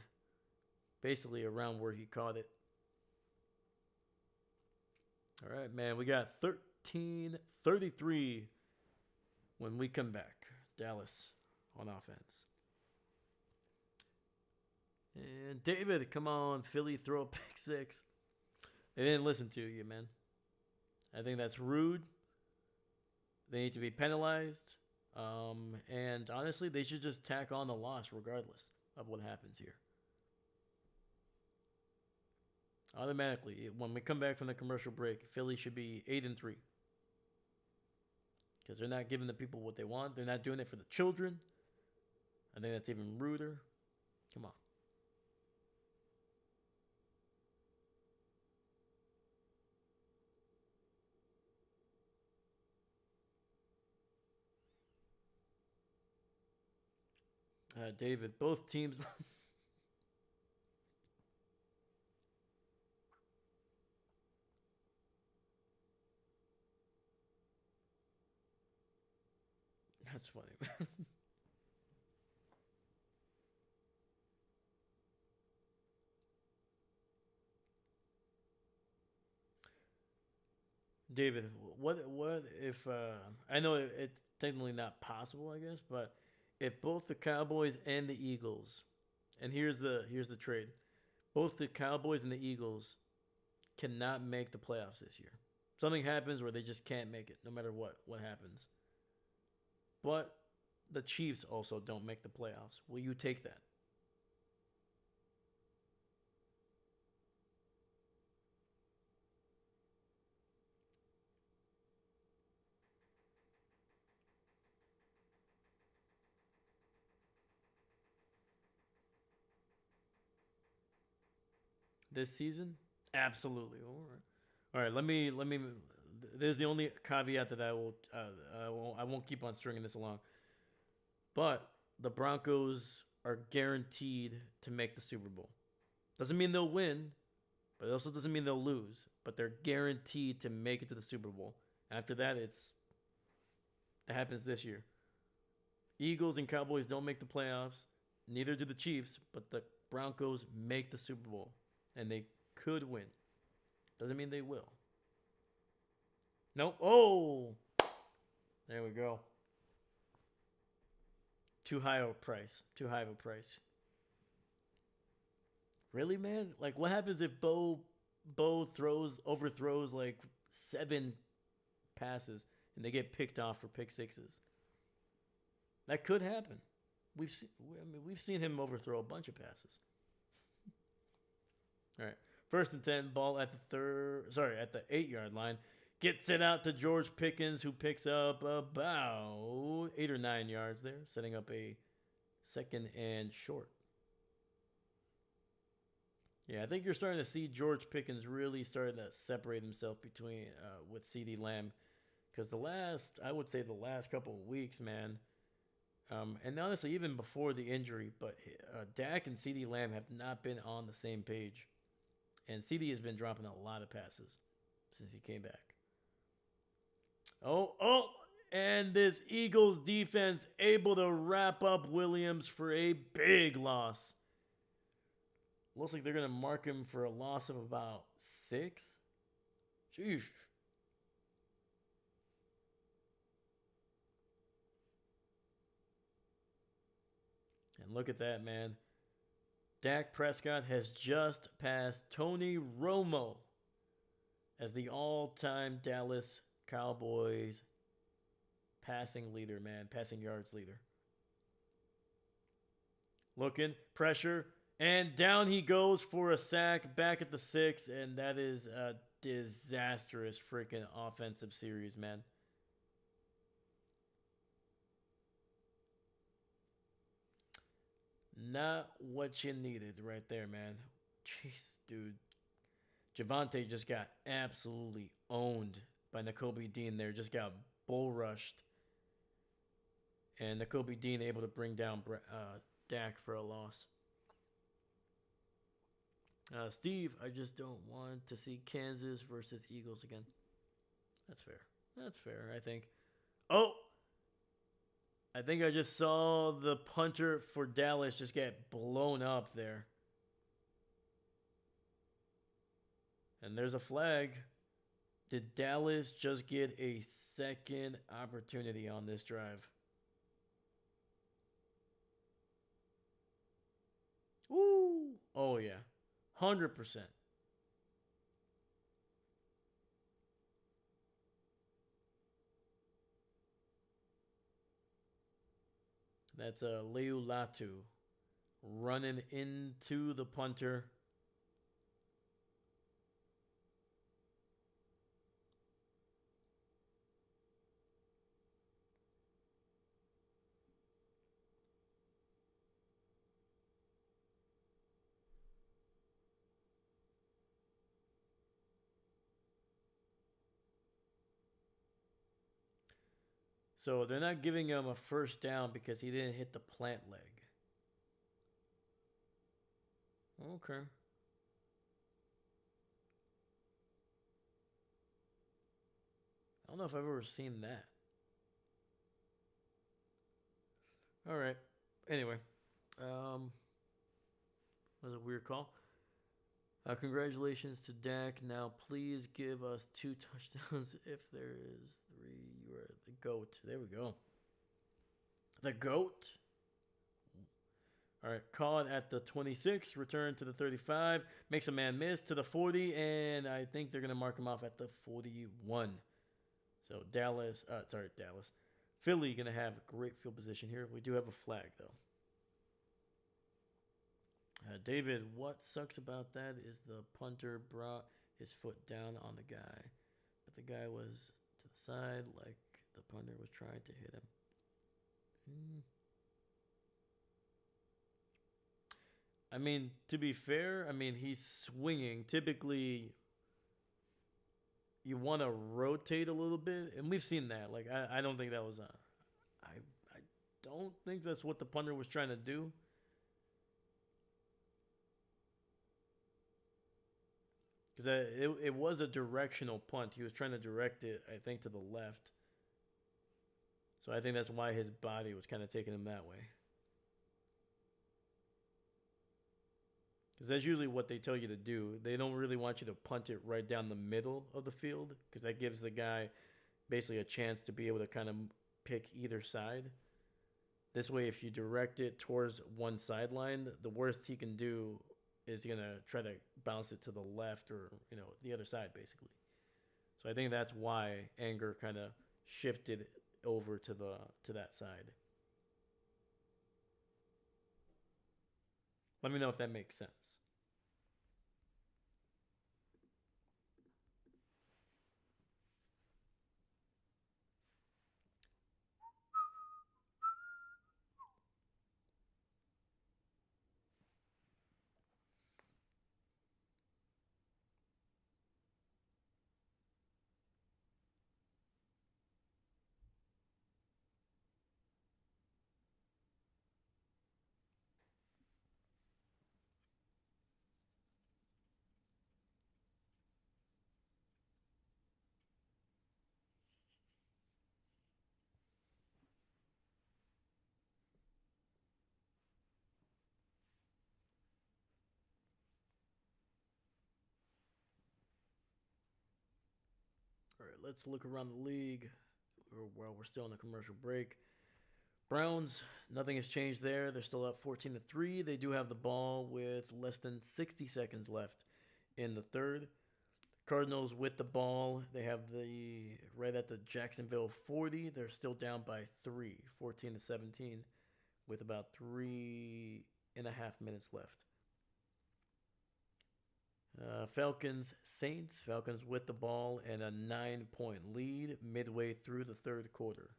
Speaker 1: Basically around where he caught it. All right, man. We got 13-33 when we come back. Dallas on offense. And David, come on. Philly, throw a pick 6. They didn't listen to you, man. I think that's rude. They need to be penalized. And honestly, they should just tack on the loss regardless of what happens here. Automatically, when we come back from the commercial break, Philly should be 8-3. Because they're not giving the people what they want. They're not doing it for the children. I think that's even ruder. Come on. David, both teams. That's funny. David, what if I know it's technically not possible, I guess, but if both the Cowboys and the Eagles, and here's the trade, both the Cowboys and the Eagles cannot make the playoffs this year. Something happens where they just can't make it, no matter what happens. But the Chiefs also don't make the playoffs. Will you take that? This season? Absolutely. All right. All right. Let me. There's the only caveat that I won't keep on stringing this along. But the Broncos are guaranteed to make the Super Bowl. Doesn't mean they'll win, but it also doesn't mean they'll lose. But they're guaranteed to make it to the Super Bowl. After that, it happens this year. Eagles and Cowboys don't make the playoffs. Neither do the Chiefs, but the Broncos make the Super Bowl, and they could win. Doesn't mean they will. Nope. Oh, there we go. Too high of a price. Too high of a price. Really, man? Like, what happens if Bo overthrows like 7 passes and they get picked off for pick sixes? That could happen. We've seen him overthrow a bunch of passes. All right, 1st and 10, ball at the 8-yard line. Gets it out to George Pickens, who picks up about 8 or 9 yards there, setting up a 2nd and short. Yeah, I think you're starting to see George Pickens really starting to separate himself between with CeeDee Lamb, because I would say the last couple of weeks, man, and honestly even before the injury, but Dak and CeeDee Lamb have not been on the same page, and CeeDee has been dropping a lot of passes since he came back. Oh, and this Eagles defense able to wrap up Williams for a big loss. Looks like they're going to mark him for a loss of about 6. Jeez. And look at that, man. Dak Prescott has just passed Tony Romo as the all-time Dallas Cowboys passing leader, man. Passing yards leader. Looking, pressure, and down he goes for a sack back at the 6, and that is a disastrous freaking offensive series, man. Not what you needed right there, man. Jeez, dude. Javonte just got absolutely owned by Nakobe Dean there. Just got bull rushed. And Nakobe Dean able to bring down Dak for a loss. Steve, I just don't want to see Kansas versus Eagles again. That's fair. That's fair, I think. Oh! I think I just saw the punter for Dallas just get blown up there. And there's a flag. Did Dallas just get a second opportunity on this drive? Ooh! Oh, yeah. 100%. That's Leulatu running into the punter. So they're not giving him a first down because he didn't hit the plant leg. Okay. I don't know if I've ever seen that. All right. Anyway, that was a weird call. Congratulations to Dak. Now please give us 2 touchdowns if there is 3. You are the GOAT. There we go. The GOAT. All right, call it at the 26, return to the 35, makes a man miss to the 40, and I think they're going to mark him off at the 41. So Dallas. Philly going to have a great field position here. We do have a flag, though. David, what sucks about that is the punter brought his foot down on the guy, but the guy was to the side like the punter was trying to hit him. I mean, to be fair, I mean, he's swinging. Typically, you want to rotate a little bit, and we've seen that. Like, I don't think that was I don't think that's what the punter was trying to do. Because it was a directional punt. He was trying to direct it, I think, to the left. So I think that's why his body was kind of taking him that way. Because that's usually what they tell you to do. They don't really want you to punt it right down the middle of the field because that gives the guy basically a chance to be able to kind of pick either side. This way, if you direct it towards one sideline, the worst he can do is going to try to bounce it to the left or, the other side, basically. So I think that's why Anger kind of shifted over to that side. Let me know if that makes sense. All right, let's look around the league while we're still on the commercial break. Browns, nothing has changed there. They're still up 14-3. They do have the ball with less than 60 seconds left in the third. Cardinals with the ball. They have the right at the Jacksonville 40. They're still down by 3, 14-17, with about 3.5 minutes left. Falcons, Saints. Falcons with the ball and a 9-point lead midway through the third quarter.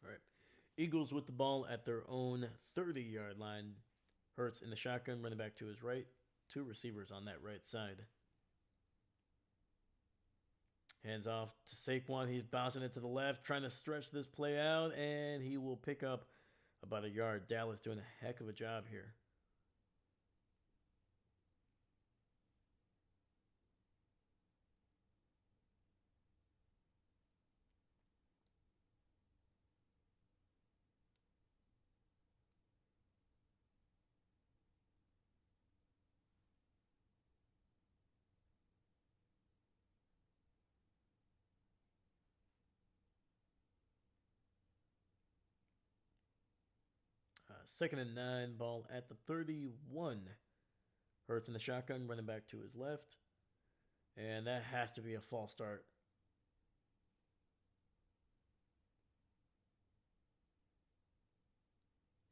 Speaker 1: All right. Eagles with the ball at their own 30-yard line. Hurts in the shotgun, running back to his right. Two receivers on that right side. Hands off to Saquon. He's bouncing it to the left, trying to stretch this play out, and he will pick up about a yard. Dallas doing a heck of a job here. Second and 9, ball at the 31. Hurts in the shotgun, running back to his left. And that has to be a false start.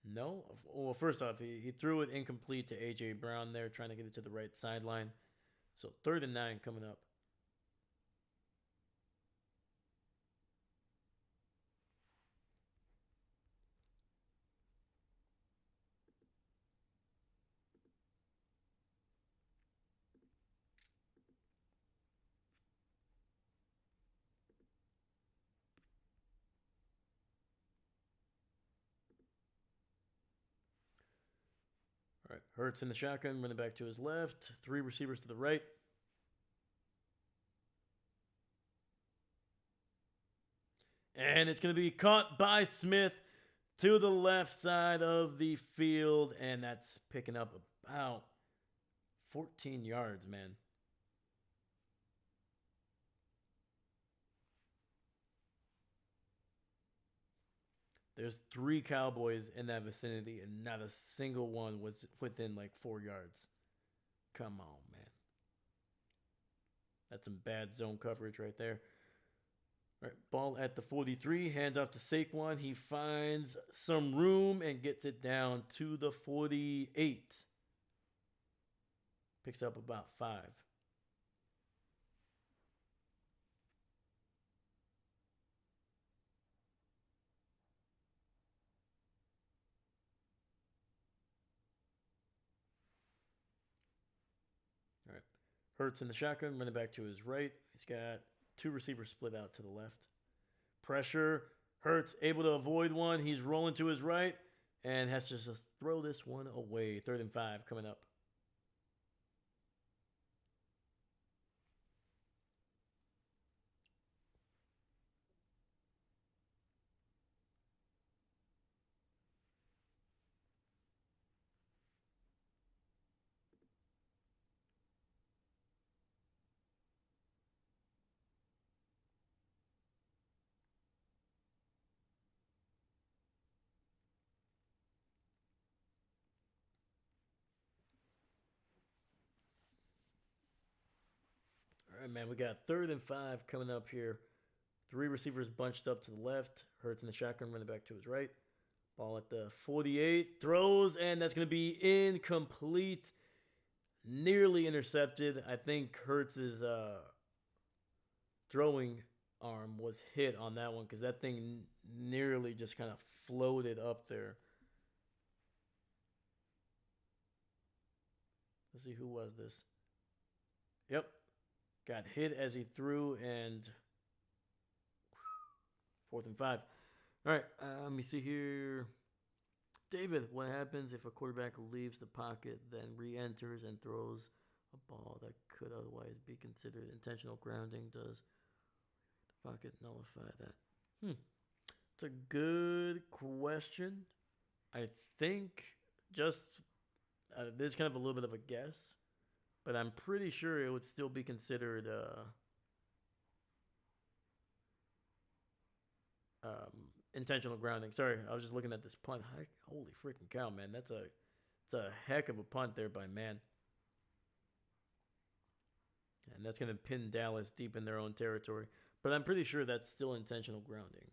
Speaker 1: No? Well, first off, he threw it incomplete to A.J. Brown there, trying to get it to the right sideline. So third and 9 coming up. All right, Hurts in the shotgun, running back to his left. Three receivers to the right. And it's going to be caught by Smith to the left side of the field. And that's picking up about 14 yards, man. There's 3 Cowboys in that vicinity, and not a single one was within like 4 yards. Come on, man. That's some bad zone coverage right there. All right, ball at the 43, hand off to Saquon. He finds some room and gets it down to the 48. Picks up about 5. All right. Hurts in the shotgun, running back to his right. He's got two receivers split out to the left. Pressure. Hurts able to avoid one. He's rolling to his right and has to just throw this one away. 3rd and 5 coming up. All right, man. We got 3rd and 5 coming up here. 3 receivers bunched up to the left. Hurts in the shotgun, running back to his right. Ball at the 48. Throws, and that's going to be incomplete. Nearly intercepted. I think Hurts' throwing arm was hit on that one because that thing nearly just kind of floated up there. Let's see, who was this? Yep. Got hit as he threw, and 4th and 5. All right, let me see here. David, what happens if a quarterback leaves the pocket, then re-enters and throws a ball that could otherwise be considered intentional grounding? Does the pocket nullify that? It's a good question. I think just this is kind of a little bit of a guess, but I'm pretty sure it would still be considered intentional grounding. Sorry, I was just looking at this punt. Holy freaking cow, man! It's a heck of a punt there by Man. And that's going to pin Dallas deep in their own territory. But I'm pretty sure that's still intentional grounding.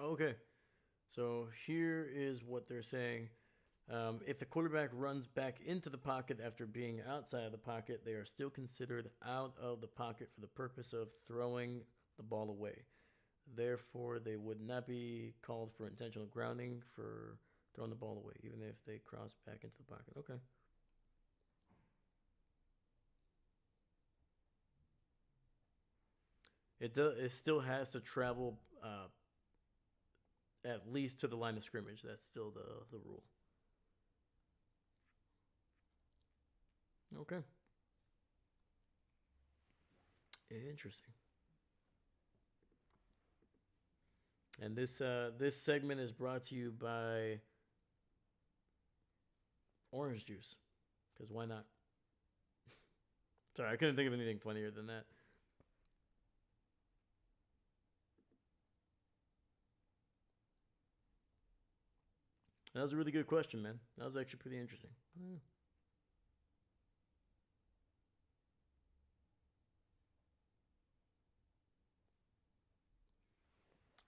Speaker 1: Okay, so here is what they're saying. If the quarterback runs back into the pocket after being outside of the pocket, they are still considered out of the pocket for the purpose of throwing the ball away. Therefore, they would not be called for intentional grounding for throwing the ball away, even if they cross back into the pocket. Okay. It still has to travel at least to the line of scrimmage. That's still the rule. Okay. Interesting. And this segment is brought to you by orange juice, because why not? Sorry, I couldn't think of anything funnier than that. That was a really good question, man. That was actually pretty interesting. Yeah.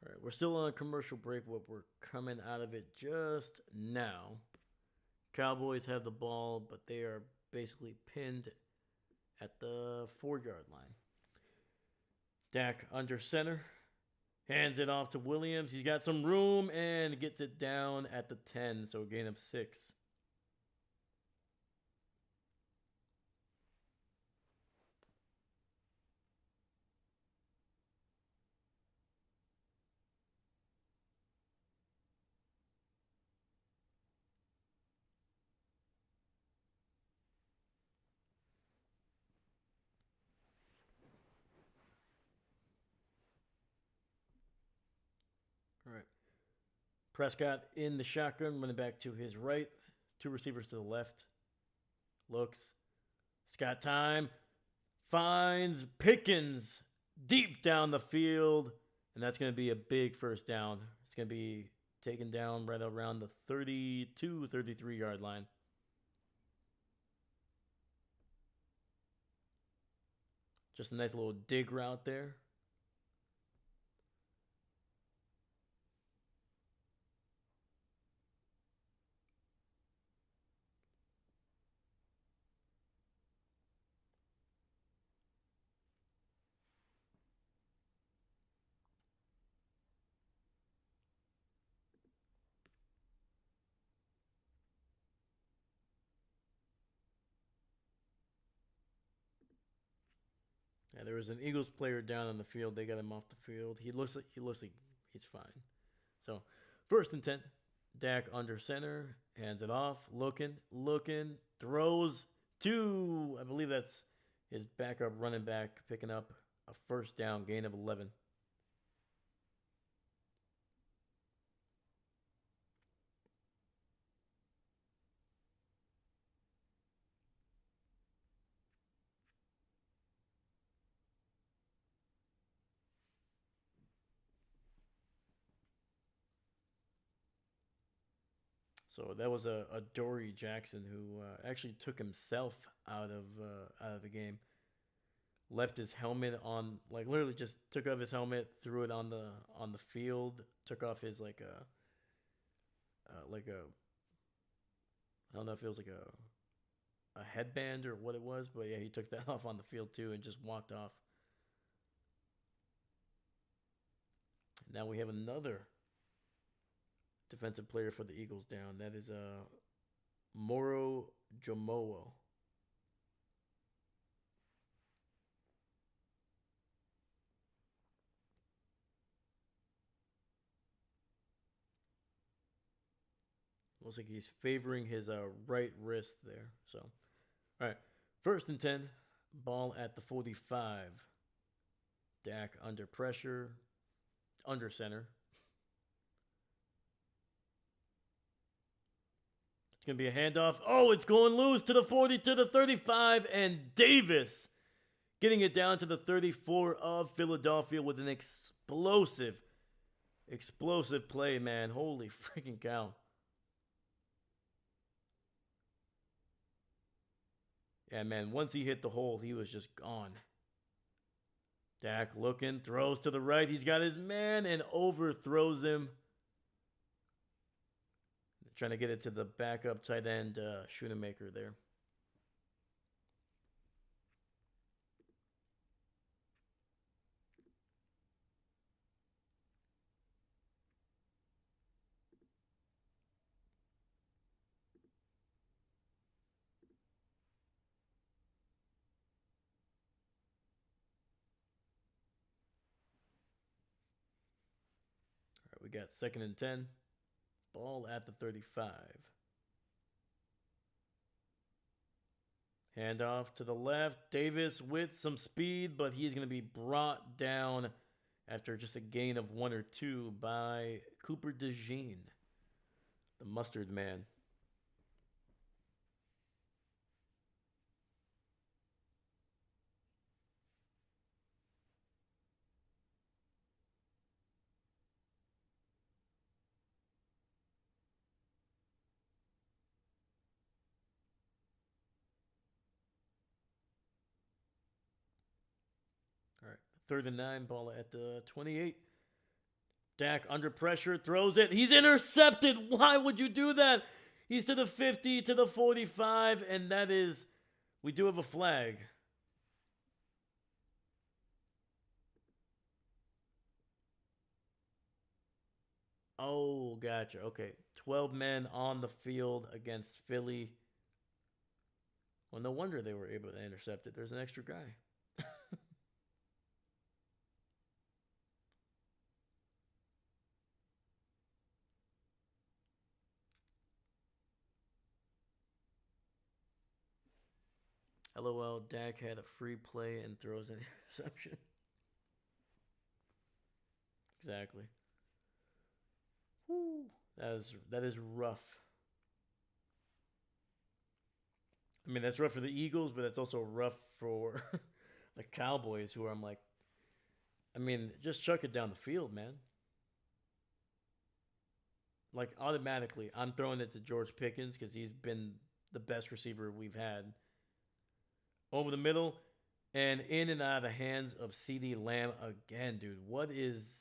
Speaker 1: All right, we're still on a commercial break, but we're coming out of it just now. Cowboys have the ball, but they are basically pinned at the 4-yard line. Dak under center. Hands it off to Williams. He's got some room and gets it down at the 10, so a gain of 6. All right. Prescott in the shotgun, running back to his right. Two receivers to the left. Looks. It's got time. Finds Pickens deep down the field. And that's going to be a big first down. It's going to be taken down right around the 32, 33 yard line. Just a nice little dig route there. Yeah, there was an Eagles player down on the field. They got him off the field. He looks like he's fine. So, first and 10. Dak under center, hands it off, looking, throws to, I believe that's his backup running back, picking up a first down, gain of 11. So that was a Dory Jackson who actually took himself out of the game. Left his helmet on, like literally just took off his helmet, threw it on the field, took off his like a I don't know if it was like a headband or what it was, but yeah, he took that off on the field too and just walked off. Now we have another defensive player for the Eagles down. That is Moro Jomowo. Looks like he's favoring his right wrist there. So, all right, first and 10, ball at the 45. Dak under pressure, under center. It's going to be a handoff. Oh, it's going loose to the 40, to the 35, and Davis getting it down to the 34 of Philadelphia with an explosive play, man. Holy freaking cow. Yeah, man, once he hit the hole, he was just gone. Dak looking, throws to the right. He's got his man and overthrows him. Trying to get it to the backup tight end, Schoonemaker there. All right, we got second and 10. Ball at the 35. Handoff to the left. Davis with some speed, but he's going to be brought down after just a gain of 1 or 2 by Cooper DeJean, the mustard man. All right, third and 9, ball at the 28. Dak under pressure, throws it. He's intercepted. Why would you do that? He's to the 50, to the 45, and that is, we do have a flag. Oh, gotcha. Okay. 12 men on the field against Philly. Well, no wonder they were able to intercept it. There's an extra guy. LOL, Dak had a free play and throws an interception. Exactly. Woo. That is rough. I mean, that's rough for the Eagles, but that's also rough for the Cowboys, who I'm like, I mean, just chuck it down the field, man. Like automatically, I'm throwing it to George Pickens because he's been the best receiver we've had over the middle and in and out of the hands of CD Lamb again, dude. What is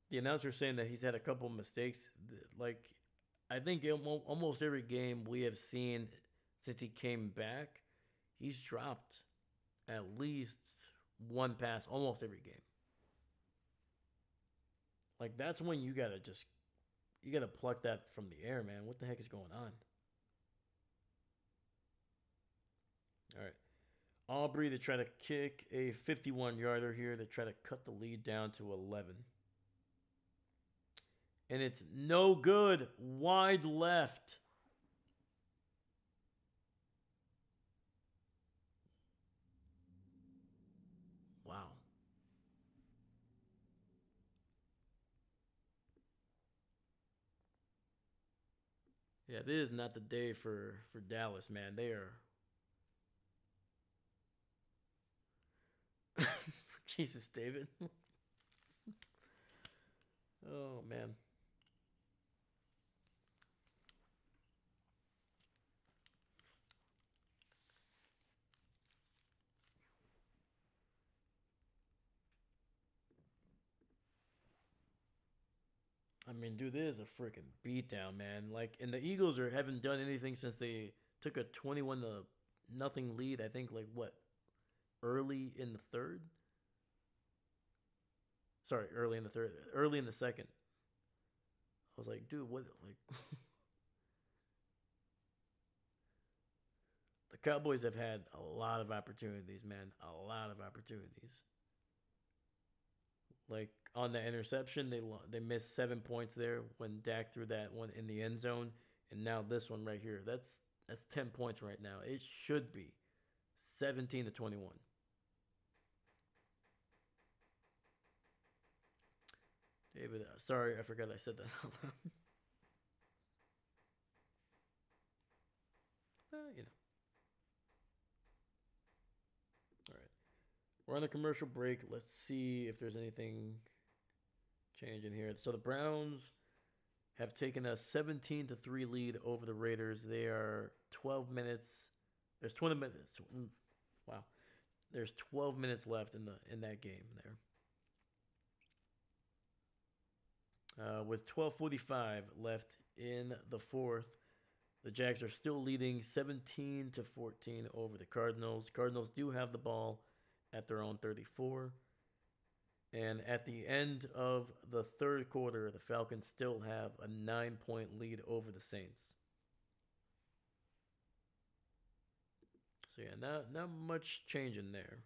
Speaker 1: the announcer saying that he's had a couple mistakes? Like, I think almost every game we have seen since he came back, he's dropped at least one pass almost every game. Like that's when you gotta pluck that from the air, man. What the heck is going on? All right, Aubrey to try to kick a 51 yarder here to try to cut the lead down to 11. And it's no good. Wide left. Wow. Yeah, this is not the day for Dallas, man. They are Jesus, David. Oh man. I mean, dude, this is a freaking beatdown, man. Like, and the Eagles are haven't done anything since they took a 21 to nothing lead. I think like what early in the third. Sorry, early in the third, early in the second. I was like, dude, what? Like, the Cowboys have had a lot of opportunities, man. A lot of opportunities. Like on the interception, they missed 7 points there when Dak threw that one in the end zone, and now this one right here. That's 10 points right now. It should be 17-21. David, sorry, I forgot I said that out loud. You know. All right, we're on a commercial break. Let's see if there's anything changing here. So the Browns have taken a 17-3 lead over the Raiders. They are 12 minutes. There's 20 minutes. Wow. There's 12 minutes left in that game there. With 12:45 left in the fourth, the Jags are still leading 17-14 over the Cardinals. Cardinals do have the ball at their own 34. And at the end of the third quarter, the Falcons still have a 9 point lead over the Saints. So yeah, not much change in there.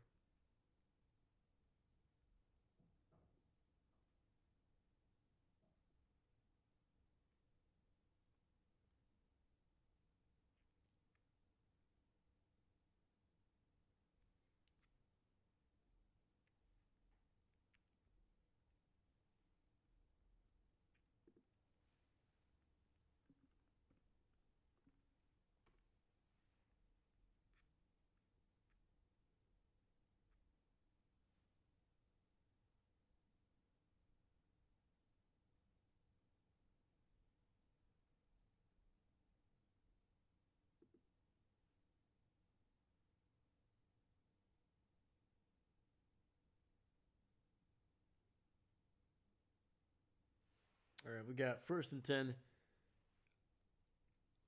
Speaker 1: All right, we got first and 10.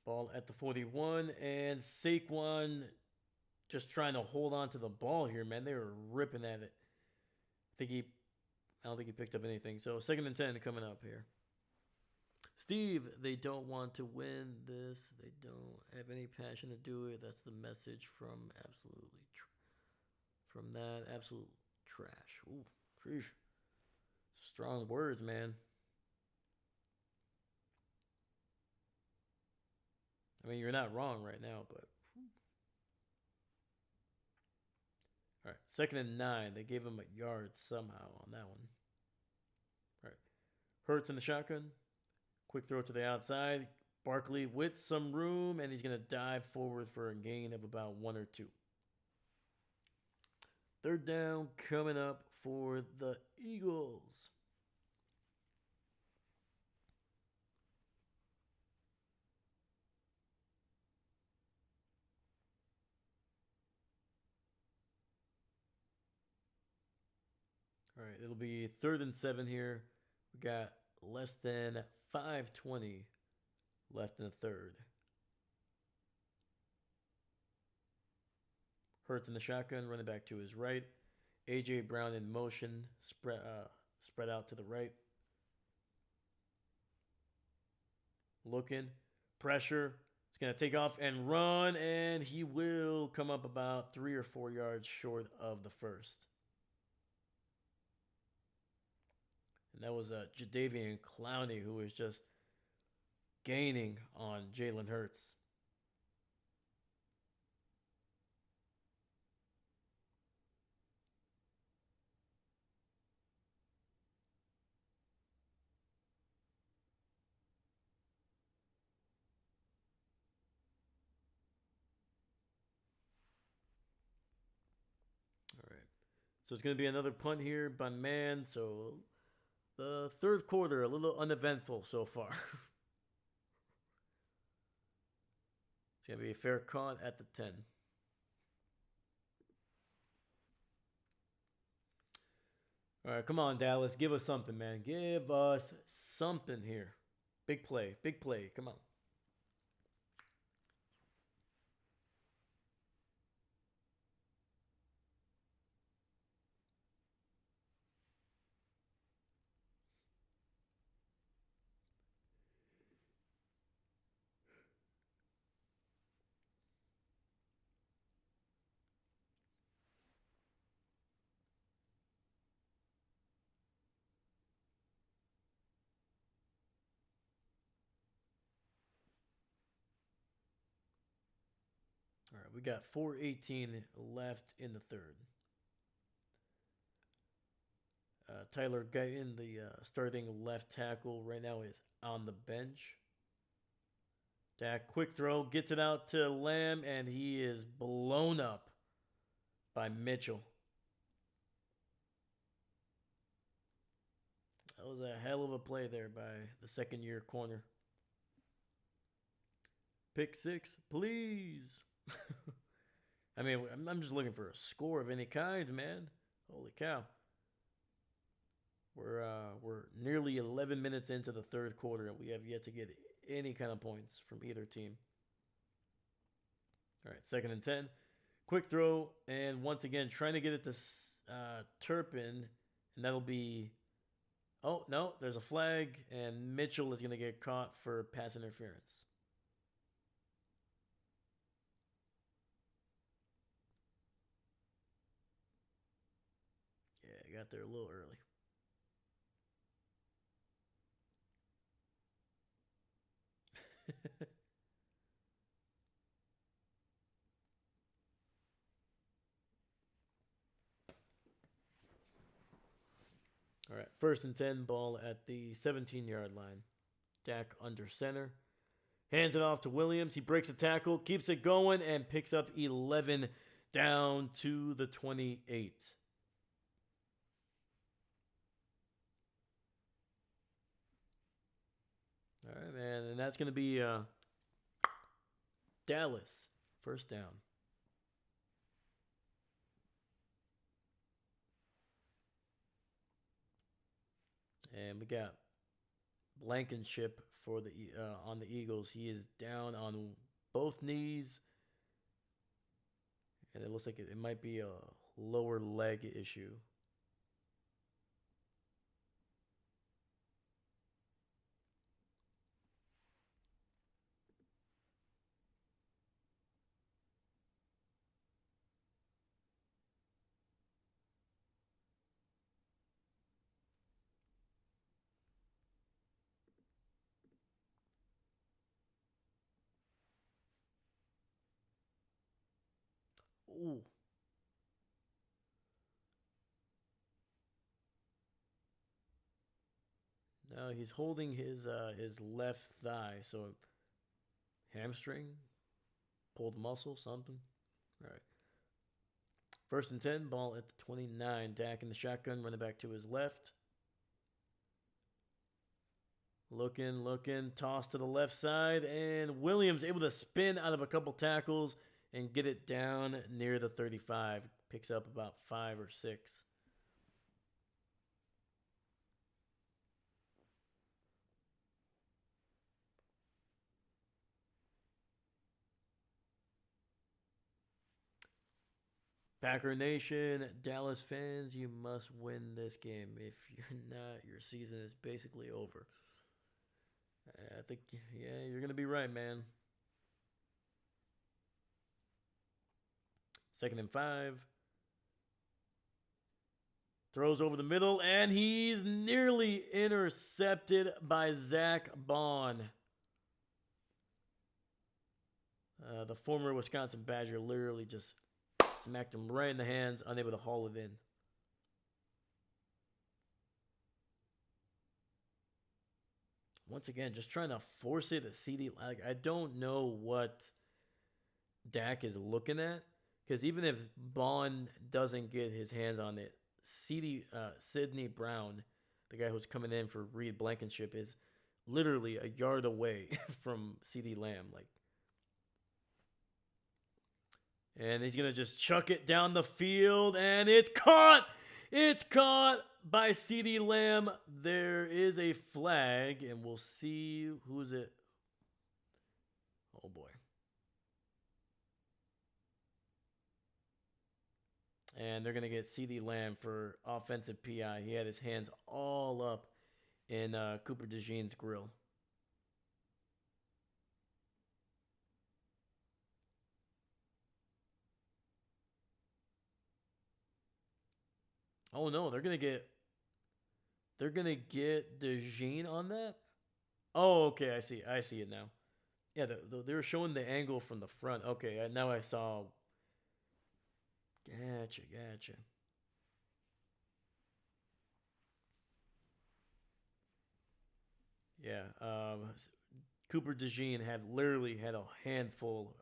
Speaker 1: Ball at the 41, and Saquon just trying to hold on to the ball here, man. They were ripping at it. I don't think he picked up anything. So 2nd and 10 coming up here. Steve, they don't want to win this. They don't have any passion to do it. That's the message from absolute trash. Ooh, sheesh. Strong words, man. I mean, you're not wrong right now, but all right, 2nd and 9. They gave him a yard somehow on that one. All right, Hurts in the shotgun. Quick throw to the outside. Barkley with some room, and he's going to dive forward for a gain of about 1 or 2. 3rd down coming up for the Eagles. All right, it'll be 3rd and 7 here. We got less than 5:20 left in the third. Hurts in the shotgun, running back to his right. A.J. Brown in motion, spread out to the right. Looking, pressure. He's going to take off and run, and he will come up about 3 or 4 yards short of the first. And that was Jadeveon Clowney, who was just gaining on Jalen Hurts. All right. So it's going to be another punt here by man. So the third quarter, a little uneventful so far. It's going to be a fair count at the 10. All right, come on, Dallas. Give us something, man. Give us something here. Big play. Big play. Come on. All right, we got 4:18 left in the third. Tyler Guyton, the starting left tackle, right now is on the bench. Dak, quick throw, gets it out to Lamb, and he is blown up by Mitchell. That was a hell of a play there by the second-year corner. Pick 6, please. I mean, I'm just looking for a score of any kind, man. Holy cow. We're nearly 11 minutes into the third quarter, and we have yet to get any kind of points from either team. All right, 2nd and 10. Quick throw, and once again, trying to get it to Turpin, and that'll be... Oh, no, there's a flag, and Mitchell is going to get caught for pass interference. Yeah, I got there a little early. All right, 1st and 10, ball at the 17-yard line. Dak under center. Hands it off to Williams. He breaks a tackle, keeps it going, and picks up 11 down to the 28. All right, man, and that's going to be Dallas, 1st down. And we got Blankenship for the on the Eagles. He is down on both knees, and it looks like it might be a lower leg issue. Ooh. No, he's holding his left thigh, so hamstring, pulled muscle, something. All right. First and 10, ball at the 29. Dak in the shotgun, running back to his left. Looking, toss to the left side, and Williams able to spin out of a couple tackles and get it down near the 35. Picks up about 5 or 6. Packer Nation, Dallas fans, you must win this game. If you're not, your season is basically over. I think, yeah, you're going to be right, man. Second and 5. Throws over the middle, and he's nearly intercepted by Zach Bond. The former Wisconsin Badger literally just smacked him right in the hands, unable to haul it in. Once again, just trying to force it at CD. Like, I don't know what Dak is looking at, because even if Bond doesn't get his hands on it, Sidney Brown, the guy who's coming in for Reed Blankenship, is literally a yard away from CD Lamb. Like, and he's gonna just chuck it down the field, and it's caught. It's caught by CD Lamb. There is a flag, and we'll see who's it. Oh boy. And they're going to get CD Lamb for offensive PI. He had his hands all up in Cooper DeJean's grill. Oh no, they're going to get DeJean on that? Oh, okay, I see it now. Yeah, they were showing the angle from the front. Okay, now I saw. Gotcha. Yeah, Cooper DeJean literally had a handful.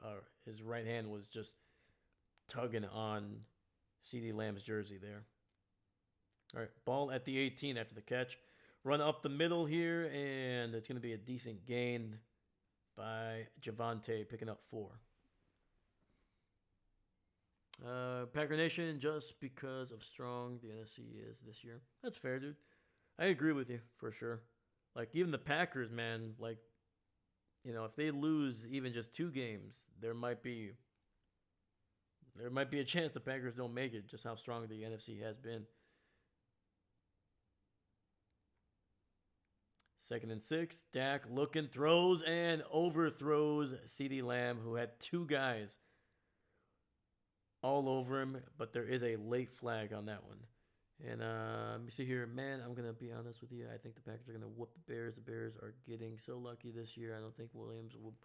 Speaker 1: His right hand was just tugging on CD Lamb's jersey there. All right, ball at the 18 after the catch. Run up the middle here, and it's going to be a decent gain by Javonte, picking up 4. Packer Nation, just because of strong the NFC is this year. That's fair, dude. I agree with you for sure. Like, even the Packers, man, like, you know, if they lose even just 2 games, there might be a chance the Packers don't make it, just how strong the NFC has been. Second and 6. Dak looking, throws, and overthrows CD Lamb, who had 2 guys all over him, but there is a late flag on that one. And let me see here. Man, I'm going to be honest with you. I think the Packers are going to whoop the Bears. The Bears are getting so lucky this year. I don't think Williams will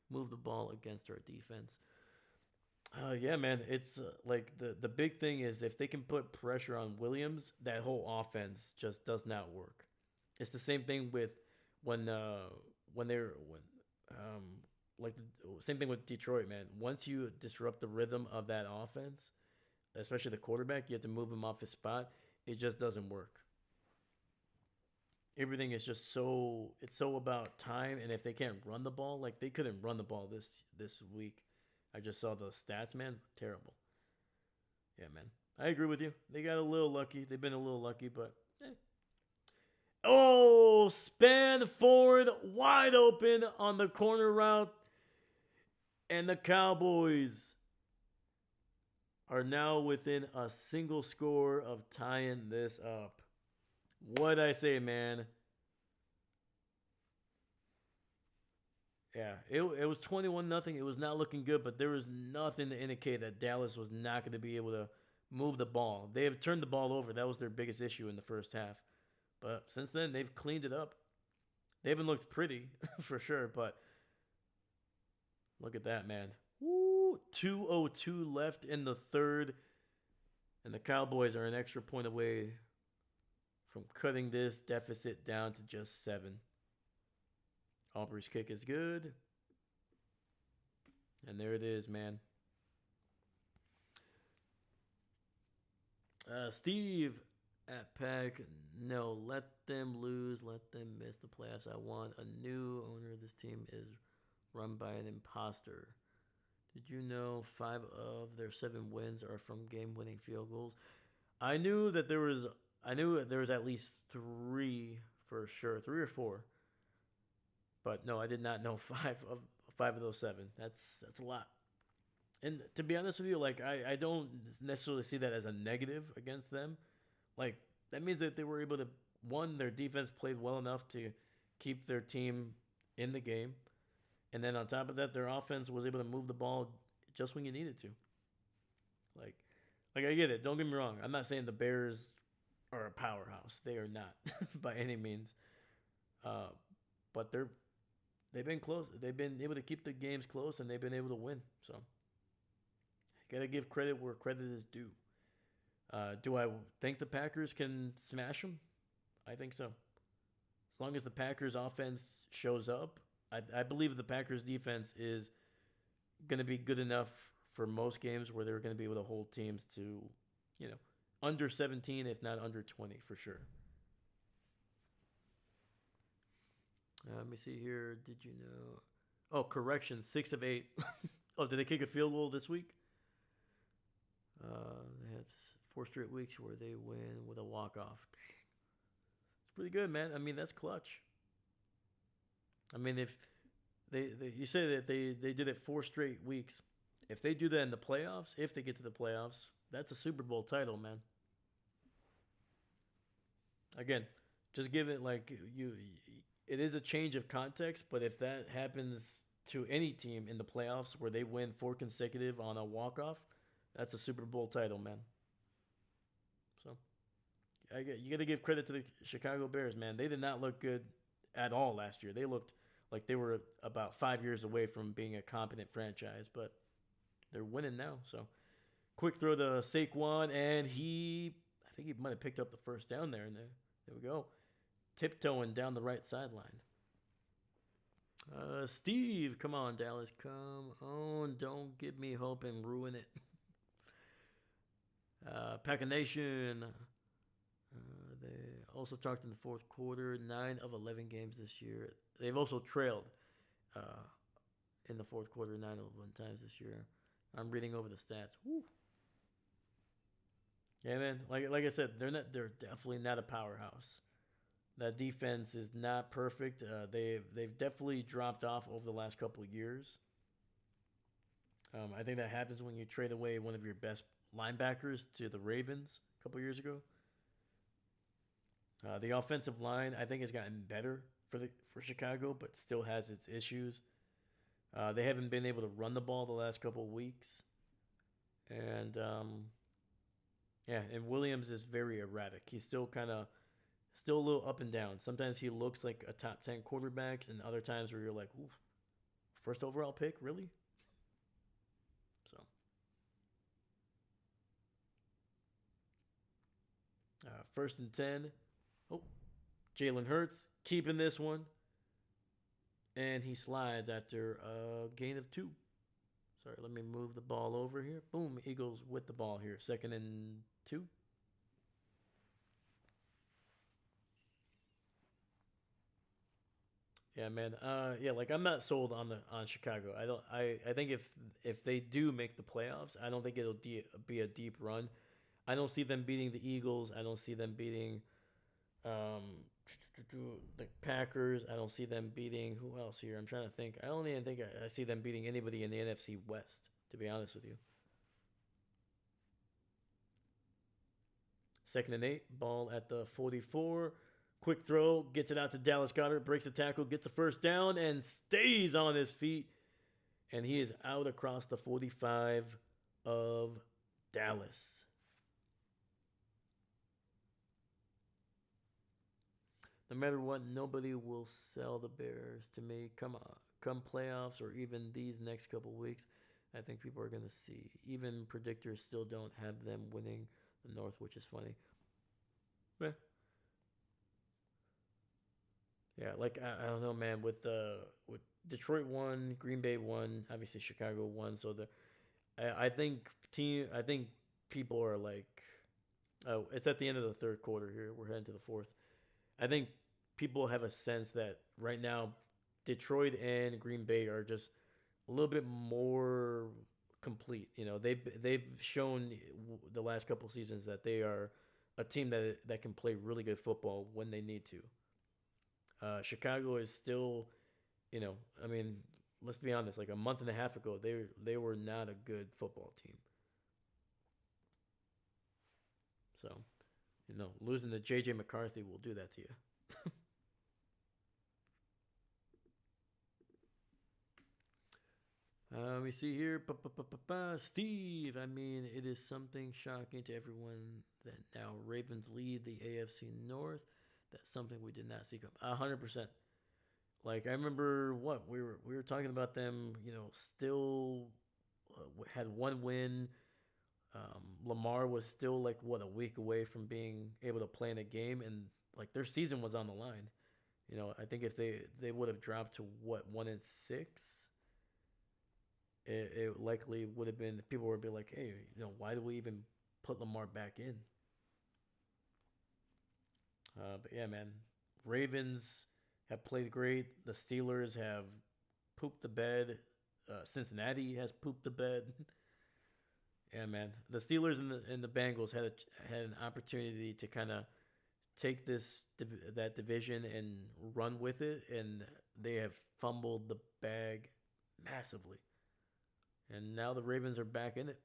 Speaker 1: move the ball against our defense. Yeah, man. It's like the big thing is if they can put pressure on Williams, that whole offense just does not work. It's the same thing with when like the same thing with Detroit, man. Once you disrupt the rhythm of that offense, especially the quarterback, you have to move him off his spot. It just doesn't work. Everything is just it's so about time, and if they can't run the ball, like they couldn't run the ball this week. I just saw the stats, man. Terrible. Yeah, man. I agree with you. They got a little lucky. They've been a little lucky, but Oh, span forward, wide open on the corner route. And the Cowboys are now within a single score of tying this up. What'd I say, man? Yeah, it was 21 nothing. It was not looking good, but there was nothing to indicate that Dallas was not going to be able to move the ball. They have turned the ball over. That was their biggest issue in the first half. But since then, they've cleaned it up. They haven't looked pretty for sure, but look at that, man. Woo! 2:02 left in the third, and the Cowboys are an extra point away from cutting this deficit down to just 7. Aubrey's kick is good. And there it is, man. Steve at Pack. No, let them lose. Let them miss the playoffs. I want a new owner. This team is run by an imposter. Did you know 5 of their 7 wins are from game-winning field goals? I knew that there was. I knew there was at least 3 for sure, 3 or 4. But no, I did not know 5 of those 7. That's a lot. And to be honest with you, like I don't necessarily see that as a negative against them. Like that means that they were able to their defense played well enough to keep their team in the game. And then on top of that, their offense was able to move the ball just when you needed to. Like like I get it. Don't get me wrong. I'm not saying the Bears are a powerhouse. They are not by any means. Uh, but they've been close. They've been able to keep the games close, and they've been able to win. So gotta give credit where credit is due. Do I think the Packers can smash them? I think so. As long as the Packers offense shows up, I believe the Packers defense is going to be good enough for most games where they're going to be able to hold teams to, you know, under 17, if not under 20 for sure. Let me see here. Did you know? Oh, correction. 6 of 8. Oh, did they kick a field goal this week? They had 4 straight weeks where they win with a walk-off. Dang. It's pretty good, man. I mean, that's clutch. I mean, if you say that they did it 4 straight weeks. If they do that in the playoffs, if they get to the playoffs, that's a Super Bowl title, man. Again, just give it like you. It is a change of context, but if that happens to any team in the playoffs where they win 4 consecutive on a walk-off, that's a Super Bowl title, man. So you got to give credit to the Chicago Bears, man. They did not look good at all last year. They looked like they were about 5 years away from being a competent franchise, but they're winning now. So quick throw to Saquon, and I think he might have picked up the first down there. And there we go. Tiptoeing down the right sideline. Steve, come on, Dallas. Come on. Don't give me hope and ruin it. Packer Nation. They also talked in the fourth quarter. 9 of 11 games this year. They've also trailed in the fourth quarter 9 of 11 times this year. I'm reading over the stats. Woo. Yeah, man. Like I said, they're definitely not a powerhouse. That defense is not perfect. They've definitely dropped off over the last couple of years. I think that happens when you trade away one of your best linebackers to the Ravens a couple of years ago. The offensive line, I think, has gotten better for Chicago, but still has its issues. They haven't been able to run the ball the last couple of weeks, and and Williams is very erratic. He's still a little up and down. Sometimes he looks like a top 10 quarterback, and other times where you're like, ooh, first overall pick, really? So, first and 10. Oh, Jalen Hurts keeping this one. And he slides after a gain of 2. Sorry, let me move the ball over here. Boom, Eagles with the ball here. 2nd and 2. Yeah, man. Like I'm not sold on Chicago. I think if they do make the playoffs, I don't think it'll be a deep run. I don't see them beating the Eagles. I don't see them beating um, the Packers. I don't see them beating who else here. I'm trying to think. I don't even think I see them beating anybody in the NFC West. To be honest with you. Second and 8. Ball at the 44. Quick throw. Gets it out to Dallas Goedert. Breaks the tackle. Gets a first down. And stays on his feet. And he is out across the 45 of Dallas. No matter what, nobody will sell the Bears to me. Come on, come playoffs or even these next couple weeks, I think people are going to see. Even predictors still don't have them winning the North, which is funny. Yeah, yeah. Like I don't know, man. With Detroit won, Green Bay won, obviously Chicago won. So I think people are like, oh, it's at the end of the third quarter here. We're heading to the fourth. I think people have a sense that right now Detroit and Green Bay are just a little bit more complete. You know, they've shown the last couple of seasons that they are a team that can play really good football when they need to. Chicago is still, you know, I mean, let's be honest. Like a month and a half ago, they were not a good football team. So, you know, losing to JJ McCarthy will do that to you. We see here, Steve. I mean, it is something shocking to everyone that now Ravens lead the AFC North. That's something we did not see come. 100%. Like I remember what we were talking about them. You know, still had one win. Lamar was still like what a week away from being able to play in a game, and like their season was on the line. You know, I think if they would have dropped to what 1-6, it likely would have been people would be like, hey, you know, why do we even put Lamar back in? But yeah, man, Ravens have played great. The Steelers have pooped the bed. Cincinnati has pooped the bed. Yeah, man, the Steelers and the Bengals had an opportunity to kind of take that division and run with it, and they have fumbled the bag massively. And now the Ravens are back in it.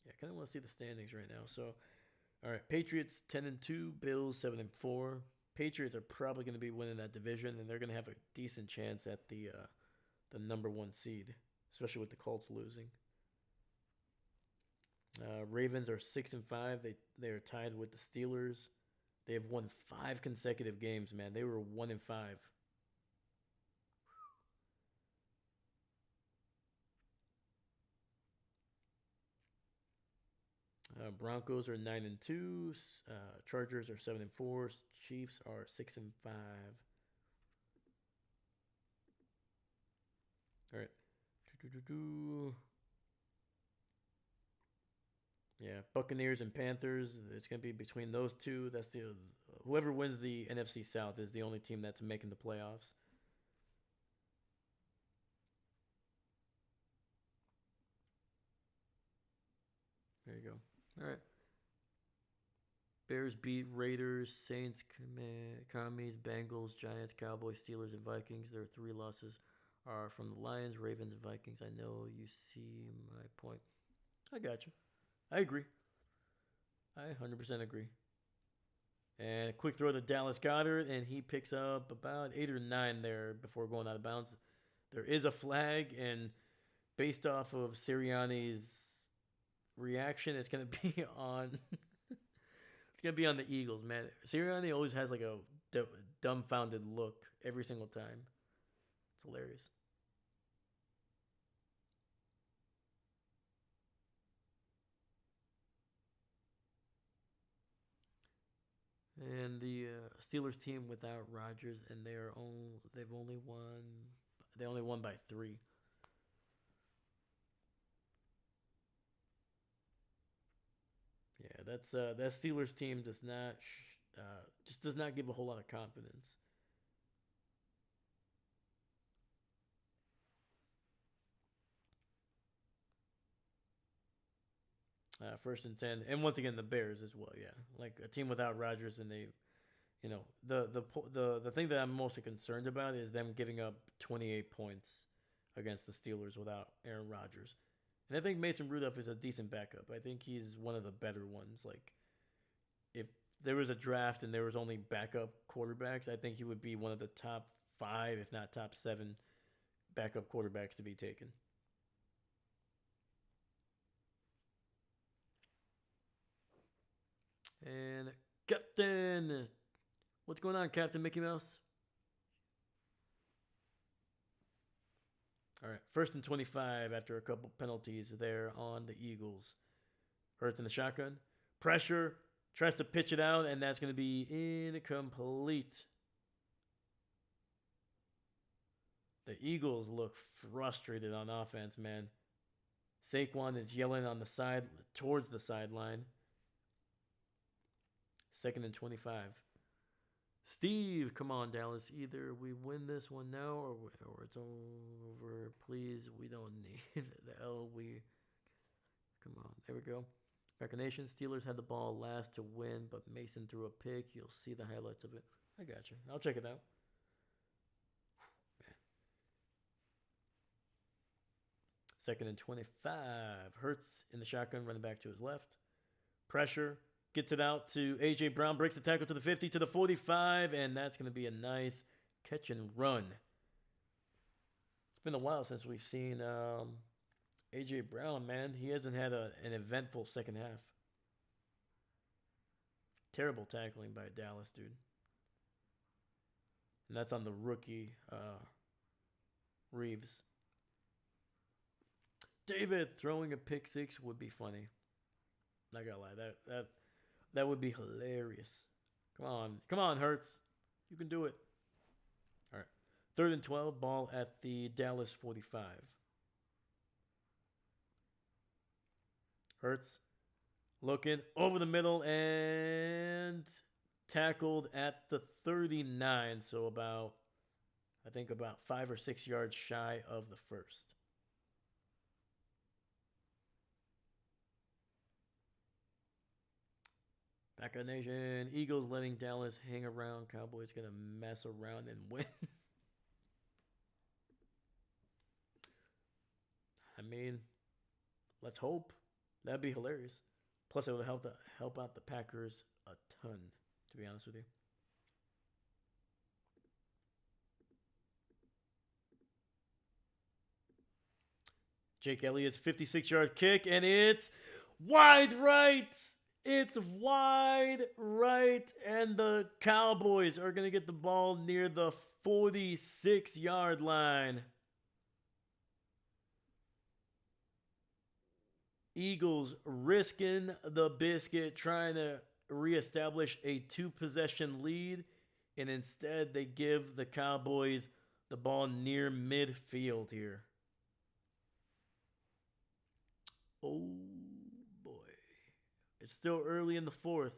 Speaker 1: Yeah, I kind of want to see the standings right now. So, all right, Patriots 10-2, Bills 7-4. Patriots are probably going to be winning that division, and they're going to have a decent chance at the number one seed, especially with the Colts losing. Ravens are 6-5. They are tied with the Steelers. They have won 5 consecutive games. Man, they were 1-5. Broncos are 9-2. Chargers are 7-4. Chiefs are 6-5. All right. Yeah, Buccaneers and Panthers. It's gonna be between those two. That's the whoever wins the NFC South is the only team that's making the playoffs. There you go. All right. Bears beat Raiders, Saints, Commies, Bengals, Giants, Cowboys, Steelers, and Vikings. Their 3 losses are from the Lions, Ravens, and Vikings. I know you see my point. I got you. I agree. I 100% agree. And a quick throw to Dallas Goddard, and he picks up about 8 or 9 there before going out of bounds. There is a flag, and based off of Sirianni's reaction, it's gonna be on. It's gonna be on the Eagles, man. Sirianni always has like a dumbfounded look every single time. It's hilarious. And the Steelers team without Rodgers, and they only won by 3. Yeah, that Steelers team does not just does not give a whole lot of confidence. First and 10, and once again the Bears as well. Yeah, like a team without Rodgers, and they, you know, the thing that I'm mostly concerned about is them giving up 28 points against the Steelers without Aaron Rodgers. And I think Mason Rudolph is a decent backup. I think he's one of the better ones. Like, if there was a draft and there was only backup quarterbacks, I think he would be one of the top 5, if not top 7, backup quarterbacks to be taken. And Captain, what's going on, Captain Mickey Mouse? All right, 1st and 25 after a couple penalties there on the Eagles. Hurts in the shotgun. Pressure. Tries to pitch it out, and that's going to be incomplete. The Eagles look frustrated on offense, man. Saquon is yelling on the side, towards the sideline. 2nd and 25. Steve, come on, Dallas. Either we win this one now or it's over. Please, we don't need the L. Come on. There we go. Packer Nation. Steelers had the ball last to win, but Mason threw a pick. You'll see the highlights of it. I got you. I'll check it out. Man. 2nd and 25. Hurts in the shotgun, running back to his left. Pressure. Gets it out to A.J. Brown. Breaks the tackle to the 50, to the 45, and that's going to be a nice catch and run. It's been a while since we've seen A.J. Brown, man. He hasn't had an eventful second half. Terrible tackling by Dallas, dude. And that's on the rookie, Reeves. David throwing a pick 6 would be funny. Not gonna lie, that would be hilarious. Come on, Hurts. You can do it. All right. 3rd and 12, ball at the Dallas 45. Hurts looking over the middle and tackled at the 39. So about 5 or 6 yards shy of the first. Packer Nation. Eagles letting Dallas hang around. Cowboys going to mess around and win. I mean, let's hope. That'd be hilarious. Plus, it would help out the Packers a ton, to be honest with you. Jake Elliott's 56-yard kick, and it's wide right. It's wide right, and the Cowboys are going to get the ball near the 46-yard line. Eagles risking the biscuit, trying to reestablish a 2-possession lead, and instead they give the Cowboys the ball near midfield here. Oh, boy. It's still early in the 4th.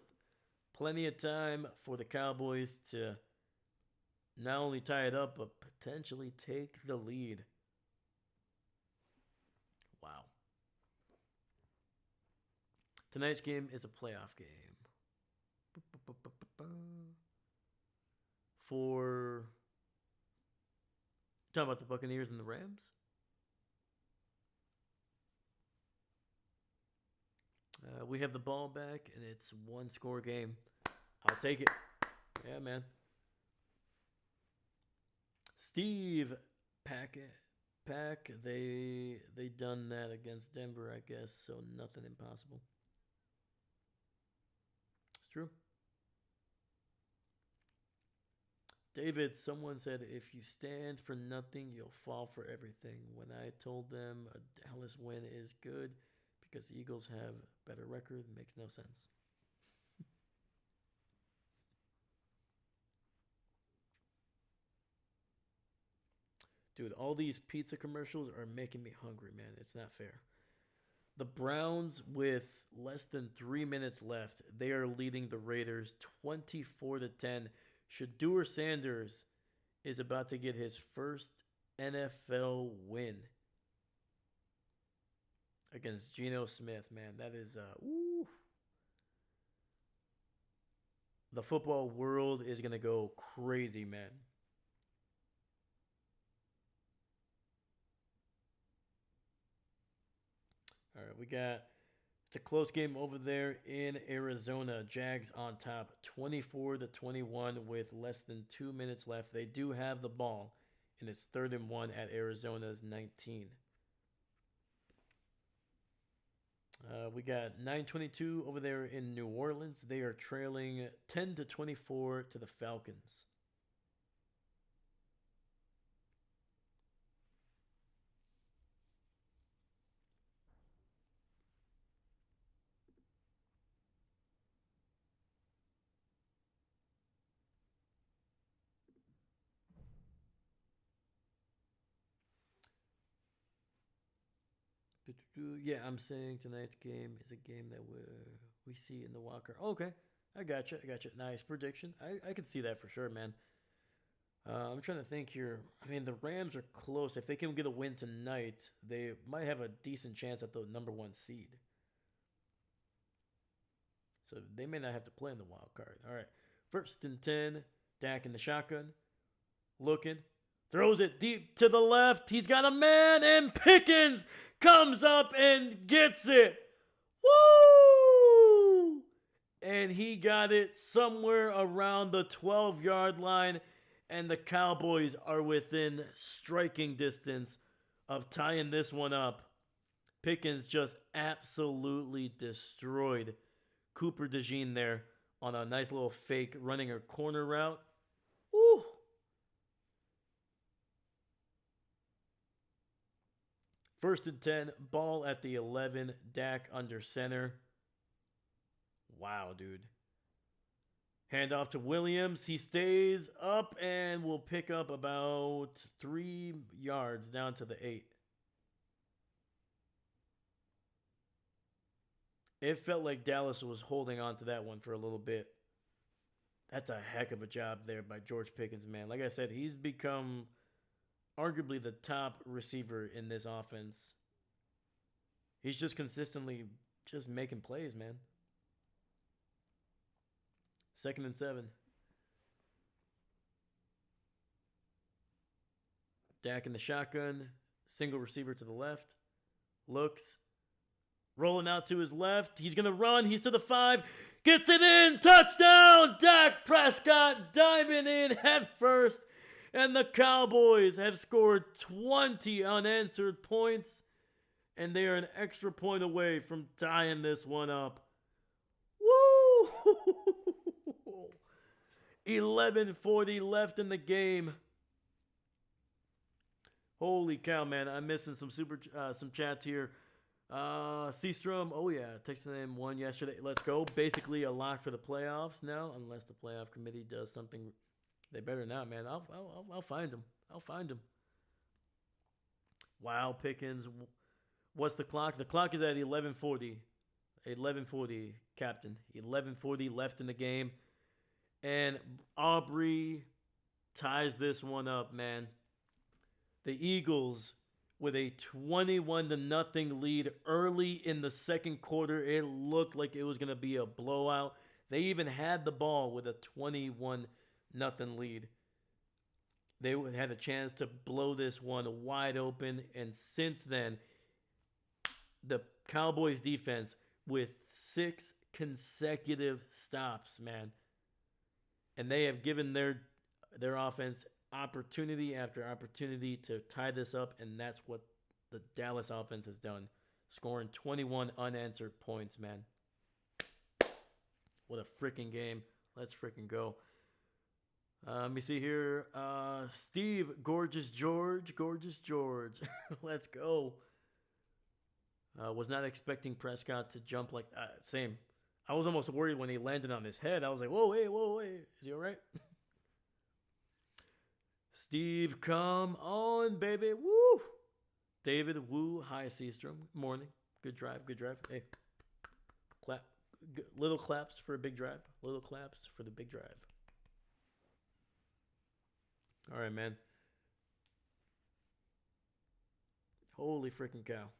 Speaker 1: Plenty of time for the Cowboys to not only tie it up, but potentially take the lead. Wow. Tonight's game is a playoff game. For... Talking about the Buccaneers and the Rams? We have the ball back, and it's 1-score game. I'll take it. Yeah, man. Steve Pack, they done that against Denver, I guess, so nothing impossible. It's true. David, someone said, if you stand for nothing, you'll fall for everything. When I told them a Dallas win is good because the Eagles have a better record, it makes no sense. Dude, all these pizza commercials are making me hungry, man. It's not fair. The Browns, with less than 3 minutes left, they are leading the Raiders 24-10. Shedeur Sanders is about to get his first NFL win against Geno Smith, man. That is, ooh. The football world is going to go crazy, man. right, we got it's a close game over there in Arizona. Jags on top, 24-21 with less than 2 minutes left. They do have the ball, and it's 3rd and 1 at Arizona's 19. We got 9:22 over there in New Orleans. They are trailing 10-24 to the Falcons. Yeah, I'm saying tonight's game is a game that we see in the Walker. Okay, I got you. I got you. Nice prediction. I can see that for sure, man. I'm trying to think here. I mean, the Rams are close. If they can get a win tonight, they might have a decent chance at the number 1 seed. So they may not have to play in the wild card. All right. 1st and 10. Dak in the shotgun. Looking. Throws it deep to the left. He's got a man, and Pickens comes up and gets it. Woo! And he got it somewhere around the 12-yard line, and the Cowboys are within striking distance of tying this one up. Pickens just absolutely destroyed Cooper DeJean there on a nice little fake running a corner route. Ooh. First and 10, ball at the 11, Dak under center. Wow, dude. Handoff to Williams. He stays up and will pick up about 3 yards down to the 8. It felt like Dallas was holding on to that one for a little bit. That's a heck of a job there by George Pickens, man. Like I said, he's become arguably the top receiver in this offense. He's just consistently just making plays, man. 2nd and 7. Dak in the shotgun. Single receiver to the left. Looks. Rolling out to his left. He's going to run. He's to the 5. Gets it in. Touchdown. Dak Prescott diving in head first. And the Cowboys have scored 20 unanswered points. And they are an extra point away from tying this one up. Woo! 11:40 left in the game. Holy cow, man. I'm missing some chats here. Seastrom, oh yeah, Texas A&M won yesterday. Let's go. Basically a lock for the playoffs now, unless the playoff committee does something. They better not, man. I'll find them. I'll find them. Wow, Pickens. What's the clock? The clock is at 11:40. 11:40, Captain. 11:40 left in the game. And Aubrey ties this one up, man. The Eagles with a 21-0 lead early in the second quarter. It looked like it was going to be a blowout. They even had the ball with a 21-0 lead. They had a chance to blow this one wide open. And since then, the Cowboys defense with 6 consecutive stops, man. And they have given their offense opportunity after opportunity to tie this up, and that's what the Dallas offense has done, scoring 21 unanswered points, man. What a freaking game. Let's freaking go. Let me see here. Steve, Gorgeous George. Let's go. Was not expecting Prescott to jump like same. I was almost worried when he landed on his head. I was like, whoa, wait. Is he all right? Steve, come on, baby. Woo! David, woo. Hi, Seastrom. Morning. Good drive. Hey, clap. Little claps for a big drive. Little claps for the big drive. All right, man. Holy freaking cow.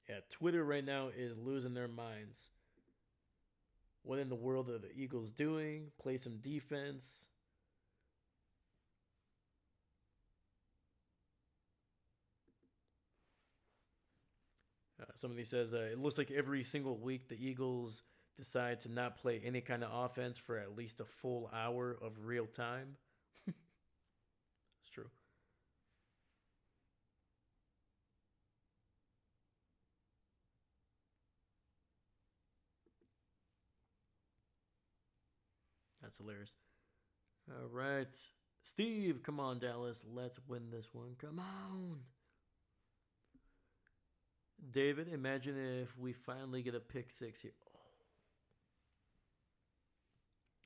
Speaker 1: Yeah, Twitter right now is losing their minds. What in the world are the Eagles doing? Play some defense. Somebody says it looks like every single week the Eagles decide to not play any kind of offense for at least a full hour of real time. It's true. That's hilarious. All right. Steve, come on, Dallas. Let's win this one. Come on. David, imagine if we finally get a pick six here. Oh,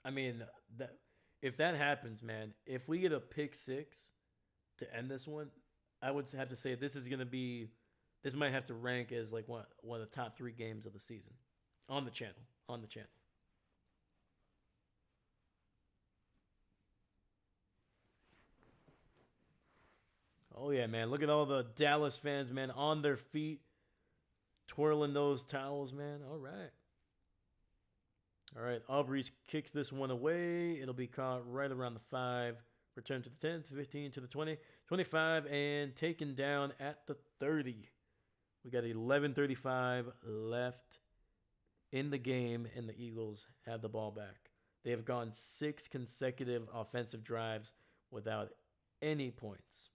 Speaker 1: I mean, that if that happens, man, if we get a pick six to end this one, I would have to say this is going to be, this might have to rank as like one of the top three games of the season on the channel. On the channel. Oh, yeah, man. Look at all the Dallas fans, man, on their feet, twirling those towels, man. All right. All right. Aubrey kicks this one away. It'll be caught right around the 5. Return to the 10, 15 to the 20, 25, and taken down at the 30. We got 11:35 left in the game, and the Eagles have the ball back. They have gone 6 consecutive offensive drives without any points.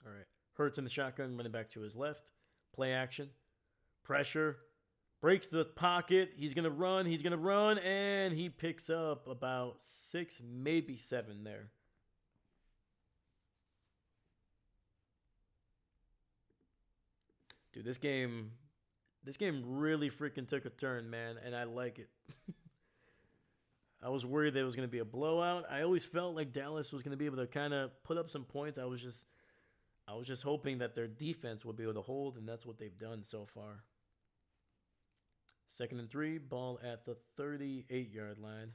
Speaker 1: All right. Hurts in the shotgun, running back to his left. Play action. Pressure. Breaks the pocket. He's going to run. He's going to run. And he picks up about 6, maybe 7 there. Dude, this game really freaking took a turn, man, and I like it. I was worried that it was going to be a blowout. I always felt like Dallas was going to be able to kind of put up some points. I was just hoping that their defense would be able to hold, and that's what they've done so far. 2nd and 3, ball at the 38-yard line.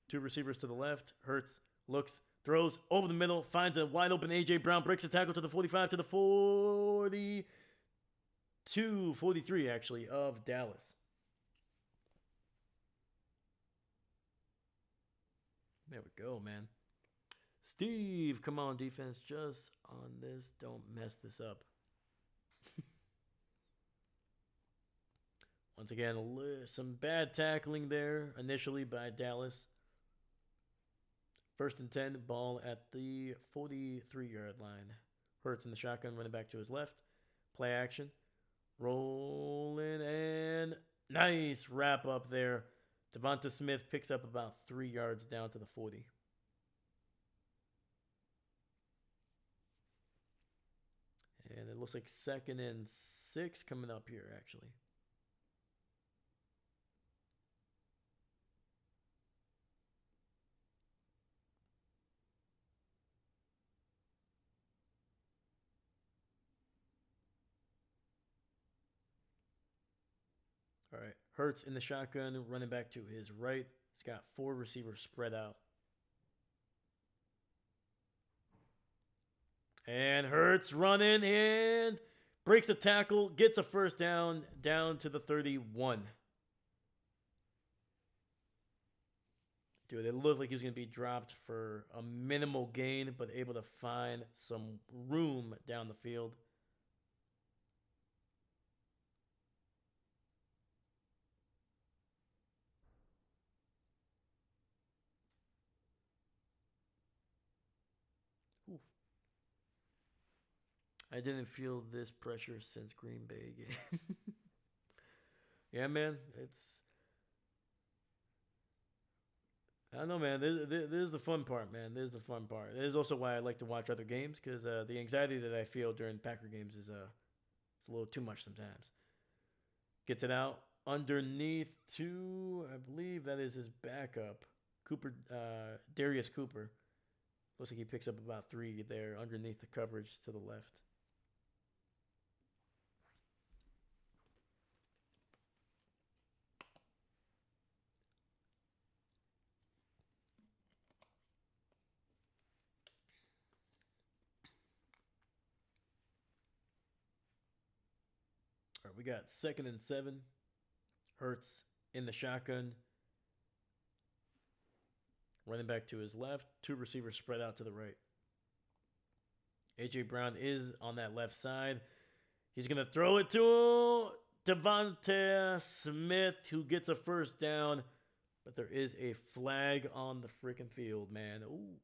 Speaker 1: 2 receivers to the left. Hurts looks, throws over the middle, finds a wide open A.J. Brown, breaks a tackle to the 45, to the 42, 43 actually, of Dallas. There we go, man. Steve, come on, defense, just on this. Don't mess this up. Once again, some bad tackling there initially by Dallas. 1st and 10, ball at the 43-yard line. Hurts in the shotgun, running back to his left. Play action. Rolling, and nice wrap up there. Devonta Smith picks up about 3 yards down to the 40. And it looks like 2nd and 6 coming up here, actually. All right. Hurts in the shotgun, running back to his right. He's got 4 receivers spread out. And Hurts running and breaks a tackle, gets a first down to the 31. Dude, it looked like he was going to be dropped for a minimal gain, but able to find some room down the field. Oof. I didn't feel this pressure since Green Bay game. Yeah, man, I don't know, man. This is the fun part, man. This is the fun part. This is also why I like to watch other games, because the anxiety that I feel during Packer games is it's a little too much sometimes. Gets it out underneath to, I believe that is his backup, Cooper, Darius Cooper. Looks like he picks up about 3 there underneath the coverage to the left. All right, we got 2nd and 7. Hurts in the shotgun. Running back to his left. 2 receivers spread out to the right. A.J. Brown is on that left side. He's going to throw it to Devonta Smith, who gets a first down. But there is a flag on the freaking field, man. Ooh.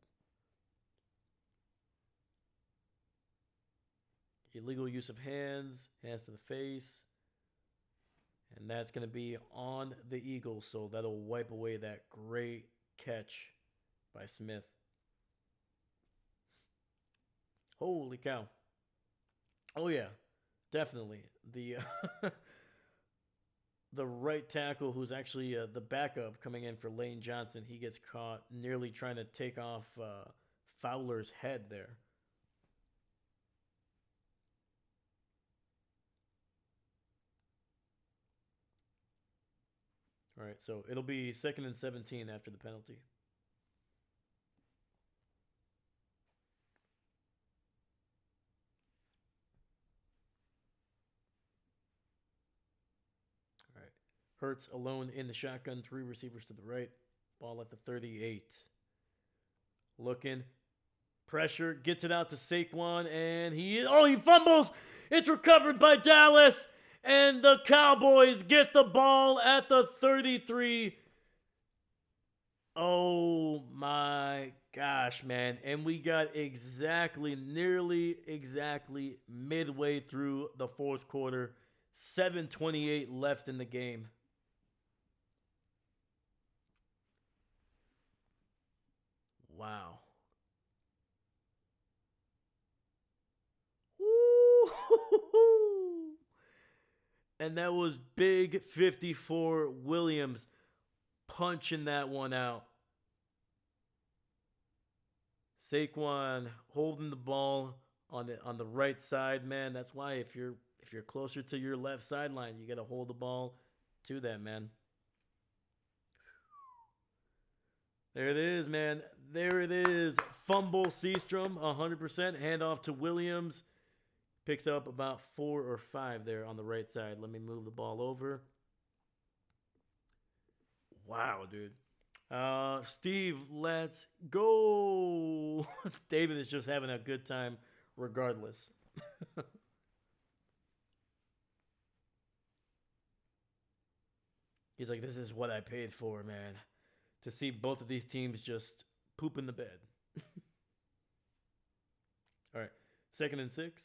Speaker 1: Illegal use of hands to the face. And that's going to be on the Eagles, so that'll wipe away that great catch by Smith. Holy cow. Oh, yeah, definitely. The the right tackle, who's actually the backup coming in for Lane Johnson, he gets caught nearly trying to take off Fowler's head there. All right, so it'll be 2nd and 17 after the penalty. All right, Hurts alone in the shotgun, 3 receivers to the right. Ball at the 38. Looking, pressure, gets it out to Saquon, and he fumbles. It's recovered by Dallas. And the Cowboys get the ball at the 33. Oh my gosh, man. And we got nearly exactly midway through the 4th quarter. 7:28 left in the game. Wow. Woo! And that was big 54 Williams punching that one out. Saquon holding the ball on the right side, man. That's why if you're closer to your left sideline, you got to hold the ball to that, man. There it is, man. There it is. Fumble Seastrom, 100%. Handoff to Williams. Picks up about 4 or 5 there on the right side. Let me move the ball over. Wow, dude. Steve, let's go. David is just having a good time regardless. He's like, this is what I paid for, man. To see both of these teams just poop in the bed. All right, 2nd and 6.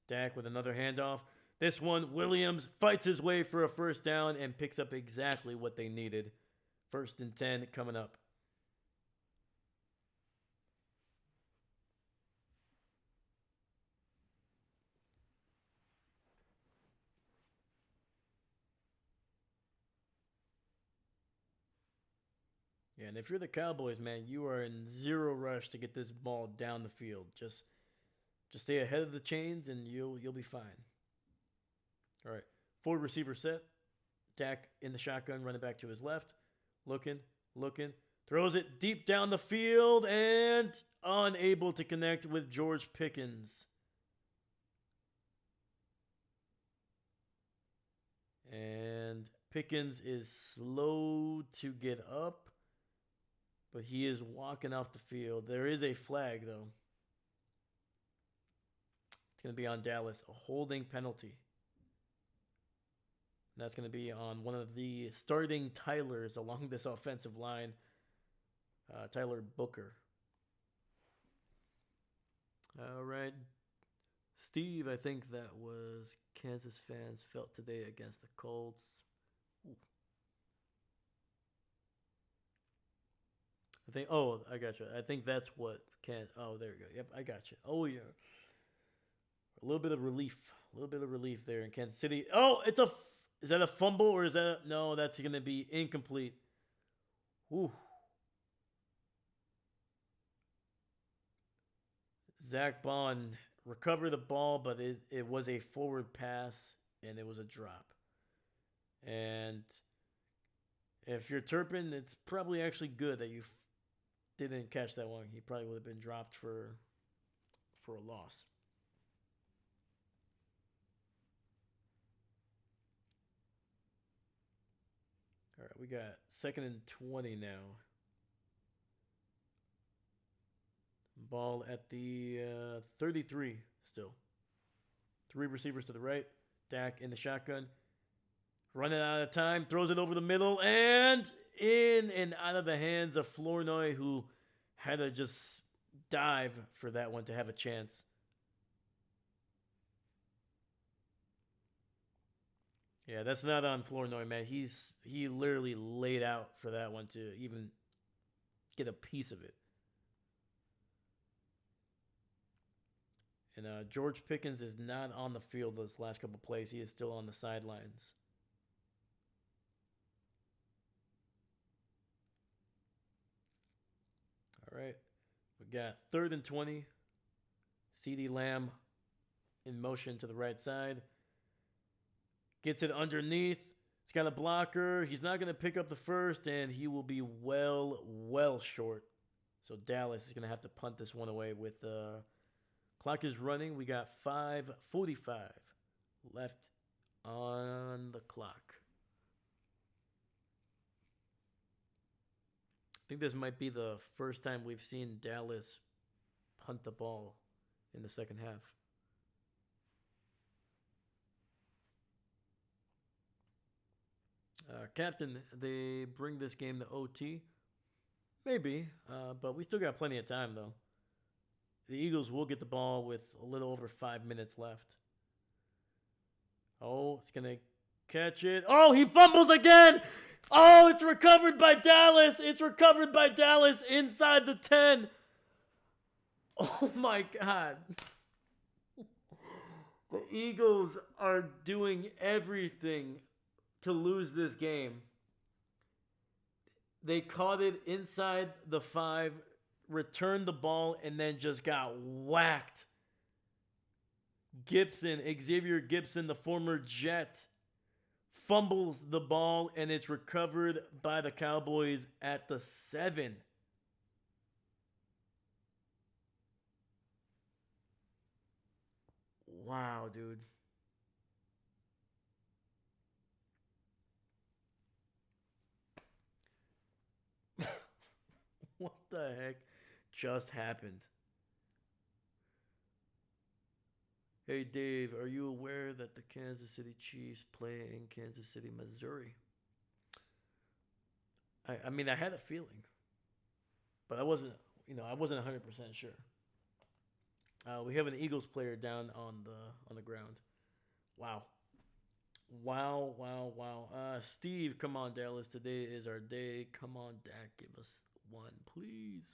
Speaker 1: Dak with another handoff. This one, Williams fights his way for a first down and picks up exactly what they needed. 1st and 10 coming up. Yeah, and if you're the Cowboys, man, you are in zero rush to get this ball down the field. Just stay ahead of the chains and you'll be fine. All right, 4 receiver set. Dak in the shotgun, running back to his left. Looking, throws it deep down the field and unable to connect with George Pickens. And Pickens is slow to get up, but he is walking off the field. There is a flag, though. It's going to be on Dallas, a holding penalty. And that's going to be on one of the starting Tylers along this offensive line, Tyler Booker. All right. Steve, I think that was Kansas fans felt today against the Colts. Ooh. I got you. I think that's what oh, there you go. Yep, I got you. Oh, yeah. A little bit of relief there in Kansas City. Oh, is that a fumble or is that no, that's going to be incomplete. Ooh. Zach Bond recovered the ball, but it was a forward pass and it was a drop. And if you're Turpin, it's probably actually good that you didn't catch that one. He probably would have been dropped for a loss. All right, we got 2nd and 20 now. Ball at the 33 still. 3 receivers to the right. Dak in the shotgun. Running out of time. Throws it over the middle. And in and out of the hands of Flournoy, who had to just dive for that one to have a chance. Yeah, that's not on Flournoy, man. He literally laid out for that one to even get a piece of it. And George Pickens is not on the field this last couple plays. He is still on the sidelines. All right. We got 3rd and 20. CeeDee Lamb in motion to the right side. Gets it underneath. He's got a blocker. He's not going to pick up the first, and he will be well short. So Dallas is going to have to punt this one away with clock is running. We got 5:45 left on the clock. I think this might be the first time we've seen Dallas punt the ball in the second half. Captain, they bring this game to OT. Maybe, but we still got plenty of time, though. The Eagles will get the ball with a little over 5 minutes left. Oh, it's going to catch it. Oh, he fumbles again. Oh, it's recovered by Dallas. It's recovered by Dallas inside the 10. Oh, my God. The Eagles are doing everything to lose this game. They caught it inside the 5, returned the ball, and then just got whacked. Xavier Gipson, the former Jet, fumbles the ball, and it's recovered by the Cowboys at the 7. Wow, dude. What the heck just happened? Hey, Dave, are you aware that the Kansas City Chiefs play in Kansas City, Missouri? I mean, I had a feeling, but I wasn't 100% sure. We have an Eagles player down on the ground. Wow. Wow. Steve, come on, Dallas. Today is our day. Come on, Dak. Give us one, please.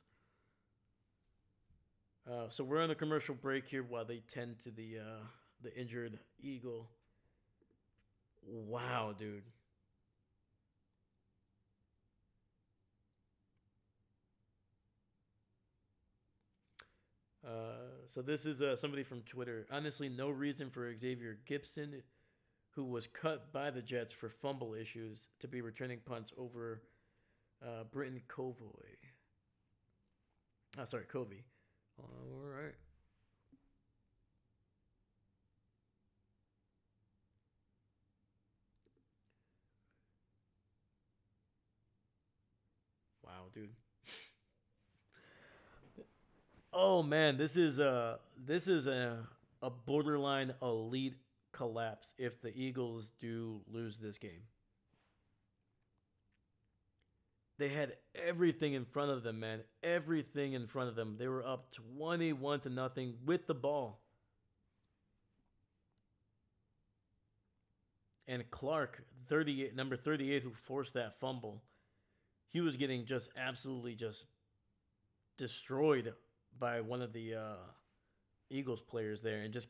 Speaker 1: So we're on a commercial break here while they tend to the injured Eagle. Wow, dude. So this is somebody from Twitter. Honestly, no reason for Xavier Gipson, who was cut by the Jets for fumble issues, to be returning punts over Britton Covey. Covey. All right. Wow, dude. Oh man, this is a borderline elite collapse if the Eagles do lose this game. They had everything in front of them, man. Everything in front of them. They were up 21-0 with the ball. And Clark, number 38, who forced that fumble, he was getting just absolutely just destroyed by one of the Eagles players there, and just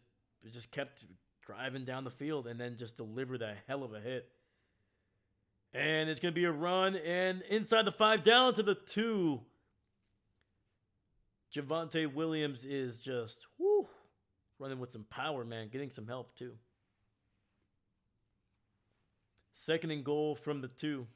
Speaker 1: kept driving down the field and then just delivered a hell of a hit. And it's going to be a run, and inside the 5, down to the 2. Javonte Williams is just whoo, running with some power, man. Getting some help too. Second and goal from the 2.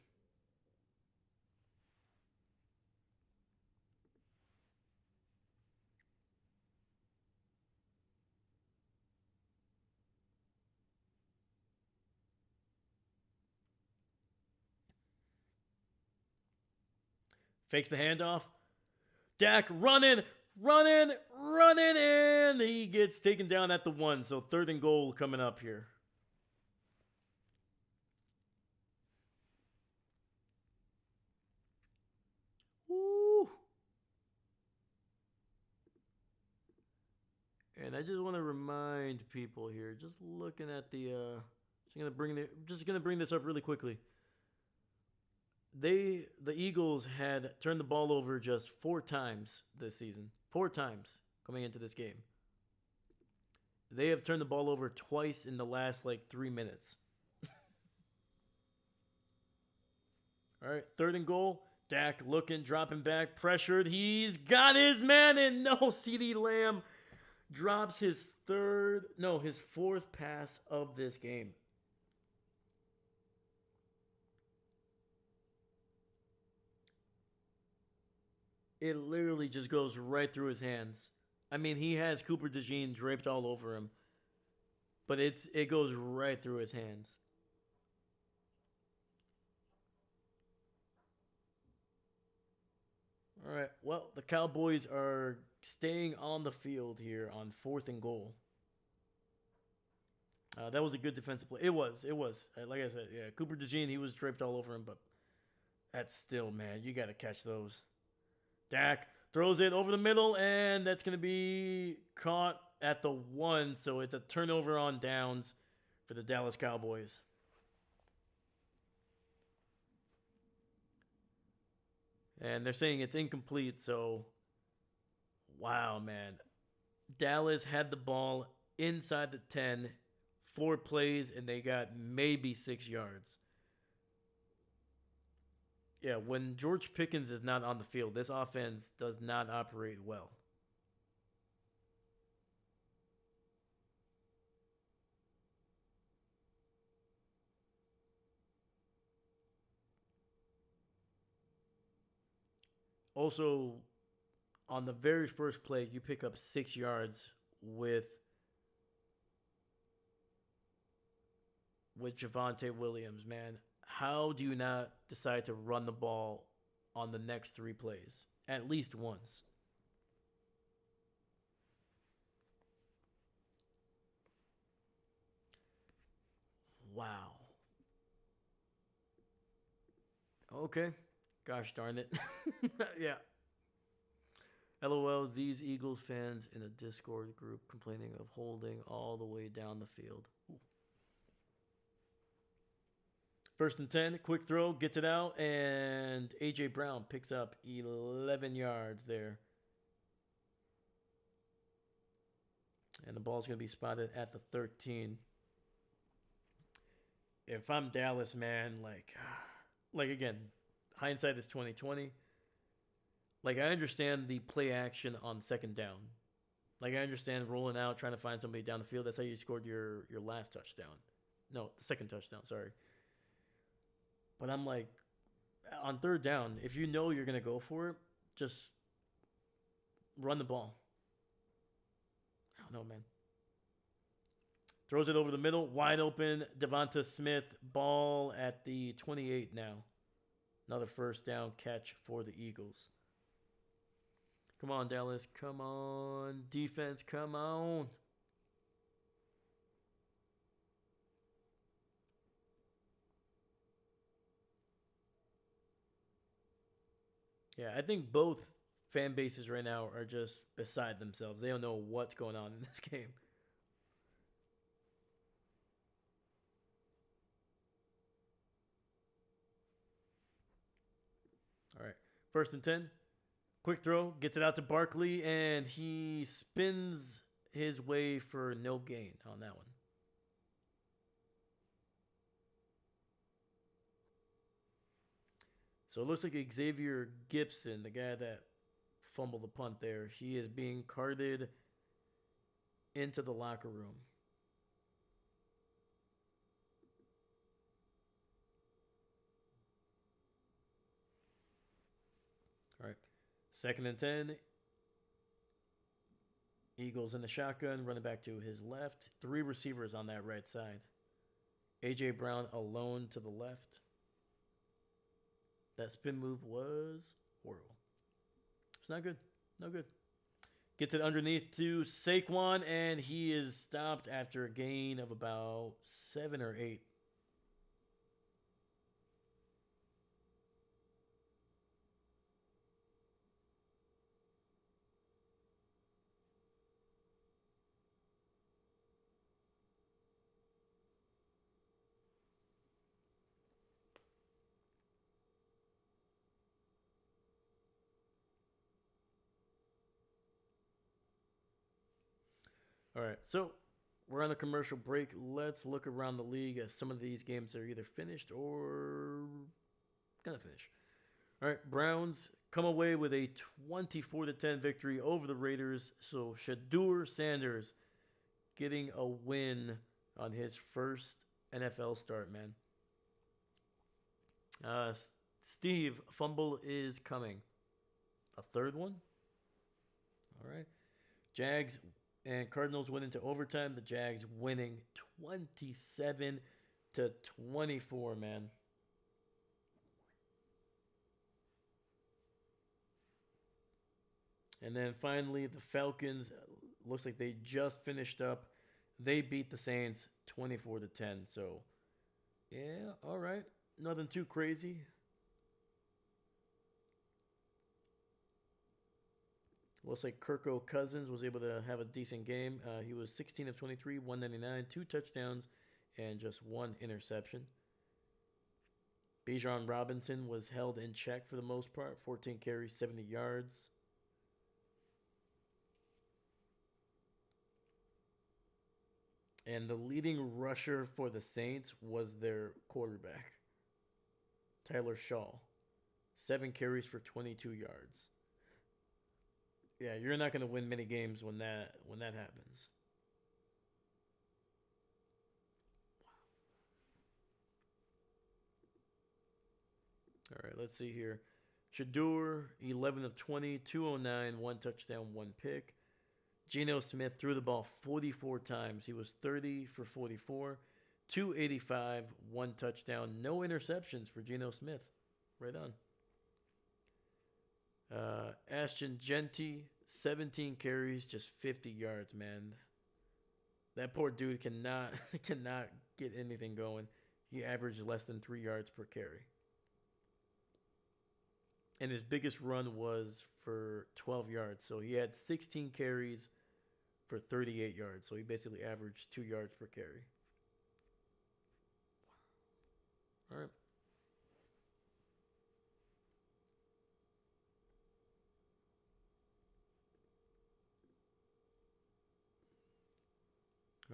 Speaker 1: Fakes the handoff. Dak running, and he gets taken down at the 1. So third and goal coming up here. Woo. And I just want to remind people here, just looking at the, just gonna bring this up really quickly. The Eagles had turned the ball over just 4 times this season. 4 times coming into this game. They have turned the ball over twice in the last 3 minutes. All right, third and goal. Dak looking, dropping back, pressured. He's got his man, and no, CeeDee Lamb drops his 4th pass of this game. It literally just goes right through his hands. I mean, he has Cooper DeJean draped all over him, but it goes right through his hands. All right. Well, the Cowboys are staying on the field here on 4th and goal. That was a good defensive play. It was. Like I said, yeah, Cooper DeJean, he was draped all over him, but that's still, man, you got to catch those. Dak throws it over the middle, and that's going to be caught at the 1, so it's a turnover on downs for the Dallas Cowboys. And they're saying it's incomplete, so wow, man. Dallas had the ball inside the 10, 4 plays, and they got maybe 6 yards. Yeah, when George Pickens is not on the field, this offense does not operate well. Also, on the very first play, you pick up 6 yards with Javonte Williams, man. How do you not decide to run the ball on the next 3 plays? At least once. Wow. Okay. Gosh darn it. Yeah. LOL, these Eagles fans in a Discord group complaining of holding all the way down the field. Ooh. First and 10, quick throw, gets it out, and A.J. Brown picks up 11 yards there. And the ball's going to be spotted at the 13. If I'm Dallas, man, like again, hindsight is 2020. Like, I understand the play action on second down. Like, I understand rolling out, trying to find somebody down the field. That's how you scored your last touchdown. No, the second touchdown, sorry. But I'm like, on third down, if you know you're going to go for it, just run the ball. I don't know, man. Throws it over the middle, wide open. Devonta Smith, ball at the 28 now. Another first down catch for the Eagles. Come on, Dallas. Come on. Defense, come on. Yeah, I think both fan bases right now are just beside themselves. They don't know what's going on in this game. All right. First and 10. Quick throw. Gets it out to Barkley, and he spins his way for no gain on that one. So it looks like Xavier Gibson, the guy that fumble the punt there. He is being carted into the locker room. All right. 2nd and 10. Eagles in the shotgun, running back to his left. 3 receivers on that right side. A.J. Brown alone to the left. That spin move was horrible. It's not good. No good. Gets it underneath to Saquon, and he is stopped after a gain of about 7 or 8. All right, so we're on a commercial break. Let's look around the league as some of these games are either finished or gonna finish. All right, Browns come away with a 24-10 victory over the Raiders. So Shadur Sanders getting a win on his first NFL start, man. Steve, fumble is coming. A third one? All right. Jags and Cardinals went into overtime. The Jags winning 27-24, man. And then finally, the Falcons, looks like they just finished up. They beat the Saints 24-10. So, yeah, all right. Nothing too crazy. Looks like Kirko Cousins was able to have a decent game. He was 16 of 23, 199, 2 touchdowns, and just 1 interception. Bijan Robinson was held in check for the most part. 14 carries, 70 yards. And the leading rusher for the Saints was their quarterback, Tyler Shaw. 7 carries for 22 yards. Yeah, you're not going to win many games when that happens. All right, let's see here. Shadur, 11 of 20, 209, 1 touchdown, 1 pick. Geno Smith threw the ball 44 times. He was 30 for 44, 285, 1 touchdown, no interceptions for Geno Smith. Right on. Ashton Genty, 17 carries, just 50 yards, man. That poor dude cannot get anything going. He averaged less than 3 yards per carry. And his biggest run was for 12 yards. So he had 16 carries for 38 yards. So he basically averaged 2 yards per carry. All right.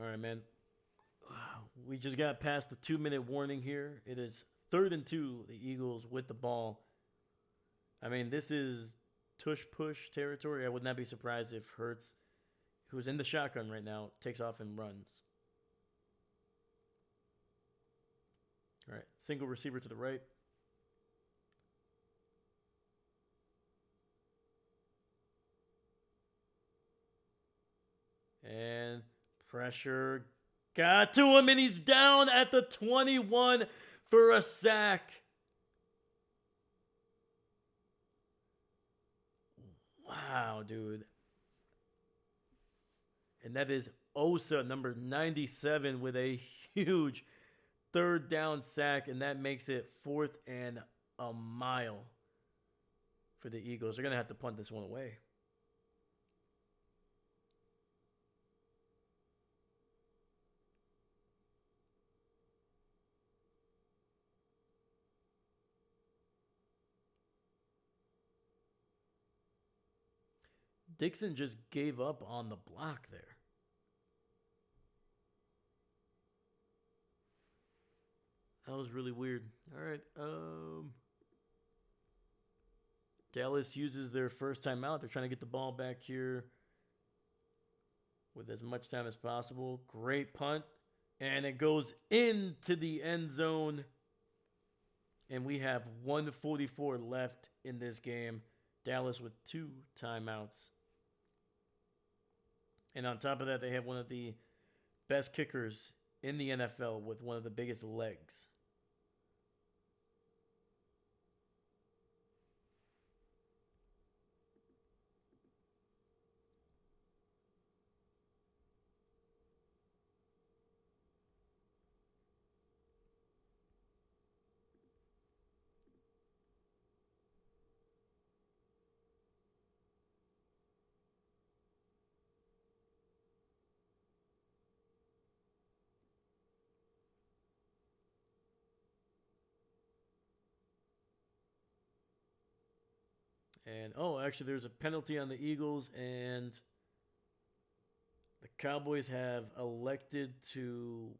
Speaker 1: All right, man. We just got past the 2-minute warning here. It is 3rd and 2, the Eagles with the ball. I mean, this is tush-push territory. I would not be surprised if Hurts, who's in the shotgun right now, takes off and runs. All right, single receiver to the right. And pressure got to him, and he's down at the 21 for a sack. Wow, dude. And that is Osa, number 97, with a huge 3rd down sack, and that makes it 4th and a mile for the Eagles. They're going to have to punt this one away. Dixon just gave up on the block there. That was really weird. All right. Dallas uses their first timeout. They're trying to get the ball back here with as much time as possible. Great punt. And it goes into the end zone. And we have 1:44 left in this game. Dallas with 2 timeouts. And on top of that, they have one of the best kickers in the NFL with one of the biggest legs. And actually, there's a penalty on the Eagles, and the Cowboys have elected to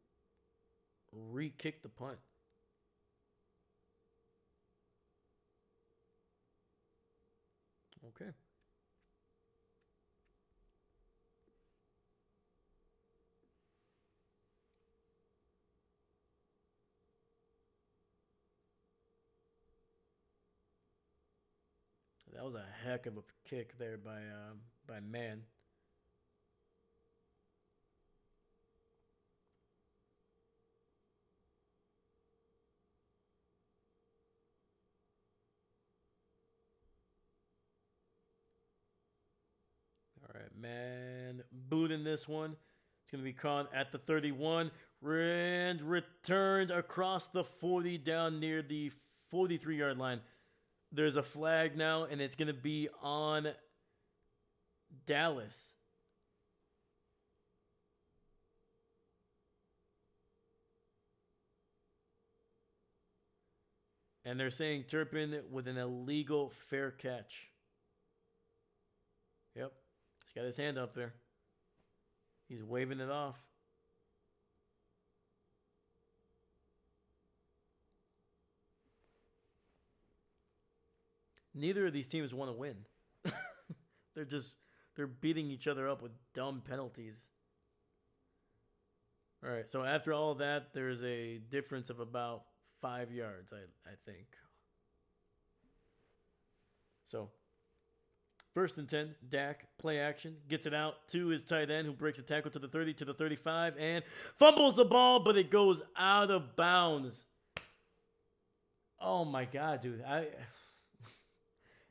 Speaker 1: re-kick the punt. Okay. That was a heck of a kick there by Man. All right, Man boot in this one. It's going to be caught at the 31 and returned across the 40 down near the 43-yard line. There's a flag now, and it's going to be on Dallas. And they're saying Turpin with an illegal fair catch. Yep. He's got his hand up there. He's waving it off. Neither of these teams want to win. They're beating each other up with dumb penalties. All right, so after all of that, there's a difference of about 5 yards, I think. So, 1st and 10, Dak, play action, gets it out to his tight end, who breaks a tackle to the 30, to the 35, and fumbles the ball, but it goes out of bounds. Oh my God, dude. I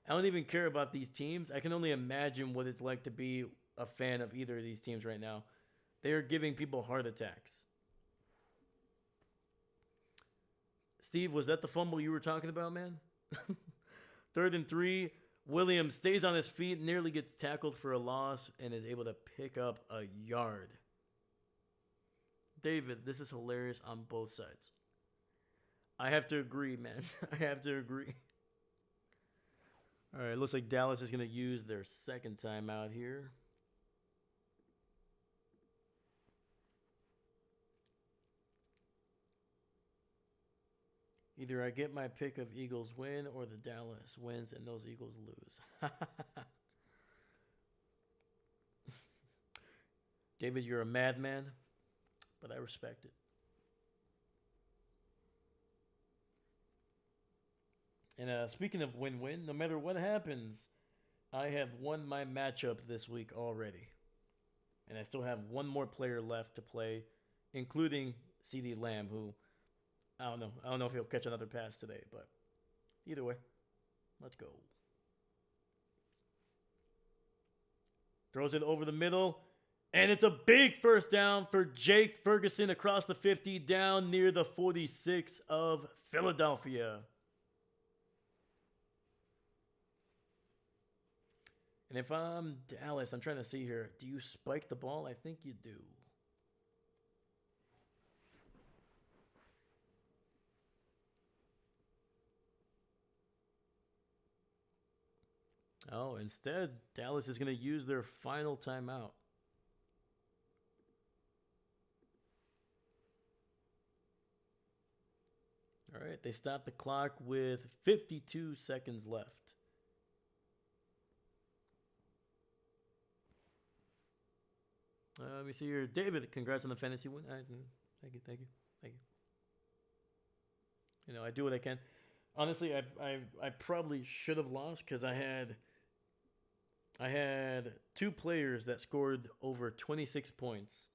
Speaker 1: don't even care about these teams. I can only imagine what it's like to be a fan of either of these teams right now. They are giving people heart attacks. Steve, was that the fumble you were talking about, man? 3rd and 3. Williams stays on his feet, nearly gets tackled for a loss, and is able to pick up a yard. David, this is hilarious on both sides. I have to agree, man. I have to agree. All right, looks like Dallas is going to use their second timeout here. Either I get my pick of Eagles win or the Dallas wins and those Eagles lose. David, you're a madman, but I respect it. And speaking of win-win, no matter what happens, I have won my matchup this week already. And I still have one more player left to play, including CeeDee Lamb, who, I don't know. I don't know if he'll catch another pass today, but either way, let's go. Throws it over the middle, and it's a big first down for Jake Ferguson across the 50 down near the 46 of Philadelphia. And if I'm Dallas, I'm trying to see here. Do you spike the ball? I think you do. Oh, instead, Dallas is going to use their final timeout. All right, they stop the clock with 52 seconds left. Let me see here. David, congrats on the fantasy win. Thank you, thank you, thank you. You know, I do what I can. Honestly, I probably should have lost because I had two players that scored over 26 points.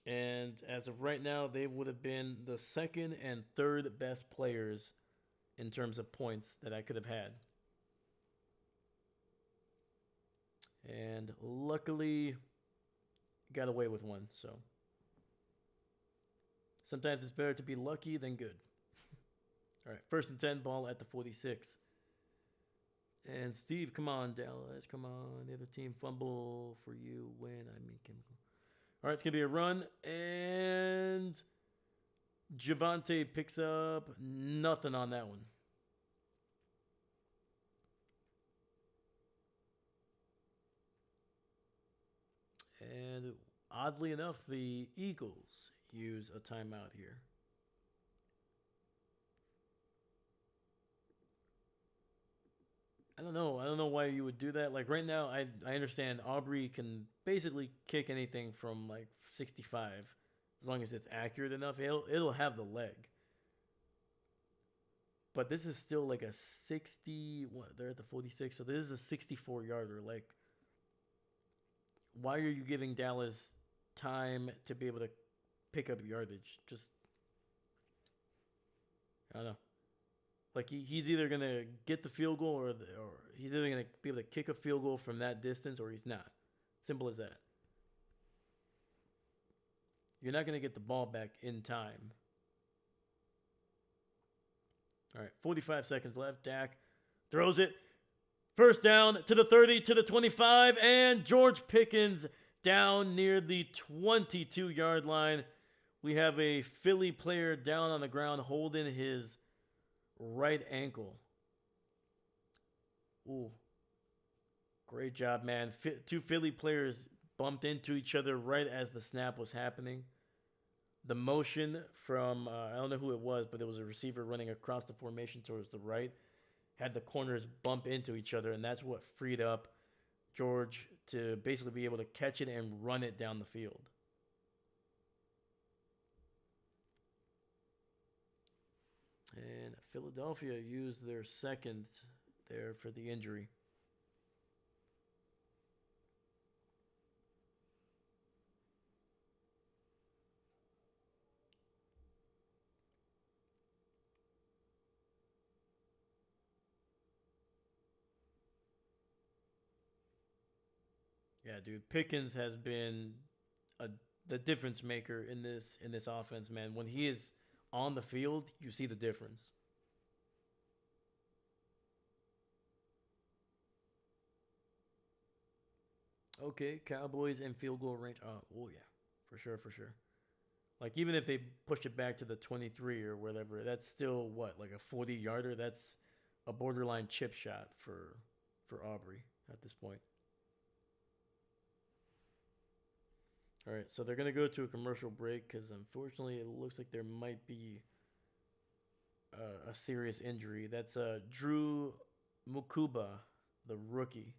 Speaker 1: And as of right now, they would have been the second and third best players in terms of points that I could have had. And luckily, got away with one. So sometimes it's better to be lucky than good. All right, 1st and 10, ball at the 46. And Steve, come on, Dallas, come on. The other team fumble for you when I make him. All right, it's going to be a run. And Javante picks up nothing on that one. And oddly enough, the Eagles use a timeout here. I don't know. I don't know why you would do that. Like right now, I understand Aubrey can basically kick anything from like 65 as long as it's accurate enough. It'll have the leg. But this is still like a 60. What, they're at the 46, so this is a 64 yarder. Like, why are you giving Dallas time to be able to pick up yardage? Just, I don't know. Like he's either gonna get the field goal or he's either gonna be able to kick a field goal from that distance or he's not. Simple as that. You're not gonna get the ball back in time. All right, 45 seconds left. Dak throws it. 1st down to the 30, to the 25, and George Pickens down near the 22-yard line. We have a Philly player down on the ground holding his right ankle. Ooh. Great job, man. Two Philly players bumped into each other right as the snap was happening. The motion from, I don't know who it was, but there was a receiver running across the formation towards the right. Had the corners bump into each other, and that's what freed up George to basically be able to catch it and run it down the field. And Philadelphia used their second there for the injury. Yeah, dude, Pickens has been the difference maker in this offense, man. When he is on the field, you see the difference. Okay, Cowboys and field goal range. Oh yeah, for sure, for sure. Like even if they push it back to the 23 or whatever, that's still what, like a 40-yarder. That's a borderline chip shot for Aubrey at this point. All right, so they're gonna go to a commercial break because unfortunately it looks like there might be a serious injury. That's Drew Mukuba, the rookie.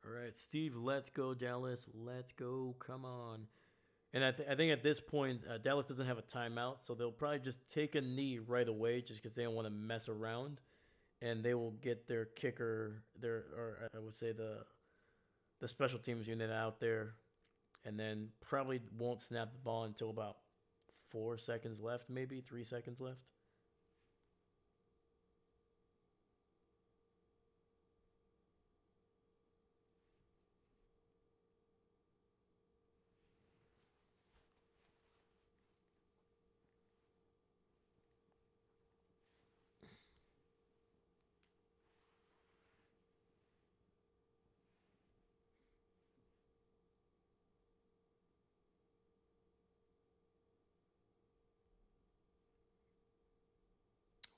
Speaker 1: All right, Steve, let's go, Dallas. Let's go. Come on. And I think at this point, Dallas doesn't have a timeout, so they'll probably just take a knee right away just because they don't want to mess around. And they will get their kicker, or I would say the special teams unit out there, and then probably won't snap the ball until about 4 seconds left, maybe 3 seconds left.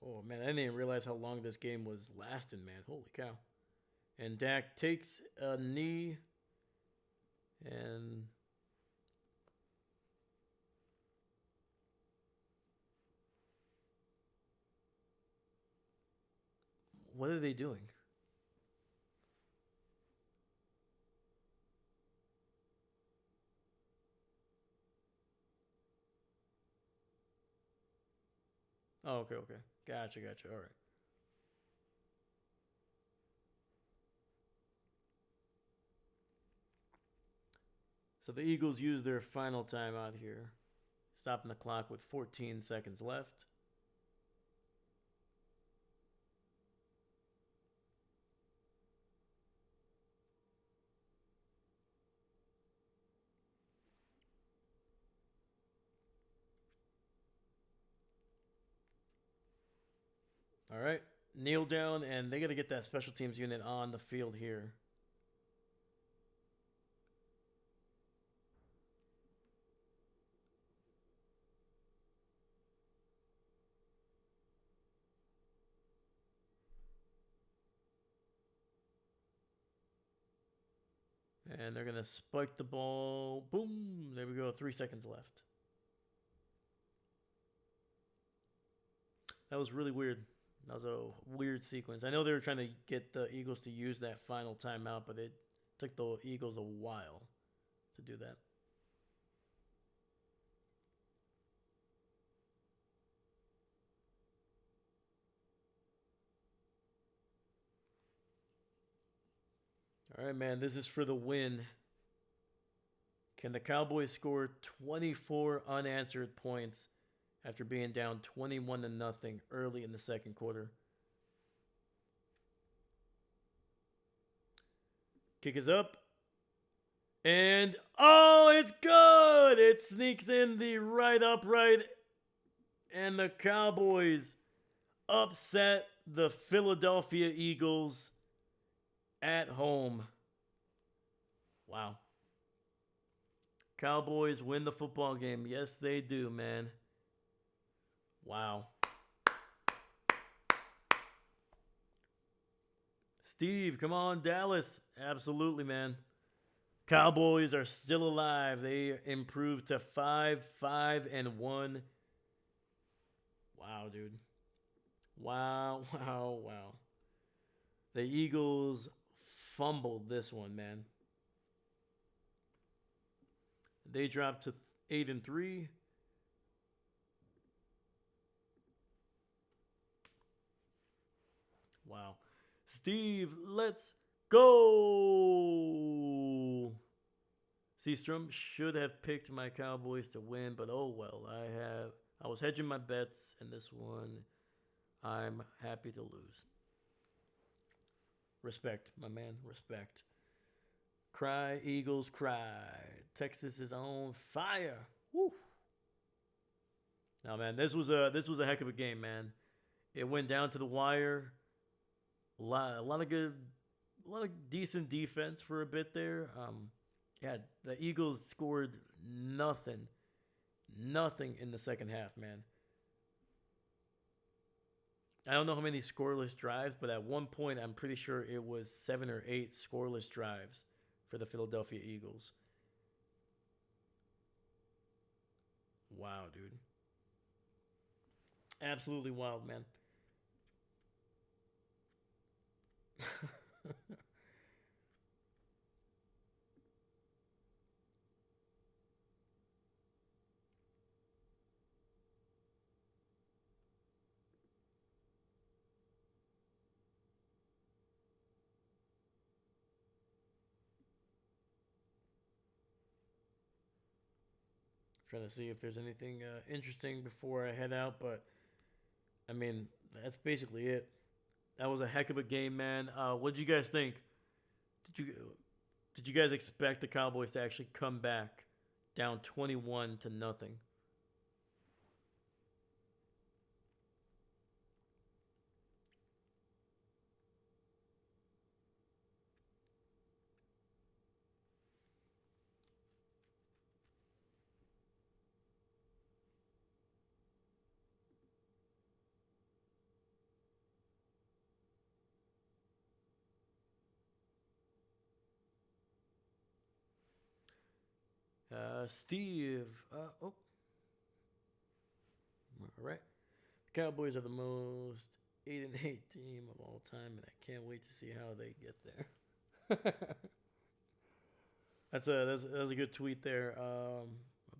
Speaker 1: Oh man, I didn't even realize how long this game was lasting, man. Holy cow. And Dak takes a knee and What are they doing? Oh, okay, okay. Gotcha, gotcha. All right. So the Eagles use their final timeout here, stopping the clock with 14 seconds left. All right. Kneel down, and they got to get that special teams unit on the field here. And they're going to spike the ball. Boom. There we go. 3 seconds left. That was really weird. That was a weird sequence. I know they were trying to get the Eagles to use that final timeout, but it took the Eagles a while to do that. All right, man. This is for the win. Can the Cowboys score 24 unanswered points after being down 21 to nothing early in the second quarter? Kick is up. And oh, it's good. It sneaks in the right upright. And the Cowboys upset the Philadelphia Eagles at home. Wow. Cowboys win the football game. Yes, they do, man. Wow. Steve, come on, Dallas. Absolutely, man. Cowboys are still alive. They improved to 5-5-1. Wow, dude. Wow, wow, wow. The Eagles fumbled this one, man. They dropped to 8-3. Wow. Steve, let's go. Seastrom should have picked my Cowboys to win, but oh well. I was hedging my bets in this one. I'm happy to lose. Respect, my man. Respect. Cry, Eagles, cry. Texas is on fire. Woo. Now, man, this was a heck of a game, man. It went down to the wire. A lot of good, a lot of decent defense for a bit there. Yeah, the Eagles scored nothing in the second half, man. I don't know how many scoreless drives, but at one point, I'm pretty sure it was 7 or 8 scoreless drives for the Philadelphia Eagles. Wow, dude. Absolutely wild, man. Trying to see if there's anything interesting before I head out, but I mean, that's basically it. That was a heck of a game, man. What did you guys think? Did you did you guys expect the Cowboys to actually come back down 21 to nothing? Steve. Oh, all right. Cowboys are the most 8-8 team of all time, and I can't wait to see how they get there. That's a good tweet there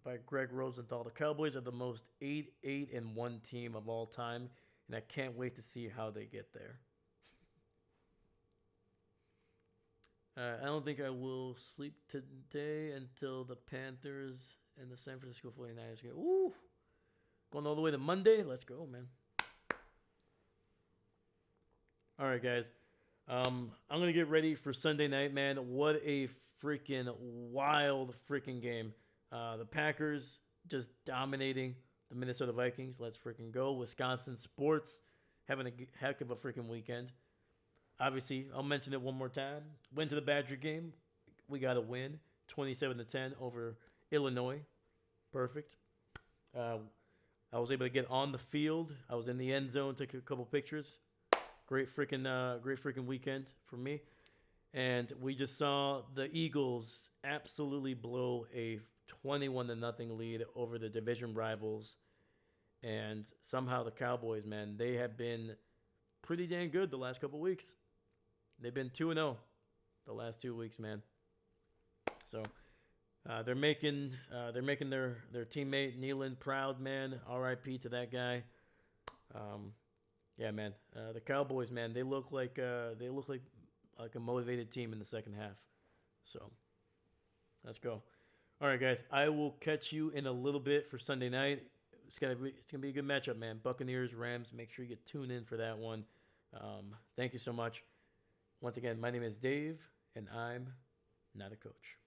Speaker 1: by Greg Rosenthal. The Cowboys are the most 8-8-1 team of all time, and I can't wait to see how they get there. I don't think I will sleep today until the Panthers and the San Francisco 49ers game. Ooh, going all the way to Monday. Let's go, man. All right, guys. I'm going to get ready for Sunday night, man. What a freaking wild freaking game. The Packers just dominating the Minnesota Vikings. Let's freaking go. Wisconsin sports having a heck of a freaking weekend. Obviously, I'll mention it one more time. Went to the Badger game. We got a win, 27-10 over Illinois. Perfect. I was able to get on the field. I was in the end zone, took a couple pictures. Great freaking weekend for me. And we just saw the Eagles absolutely blow a 21-0 lead over the division rivals. And somehow the Cowboys, man, they have been pretty dang good the last couple weeks. They've been 2-0 the last 2 weeks, man. So they're making their teammate Nealon proud, man. R.I.P. to that guy. Yeah, man. The Cowboys, man, they look like a motivated team in the second half. So let's go. All right, guys. I will catch you in a little bit for Sunday night. It's gonna be a good matchup, man. Buccaneers, Rams. Make sure you get tuned in for that one. Thank you so much. Once again, my name is Dave, and I'm not a coach.